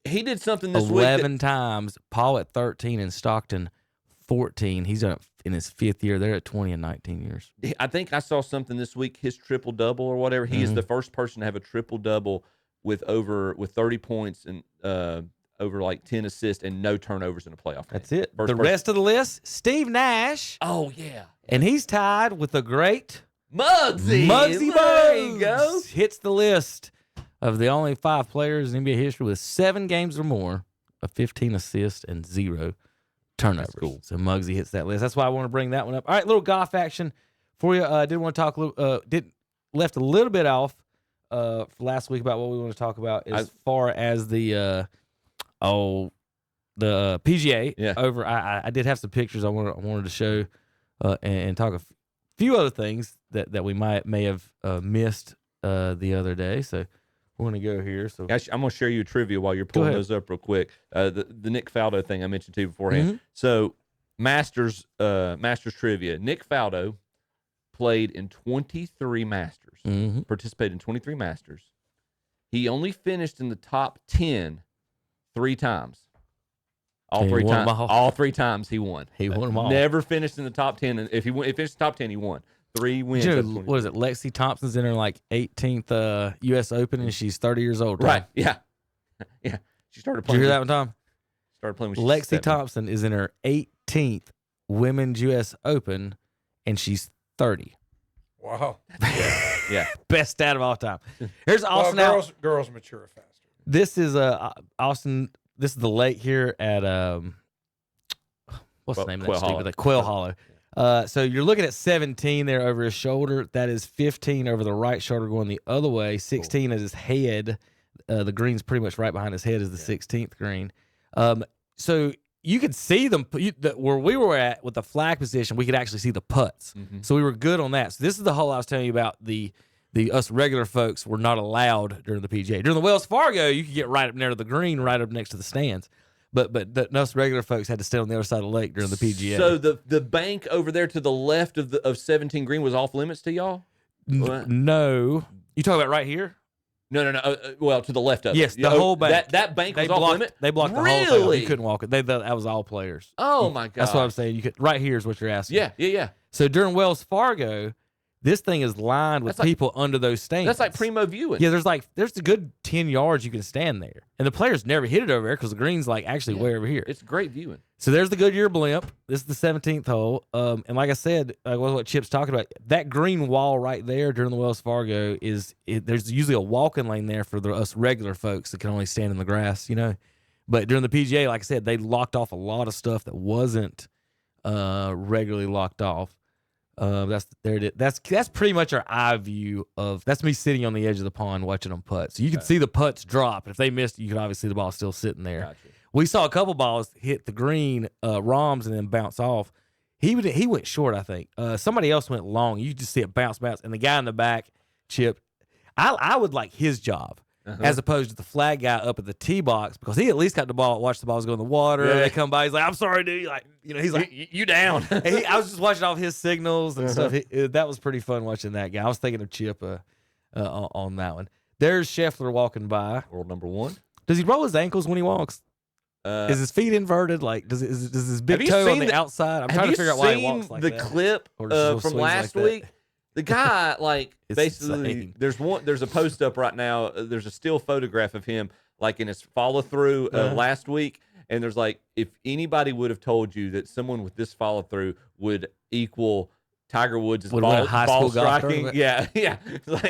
S8: he did something this
S10: 11
S8: week.
S10: times. Paul at 13 and Stockton 14. He's done it in his 5th year. They're at 20 and 19 years.
S8: I think I saw something this week. His triple double or whatever. He is the first person to have a triple double with 30 points and over like 10 assists and no turnovers in a playoff game.
S10: That's it.
S8: First
S10: the
S8: person.
S10: rest of the list, Steve Nash.
S8: Oh, yeah.
S10: And he's tied with the great
S8: Muggsy.
S10: There you
S8: go.
S10: Hits the list of the only 5 players in NBA history with 7 games or more of 15 assists and 0 turnovers.
S8: That's cool.
S10: So Muggsy hits that list. That's why I want to bring that one up. All right, little golf action for you. I did want to talk a little, left a little bit off for last week about what we want to talk about as far as the PGA.
S8: Yeah.
S10: Over. I did have some pictures I wanted to show and talk few other things that we may have missed the other day. So we're going to go here. So
S8: Actually, I'm going to share you a trivia while you're pulling those up real quick. The Nick Faldo thing I mentioned to you beforehand.
S10: Mm-hmm.
S8: So Masters trivia. Nick Faldo played in 23 Masters, participated in 23 Masters. He only finished in the top 10 3 times. All three times he won.
S10: He won them all.
S8: Never finished in the top 10. And if he finished top 10, he won. 3 wins.
S10: You know, what is it? Lexi Thompson's in her like 18th U.S. Open, and she's 30 years old.
S8: Right? Yeah. Yeah. She started playing.
S10: Did you hear that one, Tom?
S8: Started playing when she was
S10: Lexi
S8: 7.
S10: Thompson is in her 18th Women's U.S. Open, and she's 30.
S9: Wow.
S8: Yeah.
S10: Best stat of all time. Here's Austin.
S9: Girls mature faster.
S10: This is Austin. This is the lake here at what's the name of that stupid lake? Quail Hollow. So you're looking at 17 there over his shoulder. That is 15 over the right shoulder going the other way. 16 is his head. The green's pretty much right behind his head is the 16th green. So you could see them where we were at with the flag position. We could actually see the putts. So we were good on that. So this is the hole I was telling you about. The us regular folks were not allowed during the PGA. During the Wells Fargo, you could get right up near the green, right up next to the stands. But us regular folks had to stand on the other side of the lake during the PGA.
S8: So the bank over there to the left of 17 green was off limits to y'all?
S10: No. You talking about right here?
S8: No. Well, to the left of it.
S10: Yes, the whole bank.
S8: That bank was off limit?
S10: They blocked the
S8: really?
S10: whole thing. You couldn't walk it. That was all players.
S8: Oh, my God.
S10: That's what I'm saying. You could right here is what you're asking.
S8: Yeah.
S10: So during Wells Fargo, this thing is lined with people under those stands.
S8: That's like primo viewing.
S10: Yeah, there's a good 10 yards you can stand there. And the players never hit it over there because the green's like actually way over here.
S8: It's great viewing.
S10: So there's the Goodyear blimp. This is the 17th hole. And like I said, what Chip's talking about, that green wall right there during the Wells Fargo there's usually a walking lane there for us regular folks that can only stand in the grass, you know. But during the PGA, like I said, they locked off a lot of stuff that wasn't regularly locked off. That's pretty much our eye view of. That's me sitting on the edge of the pond watching them putt. So you can see the putts drop. And if they missed, you could obviously see the ball still sitting there.
S8: Gotcha.
S10: We saw a couple balls hit the green ROMs and then bounce off. He went short, I think. Somebody else went long. You just see it bounce, and the guy in the back, Chip. I would like his job. As opposed to the flag guy up at the tee box because he at least got the ball, watched the balls go in the water. They come by, he's like, "I'm sorry, dude." He's like,
S8: "You down?"
S10: I was just watching all his signals and stuff. That was pretty fun watching that guy. I was thinking of Chip on that one. There's Scheffler walking by.
S8: World number 1.
S10: Does he roll his ankles when he walks? Is his feet inverted? Like, does his big toe on the outside? I'm trying to figure out why he walks like that.
S8: Have you seen the clip from last week? The guy, basically, there's a post up right now. There's a still photograph of him, in his follow through last week. And there's if anybody would have told you that someone with this follow through would equal Tiger Woods' ball striking, yeah.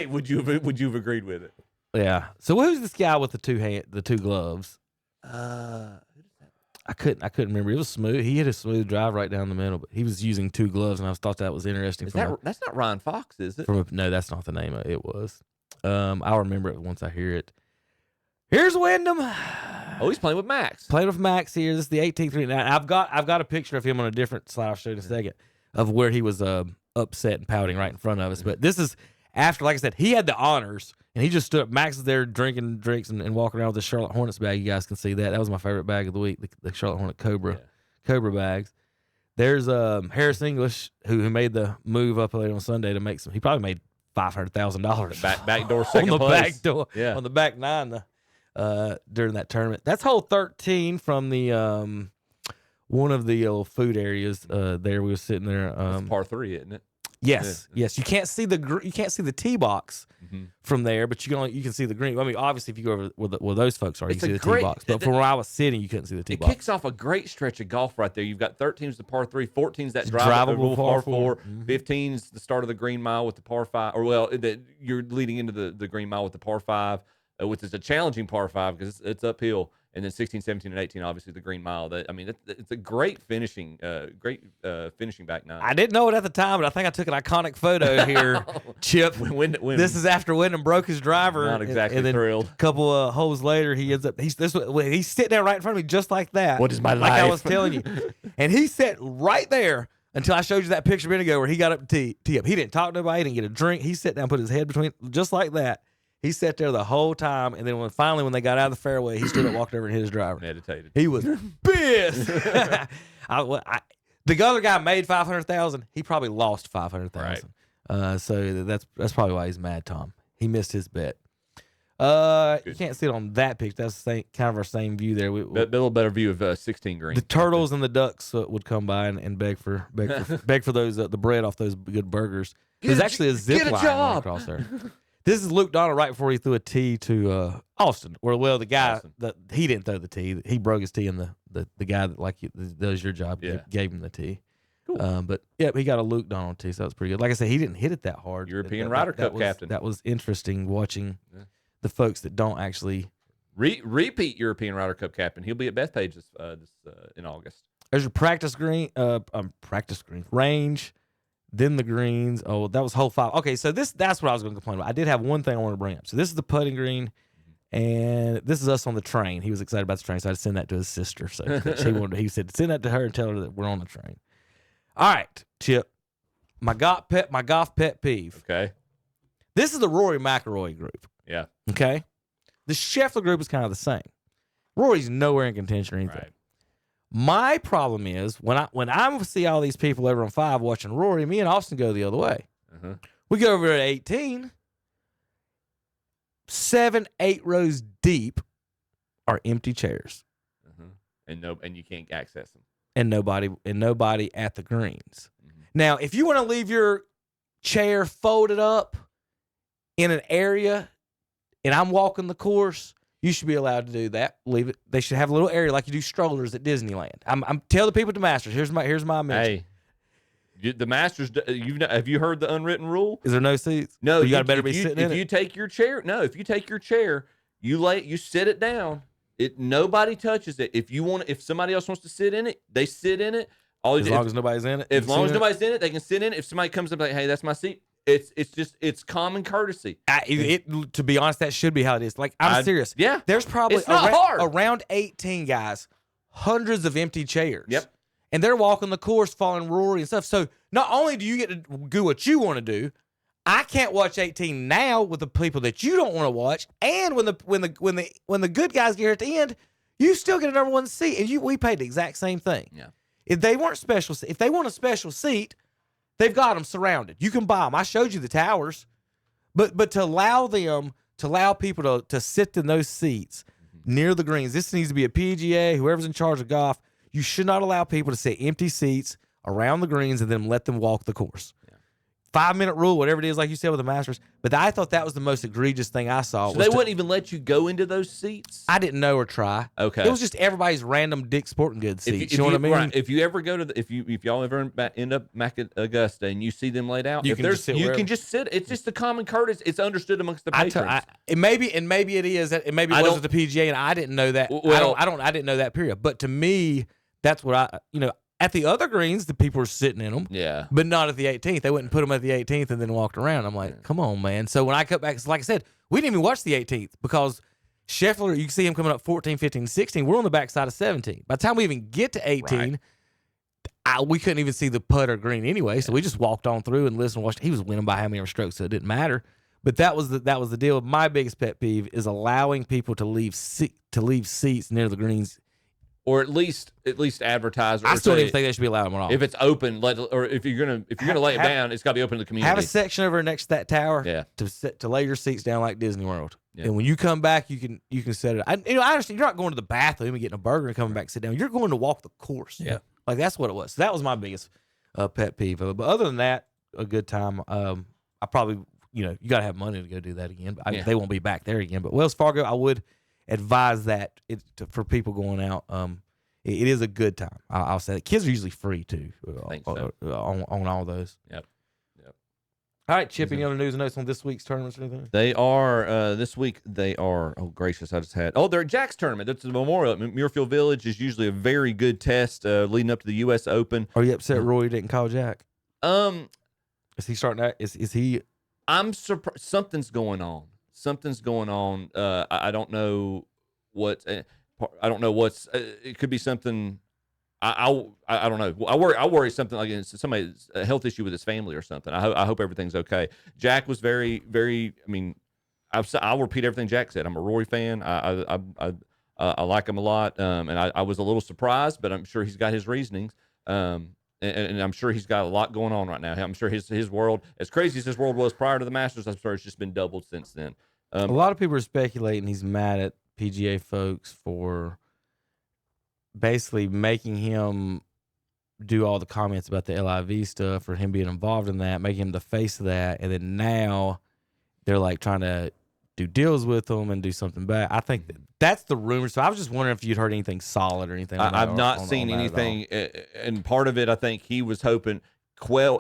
S8: Would you have agreed with it?
S10: Yeah. So who's this guy with the two gloves? I couldn't remember. It was smooth. He hit a smooth drive right down the middle, but he was using 2 gloves, and I thought that was interesting.
S8: That's not Ryan Fox, is it?
S10: No, that's not the name of it. It was. I'll remember it once I hear it. Here's Wyndham.
S8: Oh, he's playing with Max.
S10: Playing with Max here. This is the 18th green. Now, I've got a picture of him on a different slide. I'll show you in a second of where he was upset and pouting right in front of us. But this is after, like I said, he had the honors. And he just stood up. Max is there drinking drinks and walking around with the Charlotte Hornets bag. You guys can see that. That was my favorite bag of the week, the Charlotte Hornet Cobra bags. There's Harris English, who made the move up later on Sunday to make some. He probably made $500,000.
S8: Back door second
S10: on the
S8: place.
S10: back door, on the back 9 during that tournament. That's hole 13 from the one of the little food areas there. We were sitting there.
S8: It's par 3, isn't it?
S10: Yes. You can't see the tee box from there, but you can see the green. I mean, obviously, if you go over where those folks are, you can see the tee box. But from where I was sitting, you couldn't see the tee box.
S8: It kicks off a great stretch of golf right there. You've got 13's the par 3, 14's that drivable par 4, 15's the start of the green mile with the par 5, you're leading into the green mile with the par 5, which is a challenging par 5 because it's uphill. And then 16, 17, and 18, obviously the green mile. It's a great finishing back 9.
S10: I didn't know it at the time, but I think I took an iconic photo here, Chip. This is after Wyndham broke his driver.
S8: Not exactly
S10: and then
S8: thrilled.
S10: A couple of holes later, he's sitting there right in front of me, just like that.
S8: What is my life?
S10: Like I was telling you, and he sat right there until I showed you that picture a minute ago where he got up to tee up. He didn't talk to nobody. He didn't get a drink. He sat down, put his head between, just like that. He sat there the whole time, and then when they got out of the fairway, he stood up, walked over, and hit his driver.
S8: Meditated.
S10: He was pissed. The other guy made $500,000. He probably lost $500,000. Right. So that's probably why he's mad. Tom, he missed his bet. You can't see it on that picture. That's kind of our same view there.
S8: A little better view of 16 green.
S10: The turtles and the ducks would come by and beg for those the bread off those good burgers. There's actually a zip line going across there. This is Luke Donald right before he threw a tee to Austin. The guy he didn't throw the tee. He broke his tee, and the guy that does your job gave him the tee. Cool. But yeah, he got a Luke Donald tee, so that was pretty good. Like I said, he didn't hit it that hard.
S8: European Ryder Cup captain.
S10: That was interesting watching the folks that don't actually
S8: repeat European Ryder Cup captain. He'll be at Bethpage this in August.
S10: There's your practice green range. Then the greens. Oh, that was hole 5. Okay, so that's what I was going to complain about. I did have one thing I wanted to bring up. So this is the putting green, and this is us on the train. He was excited about the train, so I had to send that to his sister. So he said, send that to her and tell her that we're on the train. All right, Chip. My golf pet peeve.
S8: Okay.
S10: This is the Rory McIlroy group.
S8: Yeah.
S10: Okay. The Scheffler group is kind of the same. Rory's nowhere in contention or anything. Right. My problem is when I see all these people over on 5 watching Rory, me and Austin go the other way. We go over at 18. 7, 8 rows deep are empty chairs,
S8: and you can't access them,
S10: and nobody at the greens. Now, if you want to leave your chair folded up in an area, and I'm walking the course, you should be allowed to do that. Leave it. They should have a little area like you do strollers at Disneyland. I'm tell the people at the Masters. Here's my mention.
S8: Hey, the Masters. Have you heard the unwritten rule?
S10: Is there no seats?
S8: No,
S10: you got to better be sitting in it.
S8: If you take your chair, you sit it down. Nobody touches it. If somebody else wants to sit in it, they sit in it.
S10: As long as nobody's in it.
S8: As long as nobody's in it, they can sit in it. If somebody comes up like, hey, that's my seat. It's common courtesy.
S10: To be honest, that should be how it is. Like, I'm serious.
S8: Yeah.
S10: There's probably
S8: it's not hard.
S10: Around 18 guys, hundreds of empty chairs.
S8: Yep.
S10: And they're walking the course, following Rory and stuff. So not only do you get to do what you want to do, I can't watch 18 now with the people that you don't want to watch. And when the good guys get here at the end, you still get a number 1 seat. And we paid the exact same thing.
S8: Yeah.
S10: If they want a special seat, they've got them surrounded. You can buy them. I showed you the towers, but to allow people to sit in those seats near the greens, this needs to be a PGA. Whoever's in charge of golf, you should not allow people to sit empty seats around the greens and then let them walk the course. 5-minute rule, whatever it is, like you said with the Masters. But I thought that was the most egregious thing I saw.
S8: So they wouldn't even let you go into those seats?
S10: I didn't know or try.
S8: Okay.
S10: It was just everybody's random Dick's Sporting Goods seats. You know what I mean?
S8: Right. If you ever go to if y'all ever end up back at Augusta and you see them laid out, you can just sit. It's just the common courtesy. It's understood amongst the patrons.
S10: Maybe it is. And maybe it wasn't the PGA, and I didn't know that. Well, I didn't know that period. But to me, that's what at the other greens, the people were sitting in them.
S8: Yeah.
S10: But not at the 18th. They wouldn't put them at the 18th and then walked around. I'm like, come on, man. So when I cut back, like I said, we didn't even watch the 18th because Scheffler, you can see him coming up 14, 15, 16. We're on the backside of 17. By the time we even get to 18, we couldn't even see the putter green anyway. So we just walked on through and listened and watched. He was winning by how many strokes, so it didn't matter. But that was the deal. My biggest pet peeve is allowing people to leave seats near the greens.
S8: Or at least advertise. Or
S10: I still don't even think they should be allowed more often.
S8: If it's open, or if you're gonna lay it down, it's got to be open to the community.
S10: Have a section over next to that tower.
S8: Yeah.
S10: To lay your seats down like Disney World. Yeah. And when you come back, you can set it. I understand you're not going to the bathroom and getting a burger and coming back and sit down. You're going to walk the course.
S8: Yeah.
S10: Like that's what it was. So that was my biggest pet peeve. But other than that, a good time. I probably you got to have money to go do that again. But they won't be back there again. But Wells Fargo, I would advise that for people going out. It is a good time. I'll say that. Kids are usually free too on all those.
S8: Yep.
S10: All right, Chip, any other news and notes on this week's tournaments or anything?
S8: They are this week. They are. Oh gracious! I just had. Oh, they're at Joxx tournament. That's the Memorial. Muirfield Village is usually a very good test leading up to the U.S. Open.
S10: Are you upset Roy didn't call Jack? Is he starting that? Is he?
S8: I'm surprised. Something's going on. I don't know what. I don't know what's. It could be something I don't know. I worry something like somebody's a health issue with his family or something. I hope everything's okay. Jack was very, very. I mean, I'll repeat everything Jack said. I'm a Rory fan. I like him a lot, and I was a little surprised, but I'm sure he's got his reasonings, and I'm sure he's got a lot going on right now. I'm sure his world, as crazy as his world was prior to the Masters, I'm sure it's just been doubled since then.
S10: A lot of people are speculating he's mad at PGA folks for basically making him do all the comments about the LIV stuff, for him being involved in that, making him the face of that, and then now they're like trying to do deals with him and do something back. I think that's the rumor. So I was just wondering if you'd heard anything solid or anything.
S8: I've not seen anything, and part of it, I think he was hoping.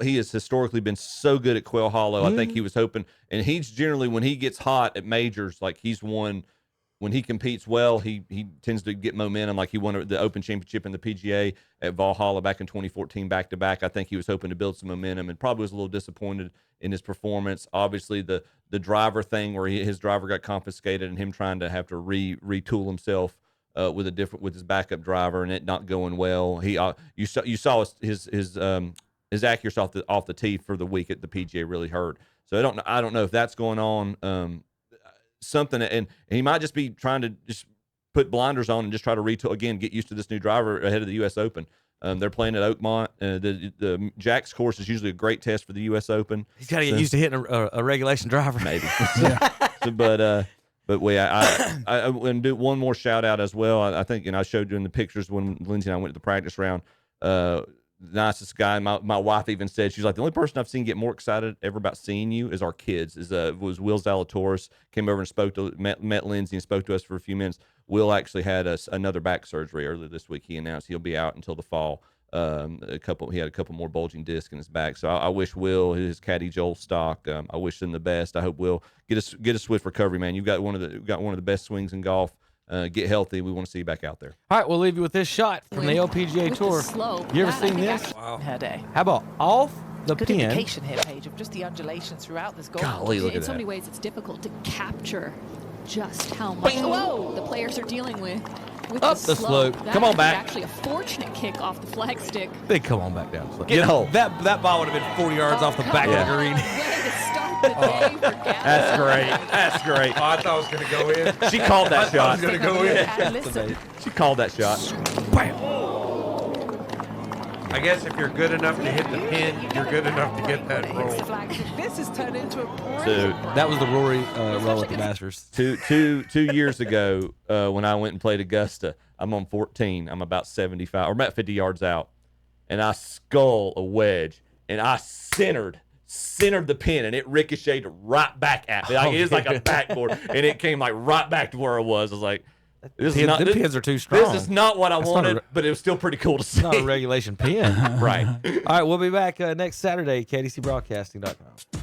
S8: He has historically been so good at Quail Hollow. I think he was hoping, and he's generally, when he gets hot at majors, like he's won. When he competes well, he tends to get momentum. Like he won the Open Championship in the PGA at Valhalla back in 2014, back-to-back. I think he was hoping to build some momentum and probably was a little disappointed in his performance. Obviously, the driver thing where his driver got confiscated and him trying to have to retool himself with his backup driver and it not going well. You saw his accuracy off the tee for the week at the PGA really hurt. So I don't know if that's going on. Something, and he might just be trying to just put blinders on and just try to retool again, get used to this new driver ahead of the U.S. Open. They're playing at Oakmont. The Joxx course is usually a great test for the U.S. Open.
S10: He's got to get used to hitting a regulation driver,
S8: maybe. But I want to do one more shout out as well. I think, and I showed you in the pictures when Lindsay and I went to the practice round. Nicest guy. My wife even said, she's like, the only person I've seen get more excited ever about seeing you is our kids. Was Will Zalatoris, came over and met Lindsay and spoke to us for a few minutes. Will actually had another back surgery earlier this week. He announced he'll be out until the fall. He had a couple more bulging discs in his back. So I wish Will, his caddy Joel Stock, I wish him the best. I hope Will get a swift recovery, man. You've got one of the best swings in golf. Get healthy. We want to see you back out there.
S10: All right, we'll leave you with this shot from the LPGA Tour. You ever seen this?
S2: Wow. Her day.
S10: How about off the
S2: Good
S10: pin?
S2: indication here, Paige, of just the undulations throughout this golf.
S8: Golly, look at
S6: In so
S8: that.
S6: many ways, it's difficult to capture just how much the players are dealing with
S10: Up the slope.
S6: That
S10: Come on
S6: is
S10: back.
S6: Actually, a fortunate kick off the flagstick.
S10: Big come on back down.
S8: Get home.
S10: That ball would have been 40 yards off the back of the green.
S6: Way to start the day for Gavin.
S8: That's great. That's great.
S9: Oh, I thought I was going to go in.
S8: She called that shot.
S9: I was going to go in.
S8: That's amazing. She called that shot.
S9: I guess if you're good enough to hit the pin, you're good enough to get that roll.
S2: This has turned into a
S8: So
S10: that was the Rory roll at the Masters.
S8: Two years ago, when I went and played Augusta, I'm on 14. I'm about 75 or about 50 yards out, and I scull a wedge, and I centered the pin, and it ricocheted right back at me. Like, it is like a backboard, and it came like right back to where I was. I was like,
S10: The pins are too strong.
S8: This is not what I wanted, but it was still pretty cool to see.
S10: It's not a regulation pin.
S8: Right.
S10: All right, we'll be back next Saturday, KDCBroadcasting.com.